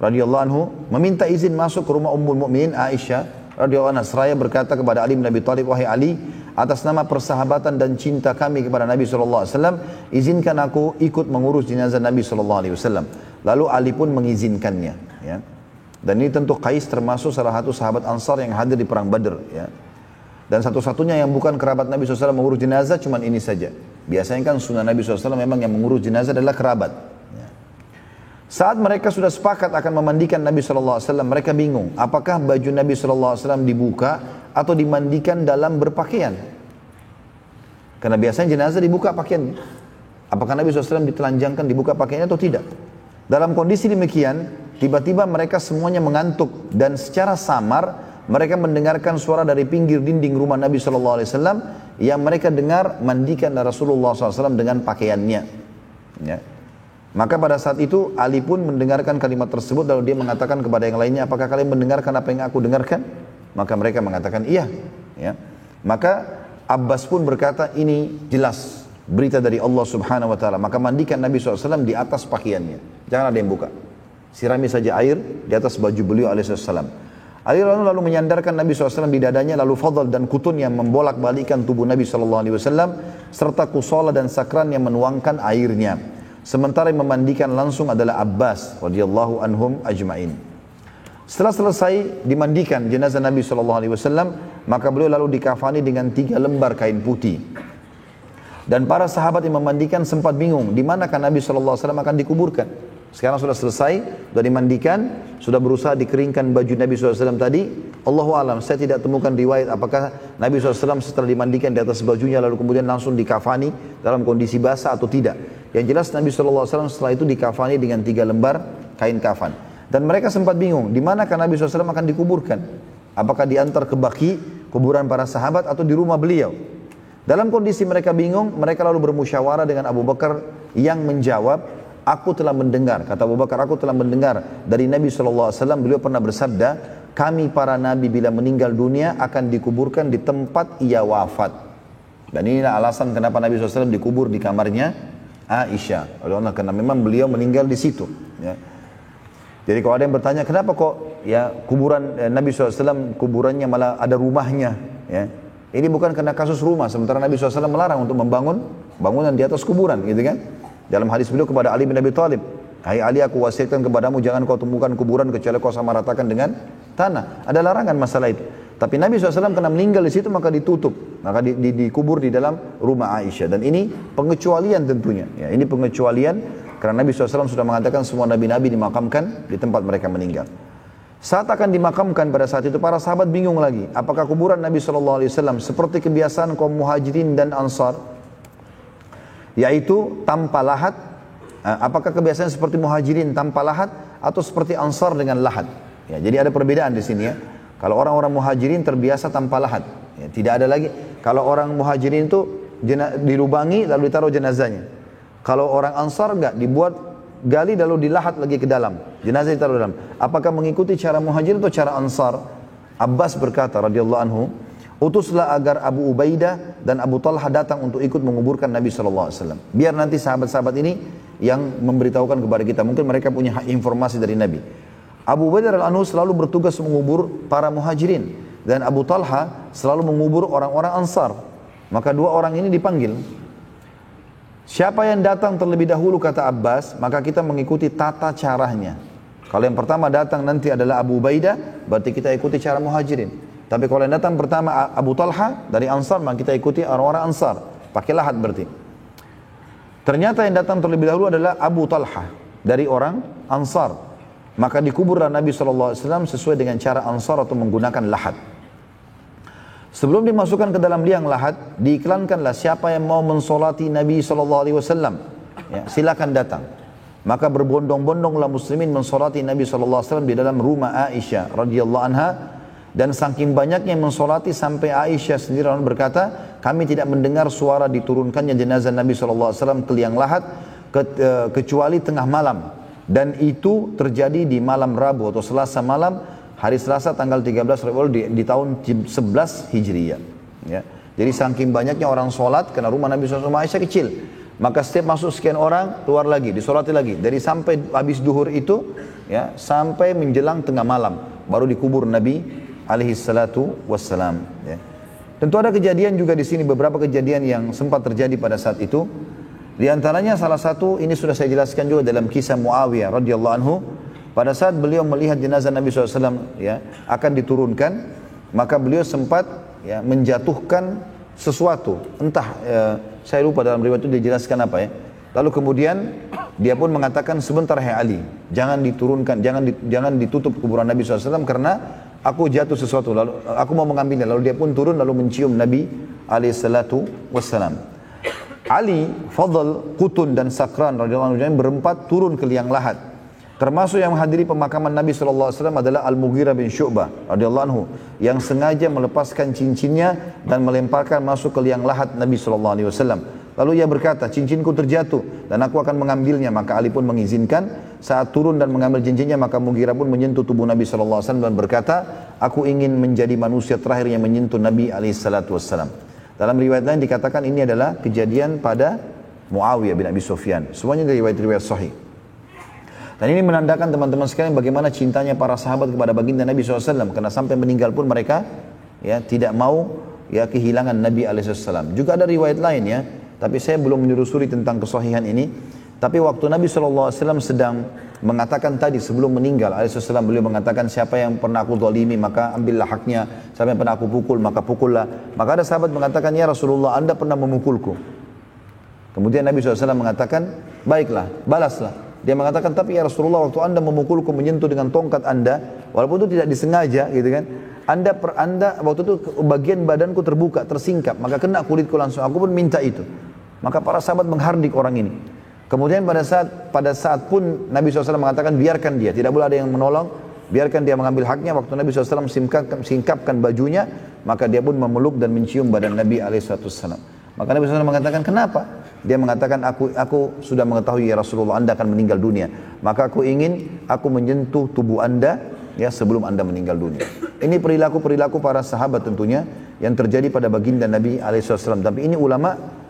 Speaker 1: radhiyallahu anhu meminta izin masuk ke rumah Ummul Mukminin Aisyah radhiyallahu anha seraya berkata kepada Ali bin Abi Thalib, wahai Ali, atas nama persahabatan dan cinta kami kepada Nabi SAW, izinkan aku ikut mengurus jenazah Nabi SAW. Lalu Ali pun mengizinkannya. Ya. Dan ini tentu Qais termasuk salah satu sahabat Ansar yang hadir di perang Badr. Ya. Dan satu-satunya yang bukan kerabat Nabi SAW mengurus jenazah cuma ini saja. Biasanya kan sunnah Nabi SAW memang yang mengurus jenazah adalah kerabat. Ya. Saat mereka sudah sepakat akan memandikan Nabi SAW, mereka bingung. Apakah baju Nabi SAW dibuka atau dimandikan dalam berpakaian? Karena biasanya jenazah dibuka pakaian. Apakah Nabi SAW ditelanjangkan dibuka pakaiannya atau tidak? Dalam kondisi demikian, tiba-tiba mereka semuanya mengantuk. Dan secara samar, mereka mendengarkan suara dari pinggir dinding rumah Nabi SAW yang mereka dengar mandikan Rasulullah SAW dengan pakaiannya. Ya. Maka pada saat itu Ali pun mendengarkan kalimat tersebut lalu dia mengatakan kepada yang lainnya, apakah kalian mendengarkan apa yang aku dengarkan? Maka mereka mengatakan iya. Ya. Maka Abbas pun berkata ini jelas berita dari Allah Subhanahu Wa Taala. Maka mandikan Nabi SAW di atas pakaiannya. Jangan ada yang buka. Sirami saja air di atas baju beliau alaihissalam. Ali lalu menyandarkan Nabi SAW di dadanya, lalu Fadl dan Qutun yang membolak-balikan tubuh Nabi SAW, serta Qusala dan Sakran yang menuangkan airnya. Sementara yang memandikan langsung adalah Abbas radhiyallahu anhum ajma'in. Setelah selesai dimandikan jenazah Nabi SAW, maka beliau lalu dikafani dengan 3 lembar kain putih. Dan para sahabat yang memandikan sempat bingung, di manakah Nabi SAW akan dikuburkan. Sekarang sudah selesai, sudah dimandikan, sudah berusaha dikeringkan baju Nabi SAW tadi. Allahu alam, saya tidak temukan riwayat apakah Nabi SAW setelah dimandikan di atas bajunya lalu kemudian langsung dikafani dalam kondisi basah atau tidak. Yang jelas Nabi SAW setelah itu dikafani dengan 3 lembar kain kafan. Dan mereka sempat bingung, di manakah Nabi SAW akan dikuburkan? Apakah diantar ke Baqi, kuburan para sahabat, atau di rumah beliau? Dalam kondisi mereka bingung, mereka lalu bermusyawarah dengan Abu Bakar yang menjawab, aku telah mendengar, kata Abu Bakar, aku telah mendengar dari Nabi SAW, beliau pernah bersabda, kami para Nabi bila meninggal dunia akan dikuburkan di tempat ia wafat. Dan inilah alasan kenapa Nabi SAW dikubur di kamarnya Aisyah. Karena memang beliau meninggal di situ. Ya. Jadi kalau ada yang bertanya, kenapa kok ya kuburan Nabi SAW kuburannya malah ada rumahnya? Ya. Ini bukan karena kasus rumah, sementara Nabi SAW melarang untuk membangun bangunan di atas kuburan, gitu kan? Dalam hadis beliau kepada Ali bin Abi Thalib, hai Ali, aku wasiatkan kepadamu jangan kau temukan kuburan kecuali kau sama ratakan dengan tanah. Ada larangan masalah itu. Tapi Nabi SAW karena meninggal di situ maka ditutup, maka dikubur di dalam rumah Aisyah. Dan ini pengecualian tentunya. Ya, ini pengecualian karena Nabi SAW sudah mengatakan semua nabi-nabi dimakamkan di tempat mereka meninggal. Saat akan dimakamkan pada saat itu para sahabat bingung lagi. Apakah kuburan Nabi SAW seperti kebiasaan kaum muhajirin dan ansar? yaitu tanpa lahat. Apakah kebiasaan seperti muhajirin tanpa lahat atau seperti ansar dengan lahat? Ya, jadi ada perbedaan di sini ya. Kalau orang-orang muhajirin terbiasa tanpa lahat, ya, tidak ada lagi. Kalau orang muhajirin itu dilubangi lalu ditaruh jenazahnya. Kalau orang ansar enggak, dibuat gali lalu dilahat lagi ke dalam, jenazah ditaruh dalam. Apakah mengikuti cara muhajirin atau cara ansar? Abbas berkata radhiyallahu anhu, utuslah agar Abu Ubaidah dan Abu Talha datang untuk ikut menguburkan Nabi SAW. Biar nanti sahabat-sahabat ini yang memberitahukan kepada kita. Mungkin mereka punya informasi dari Nabi. Abu Ubaidah radhiyallahu anhu selalu bertugas mengubur para muhajirin. Dan Abu Talha selalu mengubur orang-orang ansar. Maka dua orang ini dipanggil. Siapa yang datang terlebih dahulu kata Abbas, maka kita mengikuti tata caranya. Kalau yang pertama datang nanti adalah Abu Ubaidah, berarti kita ikuti cara muhajirin. Tapi kalau yang datang pertama Abu Talha dari ansar, maka kita ikuti orang-orang ansar. Pakai lahat berarti. Ternyata yang datang terlebih dahulu adalah Abu Talha dari orang ansar. Maka dikuburlah Nabi SAW sesuai dengan cara ansar atau menggunakan lahat. Sebelum dimasukkan ke dalam liang lahat, diiklankanlah siapa yang mau mensolati Nabi SAW. Ya, silakan datang. Maka berbondong-bondonglah muslimin mensolati Nabi SAW di dalam rumah Aisyah radhiyallahu anha. Dan saking banyaknya yang mensolati sampai Aisyah sendiri berkata, kami tidak mendengar suara diturunkannya jenazah Nabi SAW ke liang lahat kecuali tengah malam. Dan itu terjadi di malam Rabu atau Selasa malam, hari Selasa tanggal 13 Rabiul di tahun 11 Hijriyah. Ya. Jadi saking banyaknya orang sholat, karena rumah Nabi SAW Aisyah kecil. Maka setiap masuk sekian orang, keluar lagi, disolati lagi. Dari sampai habis duhur itu, ya, sampai menjelang tengah malam, baru dikubur Nabi alaihi salatu wassalam. Ya. Tentu ada kejadian juga di sini, beberapa kejadian yang sempat terjadi pada saat itu. Di antaranya salah satu, ini sudah saya jelaskan juga dalam kisah Muawiyah radhiyallahu anhu. Pada saat beliau melihat jenazah Nabi SAW ya, akan diturunkan, maka beliau sempat ya, menjatuhkan sesuatu. Entah, saya lupa dalam riwayat itu dijelaskan apa ya. Lalu kemudian dia pun mengatakan, sebentar hai Ali, jangan diturunkan, jangan ditutup kuburan Nabi SAW karena aku jatuh sesuatu, lalu aku mau mengambilnya. Lalu dia pun turun lalu mencium Nabi alaihissalatu wassalam. Ali, Fadl, Qutun dan Sakran radhiyallahu anhu berempat turun ke liang lahat. Termasuk yang menghadiri pemakaman Nabi SAW adalah Al-Mughirah bin Syu'bah radhiyallahu anhu yang sengaja melepaskan cincinnya dan melemparkan masuk ke liang lahat Nabi SAW. Lalu ia berkata, cincinku terjatuh dan aku akan mengambilnya. Maka Ali pun mengizinkan. Saat turun dan mengambil cincinnya, maka Mughirah pun menyentuh tubuh Nabi SAW dan berkata, aku ingin menjadi manusia terakhir yang menyentuh Nabi SAW. Dalam riwayat lain dikatakan ini adalah kejadian pada Muawiyah bin Abi Sufyan. Semuanya dari riwayat-riwayat sahih. Dan ini menandakan teman-teman sekalian bagaimana cintanya para sahabat kepada baginda Nabi SAW. Karena sampai meninggal pun mereka ya tidak mau ya kehilangan Nabi SAW. Juga ada riwayat lain ya. Tapi saya belum menyusuri tentang kesahihan ini. Tapi waktu Nabi SAW sedang mengatakan tadi sebelum meninggal SAW, beliau mengatakan siapa yang pernah aku zalimi maka ambillah haknya, siapa yang pernah aku pukul maka pukullah. Maka ada sahabat mengatakan, ya Rasulullah, Anda pernah memukulku. Kemudian Nabi SAW mengatakan, baiklah, balaslah. Dia mengatakan, tapi ya Rasulullah, waktu Anda memukulku menyentuh dengan tongkat Anda, walaupun itu tidak disengaja gitu kan, Anda waktu itu bagian badanku terbuka, tersingkap, maka kena kulitku langsung. Aku pun minta itu. Maka para sahabat menghardik orang ini. Kemudian pada saat pun Nabi SAW mengatakan, biarkan dia, tidak boleh ada yang menolong, biarkan dia mengambil haknya. Waktu Nabi SAW singkapkan bajunya, maka dia pun memeluk dan mencium badan Nabi SAW. Maka Nabi SAW mengatakan, kenapa? Dia mengatakan, aku sudah mengetahui ya Rasulullah, Anda akan meninggal dunia. Maka aku menyentuh tubuh Anda ya sebelum Anda meninggal dunia. Ini perilaku para sahabat tentunya yang terjadi pada baginda Nabi SAW. Tapi ini ulama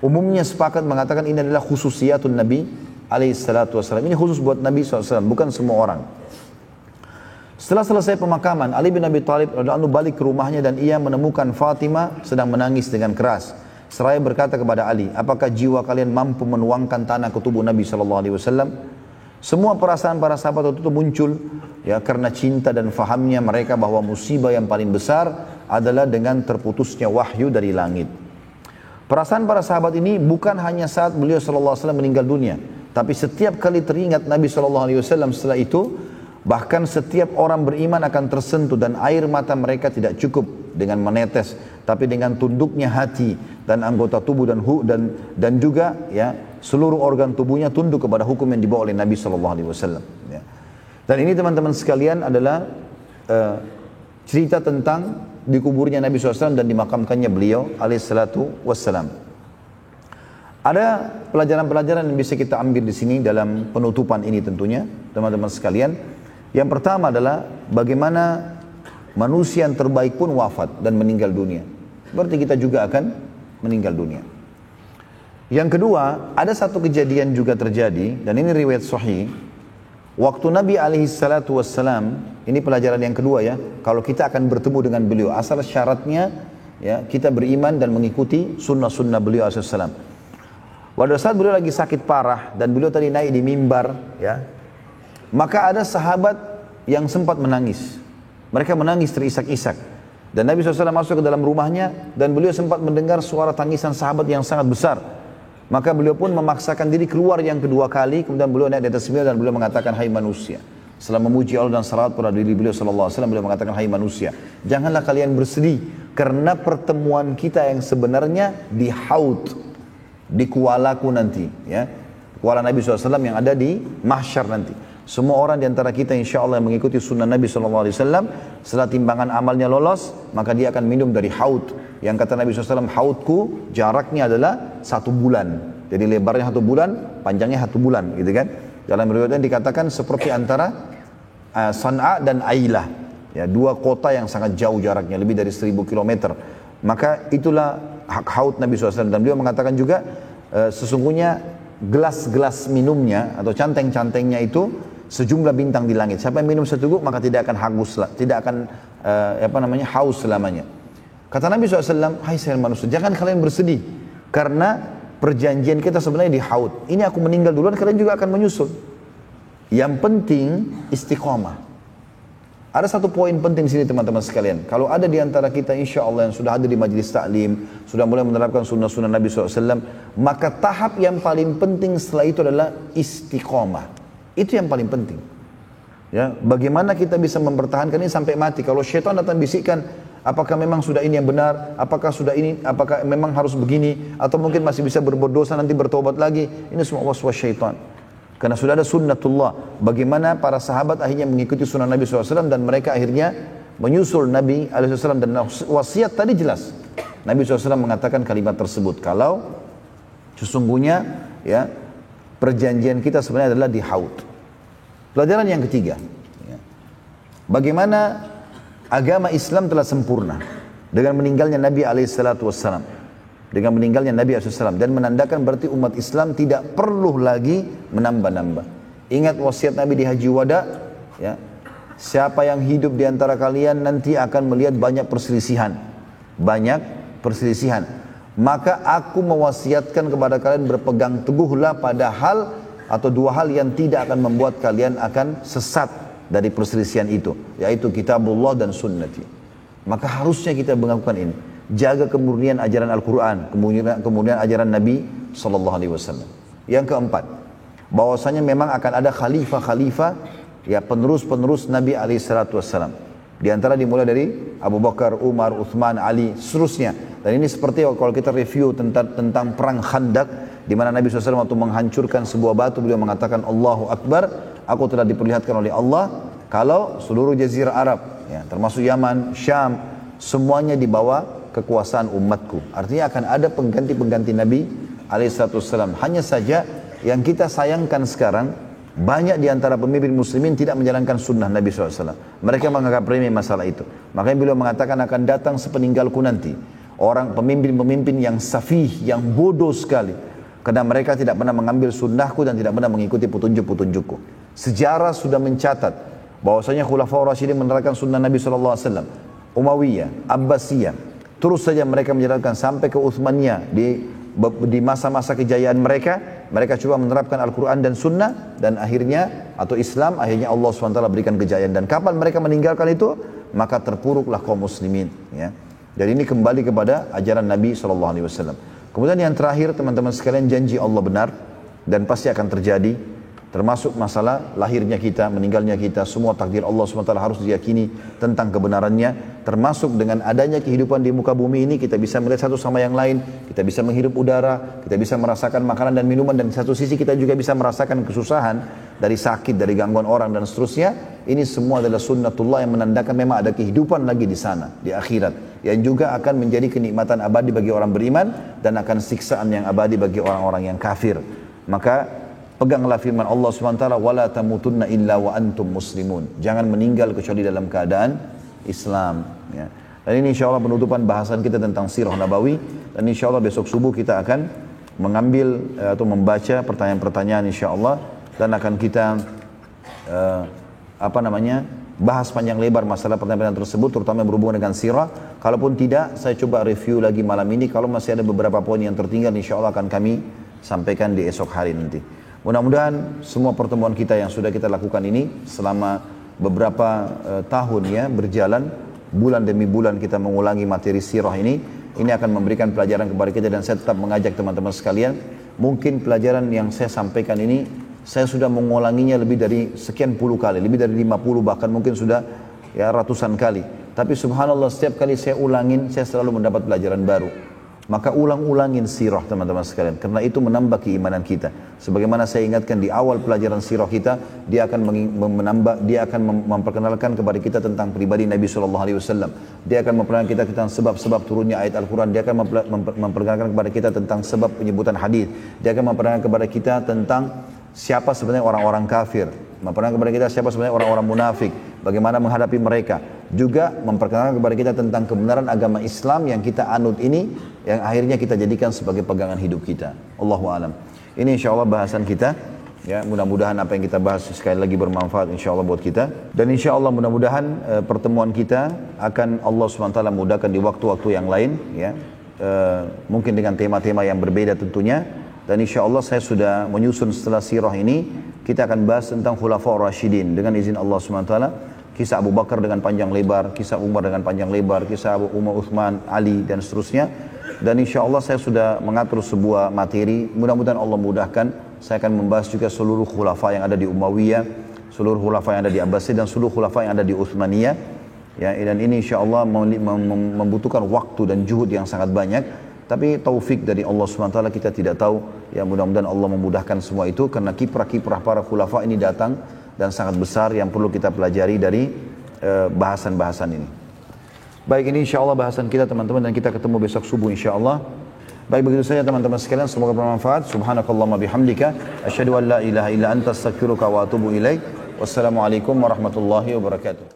Speaker 1: umumnya sepakat mengatakan ini adalah khususiyatun Nabi SAW. Ini khusus buat Nabi SAW, bukan semua orang. Setelah selesai pemakaman, Ali bin Abi Thalib radhiyallahu anhu balik ke rumahnya dan ia menemukan Fatimah sedang menangis dengan keras. Seraya berkata kepada Ali, apakah jiwa kalian mampu menuangkan tanah ke tubuh Nabi SAW? Semua perasaan para sahabat waktu itu muncul ya karena cinta dan fahamnya mereka bahwa musibah yang paling besar adalah dengan terputusnya wahyu dari langit. Perasaan para sahabat ini bukan hanya saat beliau SAW meninggal dunia, tapi setiap kali teringat Nabi SAW setelah itu, bahkan setiap orang beriman akan tersentuh dan air mata mereka tidak cukup dengan menetes, tapi dengan tunduknya hati dan anggota tubuh dan juga ya seluruh organ tubuhnya tunduk kepada hukum yang dibawa oleh Nabi SAW. Ya. Dan ini teman-teman sekalian adalah cerita tentang dikuburnya Nabi SAW dan dimakamkannya beliau alaihissalam. Ada pelajaran-pelajaran yang bisa kita ambil di sini dalam penutupan ini tentunya, teman-teman sekalian. Yang pertama adalah bagaimana manusia yang terbaik pun wafat dan meninggal dunia. Berarti kita juga akan meninggal dunia. Yang kedua, ada satu kejadian juga terjadi, dan ini riwayat sahih. Waktu Nabi SAW, ini pelajaran yang kedua ya, kalau kita akan bertemu dengan beliau, asal syaratnya ya kita beriman dan mengikuti sunnah-sunnah beliau SAW. Pada saat beliau lagi sakit parah dan beliau tadi naik di mimbar ya, maka ada sahabat yang sempat menangis. Mereka menangis terisak-isak. Dan Nabi SAW masuk ke dalam rumahnya dan beliau sempat mendengar suara tangisan sahabat yang sangat besar. Maka beliau pun memaksakan diri keluar yang kedua kali, kemudian beliau naik di atas mimbar dan beliau mengatakan, hai manusia. Setelah memuji Allah dan salawat pada diri beliau SAW, beliau mengatakan, hai manusia, janganlah kalian bersedih karena pertemuan kita yang sebenarnya di Haud, di kualaku nanti, ya, kuala Nabi SAW yang ada di mahsyar nanti. Semua orang di antara kita insya Allah yang mengikuti sunnah Nabi SAW, setelah timbangan amalnya lolos, maka dia akan minum dari Haud. Yang kata Nabi SAW, haudku jaraknya adalah 1 bulan. Jadi lebarnya 1 bulan, panjangnya 1 bulan, gitu kan? Dalam riwayatnya dikatakan seperti antara San'a dan Ailah, ya, 2 kota yang sangat jauh jaraknya, lebih dari 1000 km. Maka itulah hak haud Nabi SAW. Dan beliau mengatakan juga sesungguhnya gelas-gelas minumnya atau canteng-cantengnya itu sejumlah bintang di langit. Siapa yang minum seteguk maka tidak akan haus selamanya. Kata Nabi SAW, hai sayang manusia, jangan kalian bersedih karena perjanjian kita sebenarnya di Haud. Ini aku meninggal duluan, kalian juga akan menyusul. Yang penting istiqamah. Ada satu poin penting di sini teman-teman sekalian. Kalau ada di antara kita insya Allah yang sudah ada di majelis taklim, sudah mulai menerapkan sunnah-sunnah Nabi SAW, maka tahap yang paling penting setelah itu adalah istiqamah. Itu yang paling penting. Ya, bagaimana kita bisa mempertahankan ini sampai mati? Kalau syaitan datang bisikkan, apakah memang sudah ini yang benar? Apakah sudah ini? Apakah memang harus begini? Atau mungkin masih bisa berbuat dosa nanti bertobat lagi? Ini semua waswas syaitan. Karena sudah ada sunnatullah. Bagaimana para sahabat akhirnya mengikuti sunnah Nabi SAW dan mereka akhirnya menyusul Nabi SAW. Dan wasiat tadi jelas. Nabi SAW mengatakan kalimat tersebut. Kalau sesungguhnya ya perjanjian kita sebenarnya adalah di Haud. Pelajaran yang ketiga. Ya, bagaimana agama Islam telah sempurna dengan meninggalnya Nabi SAW. Dengan meninggalnya Nabi SAW. Dan menandakan berarti umat Islam tidak perlu lagi menambah-nambah. Ingat wasiat Nabi di Haji Wada. Ya, siapa yang hidup di antara kalian nanti akan melihat banyak perselisihan. Banyak perselisihan. Maka aku mewasiatkan kepada kalian berpegang teguhlah pada hal atau 2 hal yang tidak akan membuat kalian akan sesat dari perselisihan itu. Yaitu kitabullah dan sunnati. Maka harusnya kita melakukan ini. Jaga kemurnian ajaran Al-Quran, kemudian ajaran Nabi SAW. Yang keempat, bahwasanya memang akan ada khalifah-khalifah, ya penerus-penerus Nabi SAW. Di antara dimulai dari Abu Bakar, Umar, Uthman, Ali, seterusnya. Dan ini seperti kalau kita review tentang perang Khandak, di mana Nabi SAW waktu menghancurkan sebuah batu, beliau mengatakan Allahu Akbar, aku telah diperlihatkan oleh Allah kalau seluruh jazirah Arab, ya, termasuk Yaman, Syam, semuanya di bawah kekuasaan umatku. Artinya akan ada pengganti-pengganti Nabi alaihissalam. Hanya saja yang kita sayangkan sekarang, banyak di antara pemimpin muslimin tidak menjalankan sunnah Nabi SAW. Mereka menganggap remeh masalah itu. Makanya beliau mengatakan akan datang sepeninggalku nanti orang pemimpin-pemimpin yang safih, yang bodoh sekali. Karena mereka tidak pernah mengambil sunnahku dan tidak pernah mengikuti petunjuk-petunjukku. Sejarah sudah mencatat bahwasanya Khulafaur Rasyidin menerapkan sunnah Nabi SAW. Umayyah, Abbasiyah, terus saja mereka menjalankan sampai ke Utsmaniyah. Di masa-masa kejayaan mereka coba menerapkan Al-Quran dan Sunnah, dan akhirnya, atau Islam, akhirnya Allah SWT berikan kejayaan. Dan kapan mereka meninggalkan itu, maka terpuruklah kaum muslimin. Ya. Jadi ini kembali kepada ajaran Nabi SAW. Kemudian yang terakhir teman-teman sekalian, janji Allah benar dan pasti akan terjadi. Termasuk masalah lahirnya kita, meninggalnya kita, semua takdir Allah SWT harus diyakini tentang kebenarannya. Termasuk dengan adanya kehidupan di muka bumi ini, kita bisa melihat satu sama yang lain, kita bisa menghirup udara, kita bisa merasakan makanan dan minuman, dan di satu sisi kita juga bisa merasakan kesusahan dari sakit, dari gangguan orang dan seterusnya. Ini semua adalah sunnatullah yang menandakan memang ada kehidupan lagi di sana, di akhirat, yang juga akan menjadi kenikmatan abadi bagi orang beriman dan akan siksaan yang abadi bagi orang-orang yang kafir. Maka peganglah firman Allah SWT, wala tamutunna illa wa antum muslimun. Jangan meninggal kecuali dalam keadaan Islam. Ya. Dan ini insya Allah penutupan bahasan kita tentang sirah Nabawi. Dan insya Allah besok subuh kita akan mengambil atau membaca pertanyaan-pertanyaan insya Allah. Dan akan kita bahas panjang lebar masalah pertanyaan tersebut, terutama yang berhubungan dengan sirah. Kalaupun tidak, saya coba review lagi malam ini. Kalau masih ada beberapa poin yang tertinggal, insya Allah akan kami sampaikan di esok hari nanti. Mudah-mudahan semua pertemuan kita yang sudah kita lakukan ini selama beberapa tahun ya berjalan, bulan demi bulan kita mengulangi materi sirah ini akan memberikan pelajaran kepada kita. Dan saya tetap mengajak teman-teman sekalian, mungkin pelajaran yang saya sampaikan ini saya sudah mengulanginya lebih dari sekian puluh kali, lebih dari 50, bahkan mungkin sudah ya ratusan kali. Tapi subhanallah, setiap kali saya ulangin, saya selalu mendapat pelajaran baru. Maka ulang-ulangin sirah teman-teman sekalian, karena itu menambah keimanan kita. Sebagaimana saya ingatkan di awal pelajaran sirah kita, dia akan memperkenalkan kepada kita tentang pribadi Nabi SAW. Dia akan memperkenalkan kita tentang sebab-sebab turunnya ayat Al-Quran. Dia akan memperkenalkan kepada kita tentang sebab penyebutan hadis. Dia akan memperkenalkan kepada kita tentang siapa sebenarnya orang-orang kafir, memperkenalkan kepada kita siapa sebenarnya orang-orang munafik, bagaimana menghadapi mereka. Juga memperkenalkan kepada kita tentang kebenaran agama Islam yang kita anut ini, yang akhirnya kita jadikan sebagai pegangan hidup kita. Allahu a'lam. Ini insya Allah bahasan kita. Ya, mudah-mudahan apa yang kita bahas sekali lagi bermanfaat insya Allah buat kita. Dan insya Allah mudah-mudahan pertemuan kita akan Allah SWT mudahkan di waktu-waktu yang lain. Ya, mungkin dengan tema-tema yang berbeda tentunya. Dan insya Allah saya sudah menyusun setelah sirah ini, kita akan bahas tentang Khulafaur Rasyidin dengan izin Allah SWT. Kisah Abu Bakar dengan panjang lebar, kisah Umar dengan panjang lebar, kisah Abu Umar, Uthman, Ali dan seterusnya. Dan insya Allah saya sudah mengatur sebuah materi, mudah-mudahan Allah mudahkan. Saya akan membahas juga seluruh khulafa yang ada di Umayyah, seluruh khulafa yang ada di Abbasiyah dan seluruh khulafa yang ada di Uthmaniyah. Ya, dan ini insya Allah membutuhkan waktu dan juhud yang sangat banyak. Tapi taufik dari Allah SWT kita tidak tahu. Ya, mudah-mudahan Allah memudahkan semua itu, karena kiprah-kiprah para khulafa ini datang dan sangat besar yang perlu kita pelajari dari bahasan-bahasan ini. Baik, ini insya Allah bahasan kita teman-teman, dan kita ketemu besok subuh insya Allah. Baik, begitu saja teman-teman sekalian, semoga bermanfaat. Subhanakallahumma bihamdika asyhadu an la ilaha illa anta astaghfiruka wa atubu ilaik. Wassalamualaikum warahmatullahi wabarakatuh.